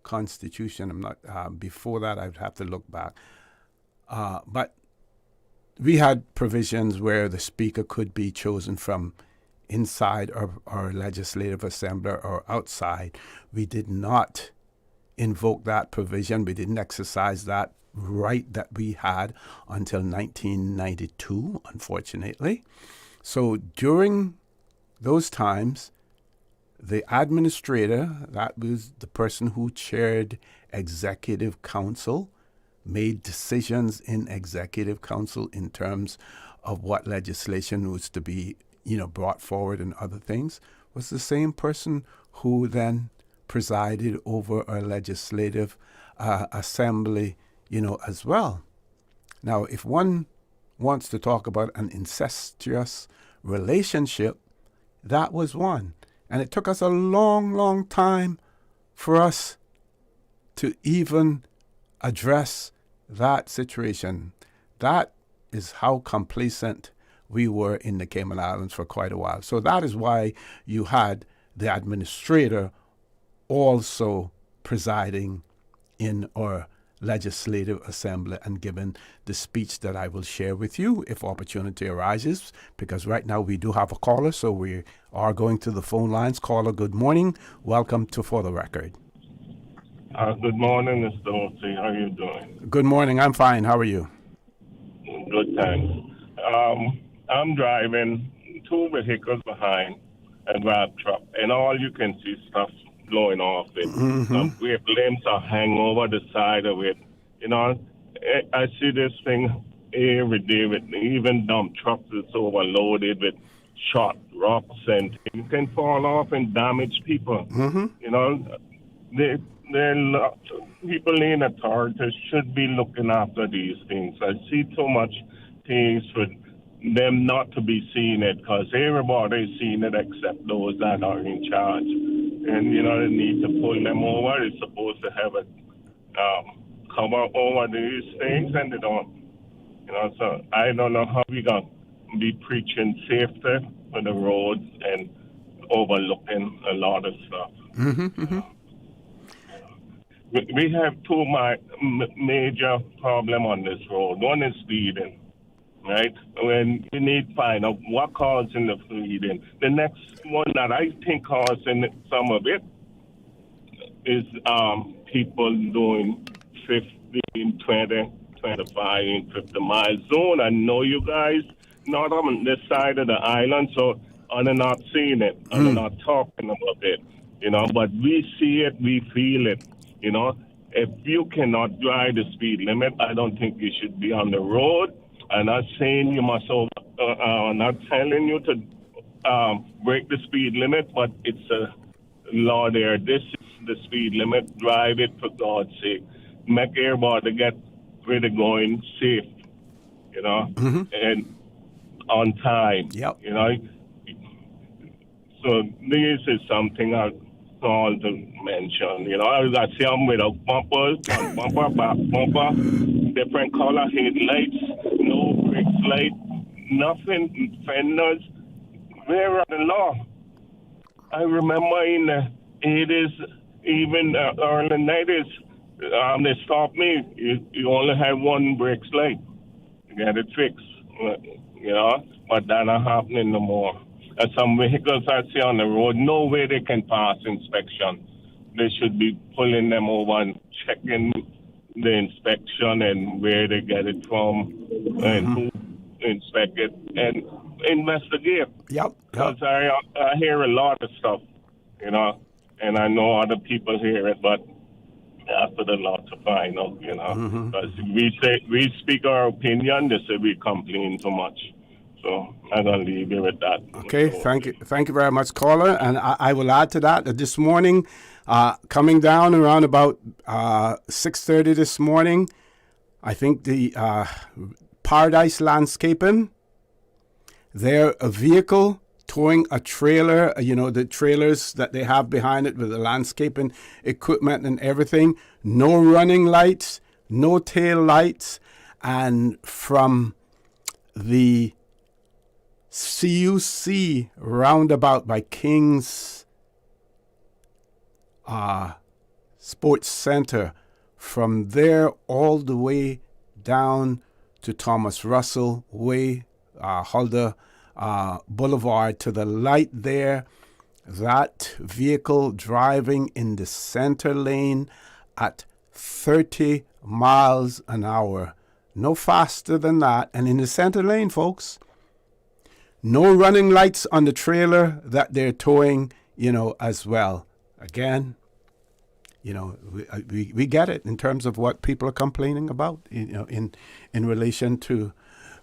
Constitution, I'm not, before that I'd have to look back, but we had provisions where the speaker could be chosen from inside our Legislative Assembly or outside. We did not invoke that provision. We didn't exercise that right that we had until 1992, unfortunately. So during those times, the administrator, that was the person who chaired Executive Council, made decisions in Executive Council in terms of what legislation was to be brought forward and other things, was the same person who then presided over our Legislative Assembly, as well. Now, if one wants to talk about an incestuous relationship, that was one. And it took us a long, long time for us to even address that situation. That is how complacent we were in the Cayman Islands for quite a while. So that is why you had the administrator also presiding in our Legislative Assembly and giving the speech that I will share with you if opportunity arises, because right now we do have a caller, so we are going to the phone lines. Caller, good morning. Welcome to For the Record. Good morning, Mr. Otsy. How are you doing? Good morning. I'm fine. How are you? Good, thanks. I'm driving, two vehicles behind, a grab truck, and all you can see stuff blowing off it. Some great limbs are hanging over the side of it. You know, I see this thing every day with even dump trucks that's overloaded with shot rocks and things can fall off and damage people. You know, people in authority should be looking after these things. I see too much things for them not to be seeing it because everybody's seeing it except those that are in charge. And, you know, they need to pull them over. It's supposed to have a cover over these things, and they don't. You know, so I don't know how we're going to be preaching safety for the roads and overlooking a lot of stuff. We have two major problems on this road. One is speeding, right? When you need to find out what causing the speeding. The next one that I think causing some of it is people doing 15, 20, 25, and 50 mile zone. I know you guys not on this side of the island, so I'm not seeing it. I'm not talking about it, you know, but we see it, we feel it, you know. If you cannot drive the speed limit, I don't think you should be on the road. I'm not saying you must I'm not telling you to break the speed limit, but it's a law there. This is the speed limit. Drive it for God's sake. Make everybody get where they're going safe, you know, and on time. You know, so this is something I called to mention. You know, I see them without bumpers, front bumper, back bumper, different color headlights, no brake light, nothing, fenders. Where are the law? I remember in the 80s, even early 90s, they stopped me. You only have one brake light. You get it fixed, you know, but that not happening no more. And some vehicles I see on the road, no way they can pass inspection. They should be pulling them over and checking the inspection and where they get it from and who inspect it and investigate. Because I hear a lot of stuff, you know, and I know other people hear it, but after the law to find out, you know. Because we speak our opinion, they say we complain too much. So I'm going to leave you with that. Okay, thank you very much, caller. And I will add to that this morning, coming down around about 6:30 this morning, I think the Paradise Landscaping, they're a vehicle towing a trailer, you know, the trailers that they have behind it with the landscaping equipment and everything. No running lights, no tail lights, and from the CUC roundabout by King's Sports Center, from there all the way down to Thomas Russell Way, Huldah Boulevard, to the light there. That vehicle driving in the center lane at 30 miles an hour. No faster than that. And in the center lane, folks, no running lights on the trailer that they're towing, you know, as well. Again, you know, we get it in terms of what people are complaining about, you know, in relation to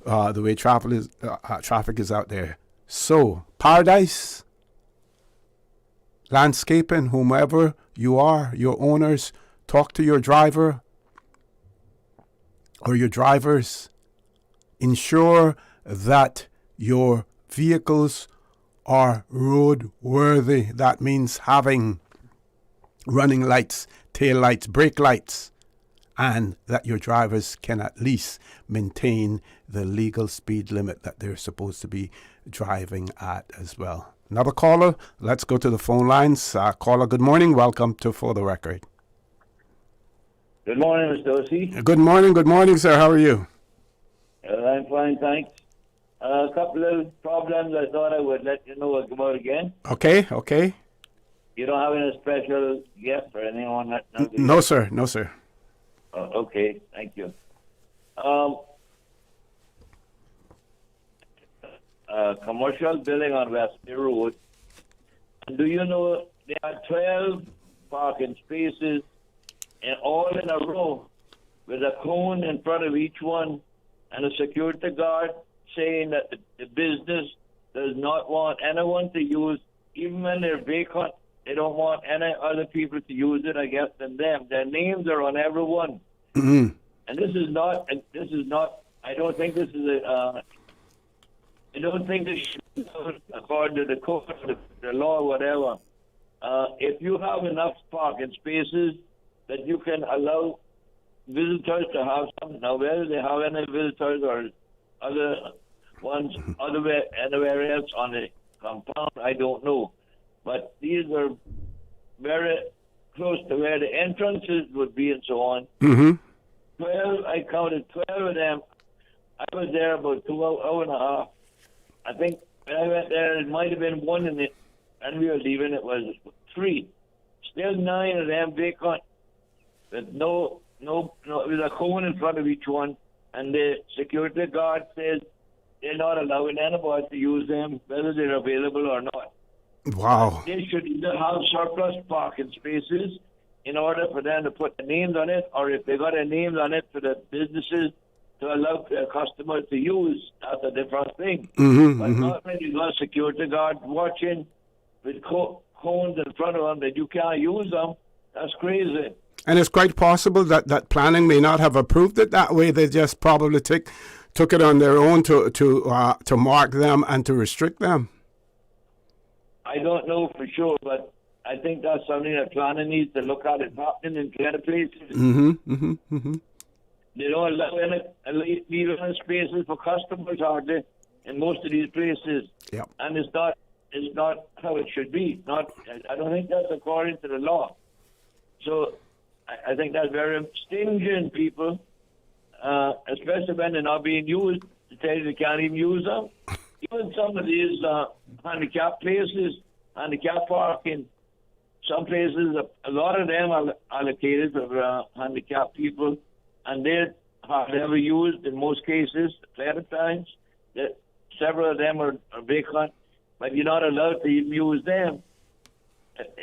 the way traffic is out there. So, Paradise Landscaping, whomever you are, your owners, talk to your driver or your drivers. Ensure that your vehicles are roadworthy. That means having running lights, tail lights, brake lights, and that your drivers can at least maintain the legal speed limit that they're supposed to be driving at as well. Another caller. Let's go to the phone lines. Caller, good morning. Welcome to For the Record. Good morning, Mr. O.C. Good morning, sir. How are you? I'm fine, thanks. A couple of problems I thought I would let you know about again. Okay. You don't have any special guest or anything on that? No, sir. Okay, thank you. Commercial building on West Bay Road And do you know there are 12 parking spaces and all in a row with a cone in front of each one and a security guard saying that the business does not want anyone to use, even when they're vacant, they don't want any other people to use it, I guess, than them. Their names are on every one. Mm-hmm. And this is not, I don't think this is I don't think this should, according to the code, the law, whatever. If you have enough parking spaces that you can allow visitors to have some, now whether they have any visitors or other ones anywhere else on the compound, I don't know. But these are very close to where the entrances would be and so on. Mm-hmm. 12, I counted 12 of them. I was there about 2 hours and a half. I think when I went there, it might have been one in it, and we were leaving, it was 3. Still 9 of them vacant. But no, it was a cone in front of each one, and the security guard says they're not allowing anybody to use them, whether they're available or not. Wow. They should either have surplus parking spaces in order for them to put the names on it, or if they got their names on it for the businesses to allow their customers to use. That's a different thing. Mm-hmm, But not when you got security guards watching with cones in front of them that you can't use them. That's crazy. And it's quite possible that planning may not have approved it that way. They just probably took it on their own to mark them and to restrict them. I don't know for sure, but I think that's something that planning needs to look at. It's happening in other places. Mm-hmm, mm-hmm, mm-hmm. They don't allow any spaces for customers, are they? In most of these places. Yep. And it's not how it should be. I don't think that's according to the law. So I think that's very stinging, people, especially when they're not being used. To tell you they can't even use them. Even some of these handicapped places, handicapped parking, some places, a lot of them are allocated for handicapped people, and they're hardly ever used in most cases. Plenty of times, several of them are vacant, but you're not allowed to even use them,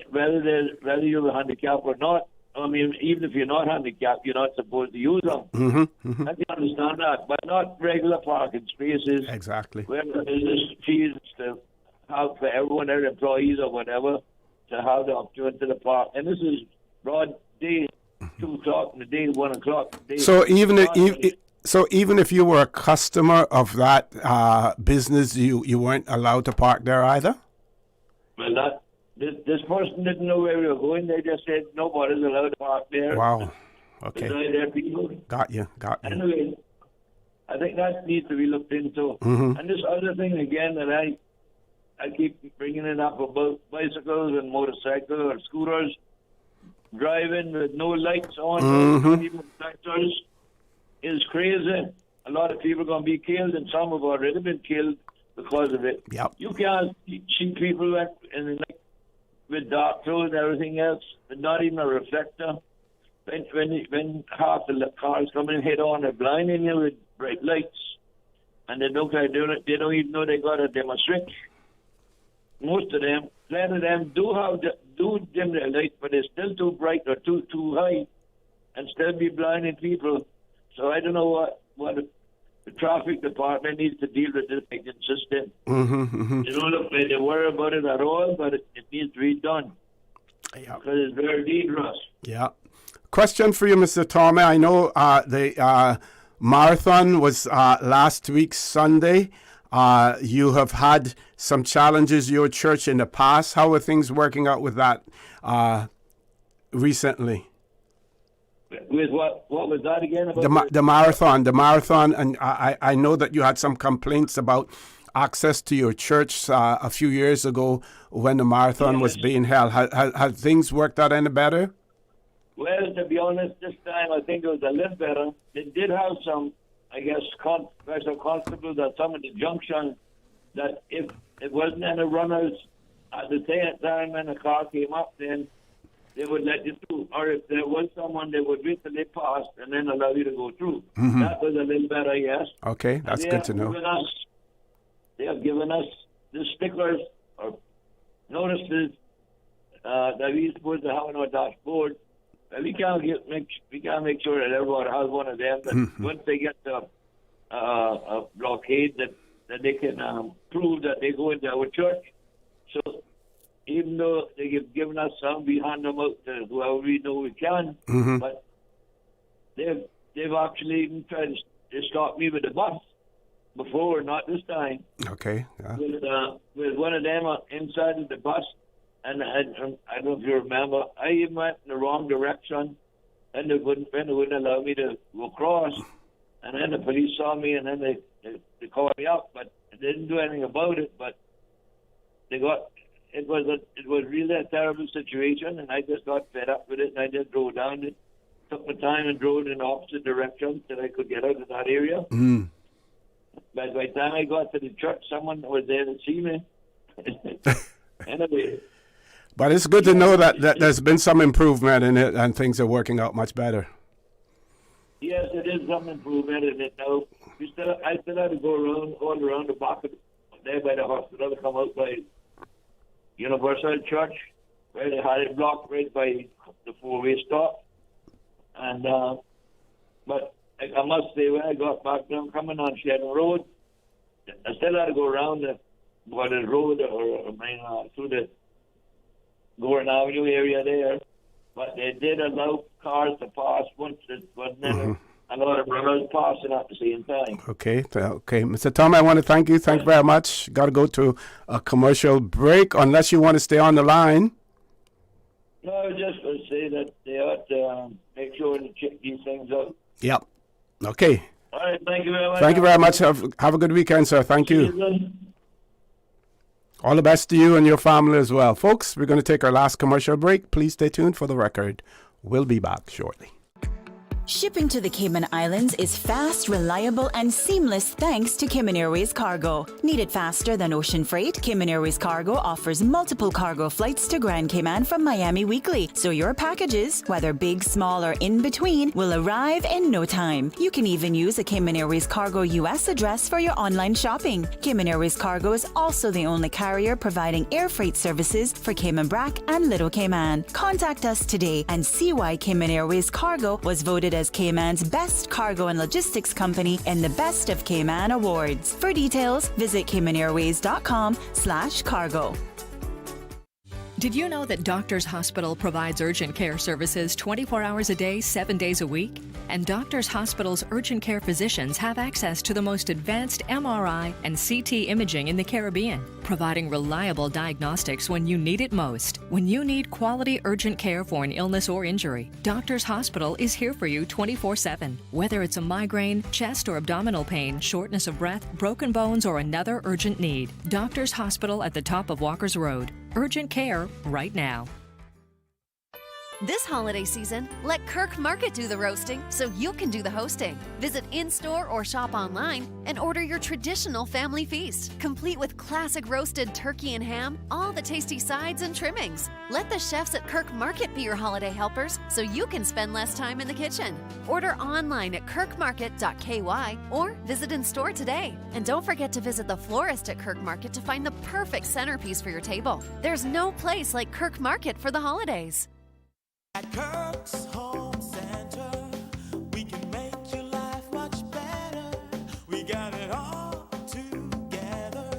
whether you're handicapped or not. I mean, even if you're not handicapped, you're not supposed to use them. Mm-hmm, mm-hmm. I can understand that, but not regular parking spaces. Exactly. Where the business fees to have for everyone, their employees or whatever, to have the opportunity to park. And this is broad day, 2 o'clock in the day, 1 o'clock in the day. So even if you were a customer of that business, you weren't allowed to park there either? Well, this person didn't know where we were going. They just said nobody's allowed to park there. Wow. Okay. Their people. Got you. Anyway, I think that needs to be looked into. Mm-hmm. And this other thing again that I keep bringing it up about bicycles and motorcycles or scooters driving with no lights on, or even tractors, is crazy. A lot of people are going to be killed, and some have already been killed because of it. Yep. You can't see people with dark clothes and everything else, but not even a reflector. When half the cars come in head on, they're blinding you with bright lights, and they look like they don't even know they got a demonstration. Most of them, plenty of them do dim their lights, but they're still too bright or too high, and still be blinding people. So I don't know what the traffic department needs to deal with this lighting system. Mm-hmm, mm-hmm. They don't look like they worry about it at all, but it needs to be done. Yeah. Because it's very dangerous. Yeah. Question for you, Mr. Torme. I know the marathon was last week, Sunday. You have had some challenges, your church, in the past. How are things working out with that recently? With what was that again? About The marathon, and I know that you had some complaints about access to your church a few years ago when the marathon was being held. Have things worked out any better? Well, to be honest, this time I think it was a little better. They did have some, I guess, special constables at some of the junctions that if it wasn't any runners at the same time when the car came up, then they would let you through. Or if there was someone, they would wait till they passed and then allow you to go through. Mm-hmm. That was a little better, yes. Okay, that's good to know. They have given us the stickers or notices that we're supposed to have on our dashboard. We can't make sure that everyone has one of them. But once they get the blockade, that they can prove that they go into our church. So even though they've given us some, we hand them out to whoever we know we can. But they've actually even tried to stop me with the bus before, not this time. Okay. Yeah. With one of them inside of the bus, and I don't know if you remember, I even went in the wrong direction, and they wouldn't allow me to go across. And then the police saw me, and then they called me up, but they didn't do anything about it. But it was really a terrible situation, and I just got fed up with it, and I just drove down it. Took my time and drove in the opposite direction so I could get out of that area. But by the time I got to the church, someone was there to see me. Anyway. But it's good to know that there's been some improvement in it and things are working out much better. Yes, it is some improvement in it now. I still had to go all around the back of there by the hospital to come out by Universal Church, where they had it blocked right by the four-way stop. And but I must say, when I got back down coming on Shedden Road, I still had to go around the road or through the Gordon Avenue area there. But they did allow cars to pass once. It was never a lot of brothers passing at the same time. Okay. Mr. Tom, I want to thank you. Thank you very much. Got to go to a commercial break unless you want to stay on the line. No, I was just going to say that they ought to make sure to check these things out. Yep. Okay. All right, thank you very much. Thank you very much. Have a good weekend, sir. Thank you. All the best to you and your family as well. Folks, we're going to take our last commercial break. Please stay tuned for the record. We'll be back shortly. Shipping to the Cayman Islands is fast, reliable, and seamless thanks to Cayman Airways Cargo. Need it faster than ocean freight? Cayman Airways Cargo offers multiple cargo flights to Grand Cayman from Miami weekly, so your packages, whether big, small, or in between, will arrive in no time. You can even use a Cayman Airways Cargo US address for your online shopping. Cayman Airways Cargo is also the only carrier providing air freight services for Cayman Brac and Little Cayman. Contact us today and see why Cayman Airways Cargo was voted as Cayman's best cargo and logistics company in the Best of Cayman Awards. For details, visit CaymanAirways.com/cargo. Did you know that Doctors Hospital provides urgent care services 24 hours a day, 7 days a week? And Doctors Hospital's urgent care physicians have access to the most advanced MRI and CT imaging in the Caribbean, providing reliable diagnostics when you need it most. When you need quality urgent care for an illness or injury, Doctors Hospital is here for you 24/7. Whether it's a migraine, chest or abdominal pain, shortness of breath, broken bones, or another urgent need, Doctors Hospital at the top of Walker's Road. Urgent care right now. This holiday season, let Kirk Market do the roasting so you can do the hosting. Visit in-store or shop online and order your traditional family feast, complete with classic roasted turkey and ham, all the tasty sides and trimmings. Let the chefs at Kirk Market be your holiday helpers so you can spend less time in the kitchen. Order online at kirkmarket.ky or visit in-store today. And don't forget to visit the florist at Kirk Market to find the perfect centerpiece for your table. There's no place like Kirk Market for the holidays. At Kirk's Home Center, we can make your life much better. We got it all together.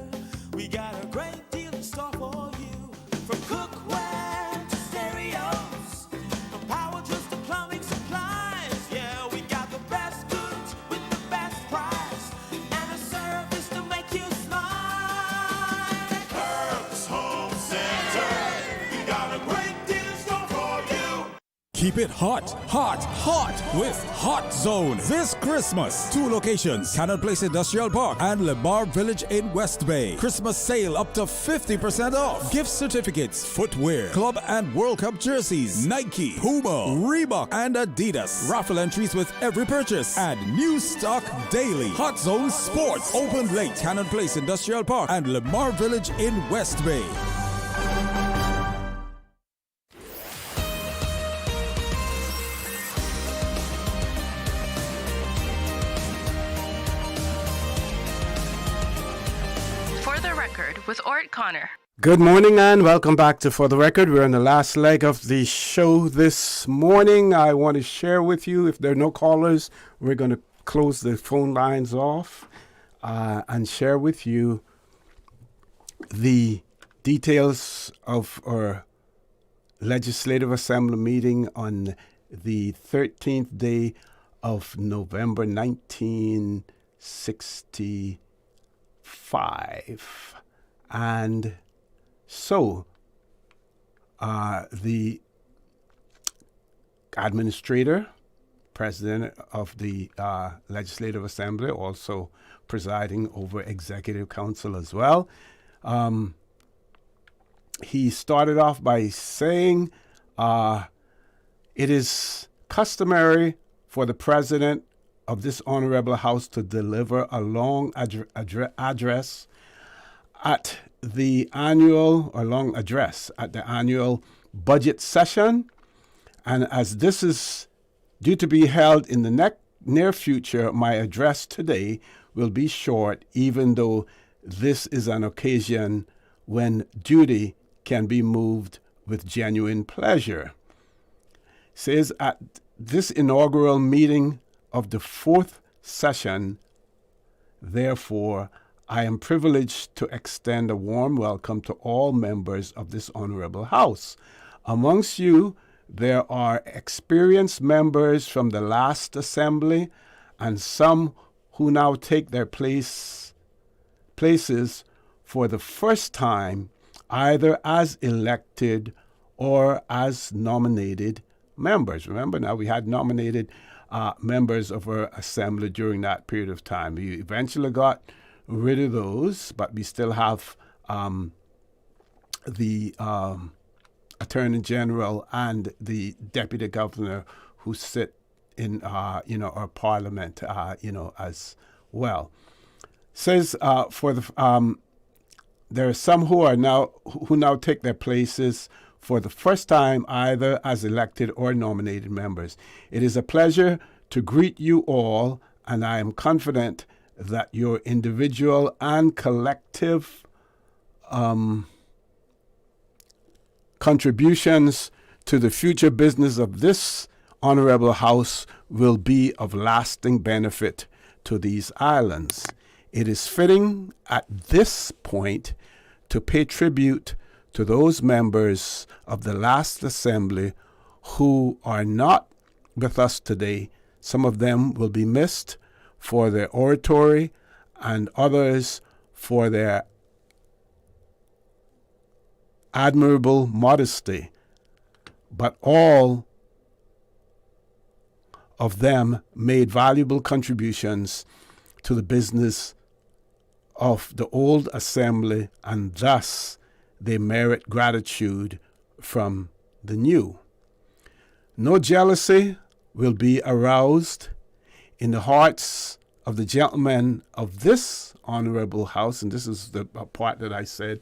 We got a great deal in store for you. From cookware to stereos, from power tools to plumbing supplies. Yeah, we got the best goods with the best price and a service to make you smile. Kirk's Home Center, we got a great deal in store for you. Keep it hot, hot, hot with Hot Zone this Christmas. 2 locations, Cannon Place Industrial Park and Lamar Village in West Bay. Christmas sale up to 50% off. Gift certificates, footwear, club and World Cup jerseys, Nike, Puma, Reebok and Adidas. Raffle entries with every purchase and new stock daily. Hot Zone Sports, open late, Cannon Place Industrial Park and Lamar Village in West Bay. For the record, with Orrett Connor. Good morning and welcome back to For the Record. We're in the last leg of the show this morning. I want to share with you, if there are no callers, we're going to close the phone lines off and share with you the details of our Legislative Assembly meeting on the 13th day of November 1965. And so, the administrator, president of the Legislative Assembly, also presiding over Executive Council as well, he started off by saying it is customary for the president of this honorable house to deliver a long address at the annual budget session, and as this is due to be held in the near future, my address today will be short, even though this is an occasion when duty can be moved with genuine pleasure. It says, at this inaugural meeting of the fourth session, therefore, I am privileged to extend a warm welcome to all members of this honorable house. Amongst you, there are experienced members from the last assembly and some who now take their places for the first time, either as elected or as nominated members. Remember now, we had nominated members of our assembly during that period of time. We eventually got rid of those, but we still have the Attorney General and the Deputy Governor who sit in our Parliament as well. Says there are some who now take their places for the first time, either as elected or nominated members. It is a pleasure to greet you all, and I am confident that your individual and collective contributions to the future business of this honorable house will be of lasting benefit to these islands. It is fitting at this point to pay tribute to those members of the last assembly who are not with us today. Some of them will be missed for their oratory, and others for their admirable modesty. But all of them made valuable contributions to the business of the old assembly, and thus they merit gratitude from the new. No jealousy will be aroused in the hearts of the gentlemen of this honorable house, and this is the part that I said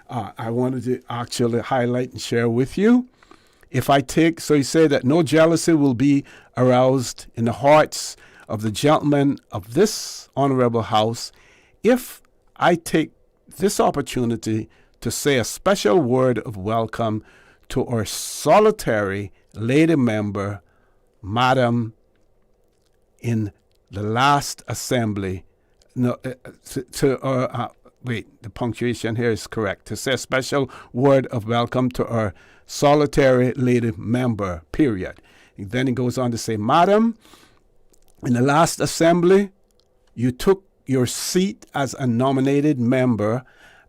I wanted to actually highlight and share with you. He said that no jealousy will be aroused in the hearts of the gentlemen of this honorable house if I take this opportunity to say a special word of welcome to our solitary lady member, Madam, in the last assembly. The punctuation here is correct. To say a special word of welcome to our solitary lady member, period. And then he goes on to say, Madam, in the last assembly, you took your seat as a nominated member,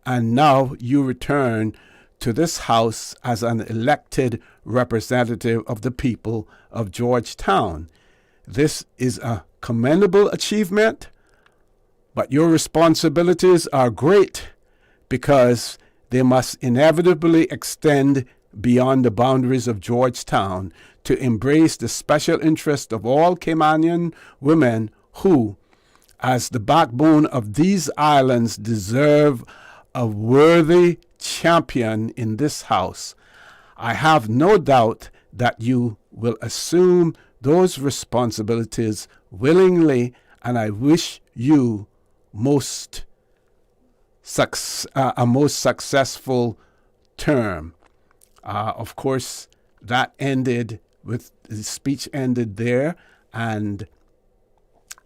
and now you return to this house as an elected representative of the people of Georgetown. This is a commendable achievement, but your responsibilities are great because they must inevitably extend beyond the boundaries of Georgetown to embrace the special interest of all Caymanian women who, as the backbone of these islands, deserve a worthy champion in this house. I have no doubt that you will assume those responsibilities willingly, and I wish you most a most successful term. Of course, that ended with the speech ended there, and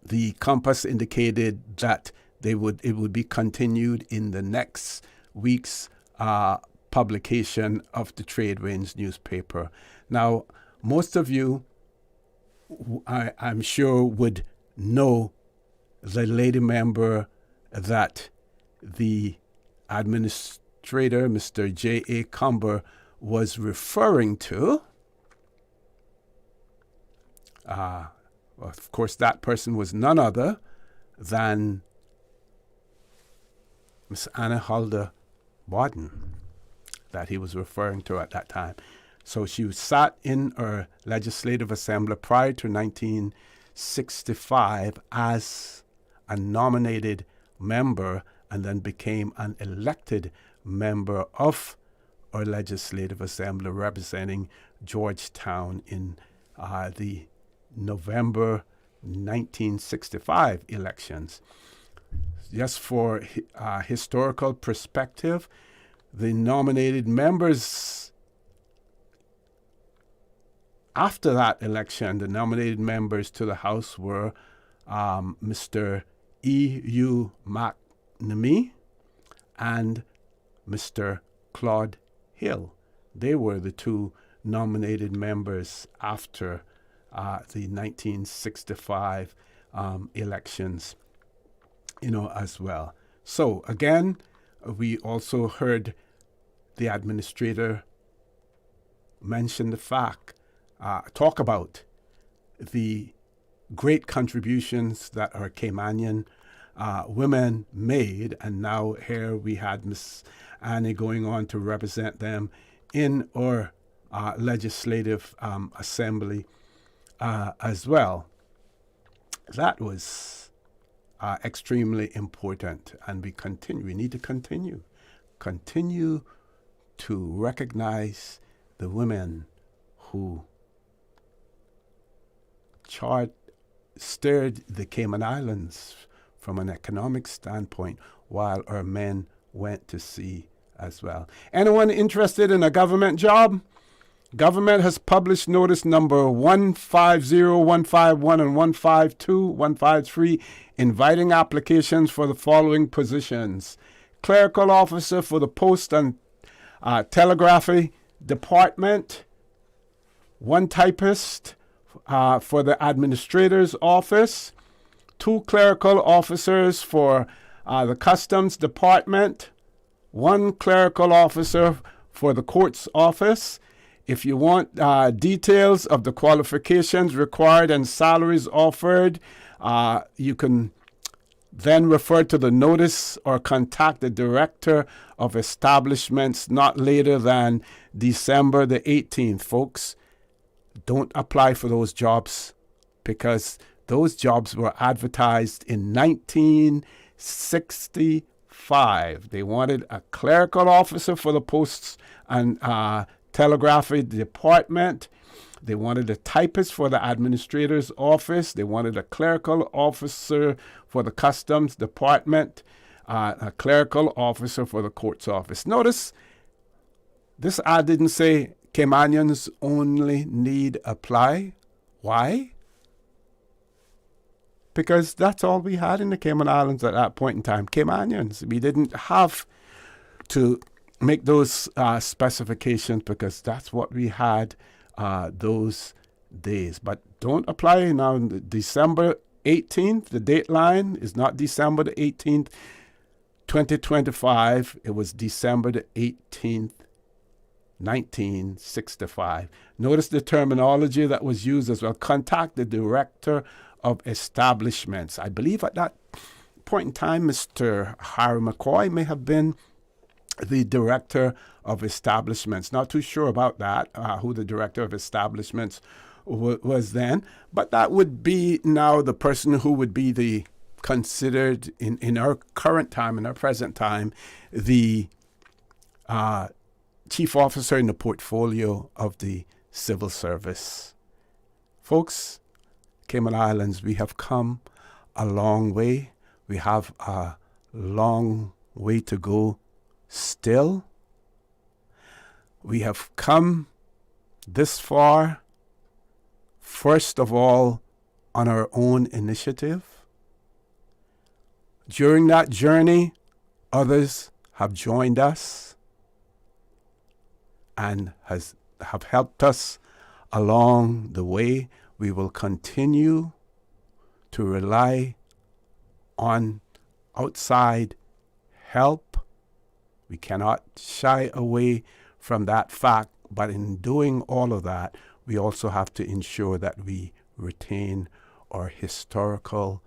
the compass indicated that it would be continued in the next week's publication of the Trade Winds newspaper. Now, most of you, I'm sure, would know the lady member that the administrator, Mr. J.A. Cumber, was referring to. Of course, that person was none other than Miss Anna Hulda Borden, that he was referring to at that time. So she sat in our Legislative Assembly prior to 1965 as a nominated member, and then became an elected member of our Legislative Assembly representing Georgetown in the November 1965 elections. Just for historical perspective, the nominated members after that election, the nominated members to the House were Mr. E.U. McNamee and Mr. Claude Hill. They were the two nominated members after the 1965 elections, as well. So again, we also heard the administrator mention the fact, talk about the great contributions that our Caymanian women made, and now here we had Miss Annie going on to represent them in our Legislative Assembly as well. That was extremely important, and we need to continue to recognize the women who steered the Cayman Islands from an economic standpoint, while our men went to sea as well. Anyone interested in a government job? Government has published notice number 150, 151, and 152, 153, inviting applications for the following positions: clerical officer for the Post and Telegraphy Department, one typist for the administrator's office, two clerical officers for the Customs Department, one clerical officer for the court's office. If you want details of the qualifications required and salaries offered, you can then refer to the notice or contact the Director of Establishments not later than December the 18th, folks. Don't apply for those jobs, because those jobs were advertised in 1965. They wanted a clerical officer for the Posts and Telegraphy Department. They wanted a typist for the administrator's office. They wanted a clerical officer for the Customs Department, a clerical officer for the court's office. Notice this ad didn't say Caymanians only need apply. Why? Because that's all we had in the Cayman Islands at that point in time, Caymanians. We didn't have to make those specifications, because that's what we had those days. But don't apply now. December 18th, the dateline is not December the 18th, 2025. It was December the 18th, 1965. Notice the terminology that was used as well. Contact the Director of Establishments. I believe at that point in time, Mr. Harry McCoy may have been the Director of Establishments. Not too sure about that, who the Director of Establishments was then, but that would be now the person who would be considered in our current time, in our present time, the Chief Officer in the portfolio of the Civil Service. Folks, Cayman Islands, we have come a long way. We have a long way to go still. We have come this far, first of all, on our own initiative. During that journey, others have joined us and have helped us along the way. We will continue to rely on outside help. We cannot shy away from that fact, but in doing all of that, we also have to ensure that we retain our historical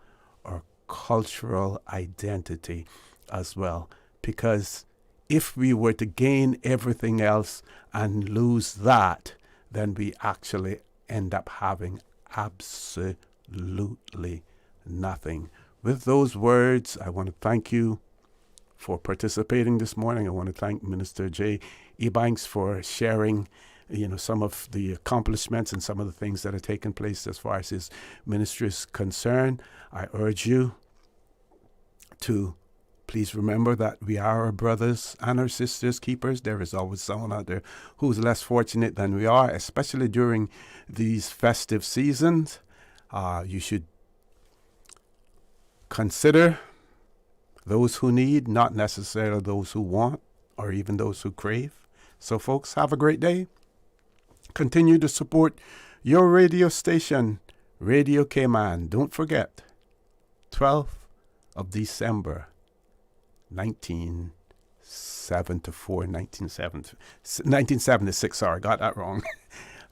or cultural identity as well. Because if we were to gain everything else and lose that, then we actually end up having absolutely nothing. With those words, I want to thank you for participating this morning. I want to thank Minister J. Ebanks for sharing some of the accomplishments and some of the things that are taking place as far as his ministry is concerned. I urge you to please remember that we are our brothers and our sisters' keepers. There is always someone out there who's less fortunate than we are, especially during these festive seasons. You should consider those who need, not necessarily those who want or even those who crave. So, folks, have a great day. Continue to support your radio station, Radio Cayman. Don't forget, 12th of December, 1976. Sorry, got that wrong.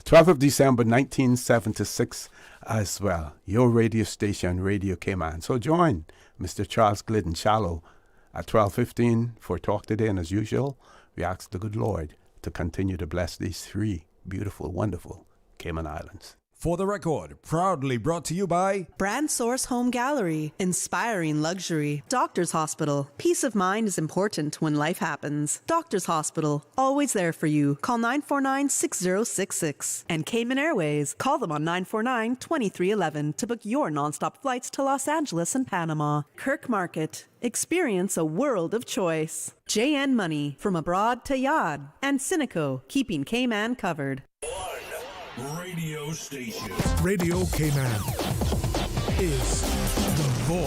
12th of December, 1976 as well. Your radio station, Radio Cayman. So join Mr. Charles Glidden Shallow at 12:15 for Talk Today. And as usual, we ask the good Lord to continue to bless these three beautiful, wonderful Cayman Islands. For the record, proudly brought to you by Brand Source Home Gallery, inspiring luxury. Doctors Hospital, peace of mind is important when life happens. Doctors Hospital, always there for you. Call 949-6066. And Cayman Airways, call them on 949-2311 to book your nonstop flights to Los Angeles and Panama. Kirk Market, experience a world of choice. JN Money, from abroad to Yad. And Cineco, keeping Cayman covered. Radio station. Radio Cayman is the voice.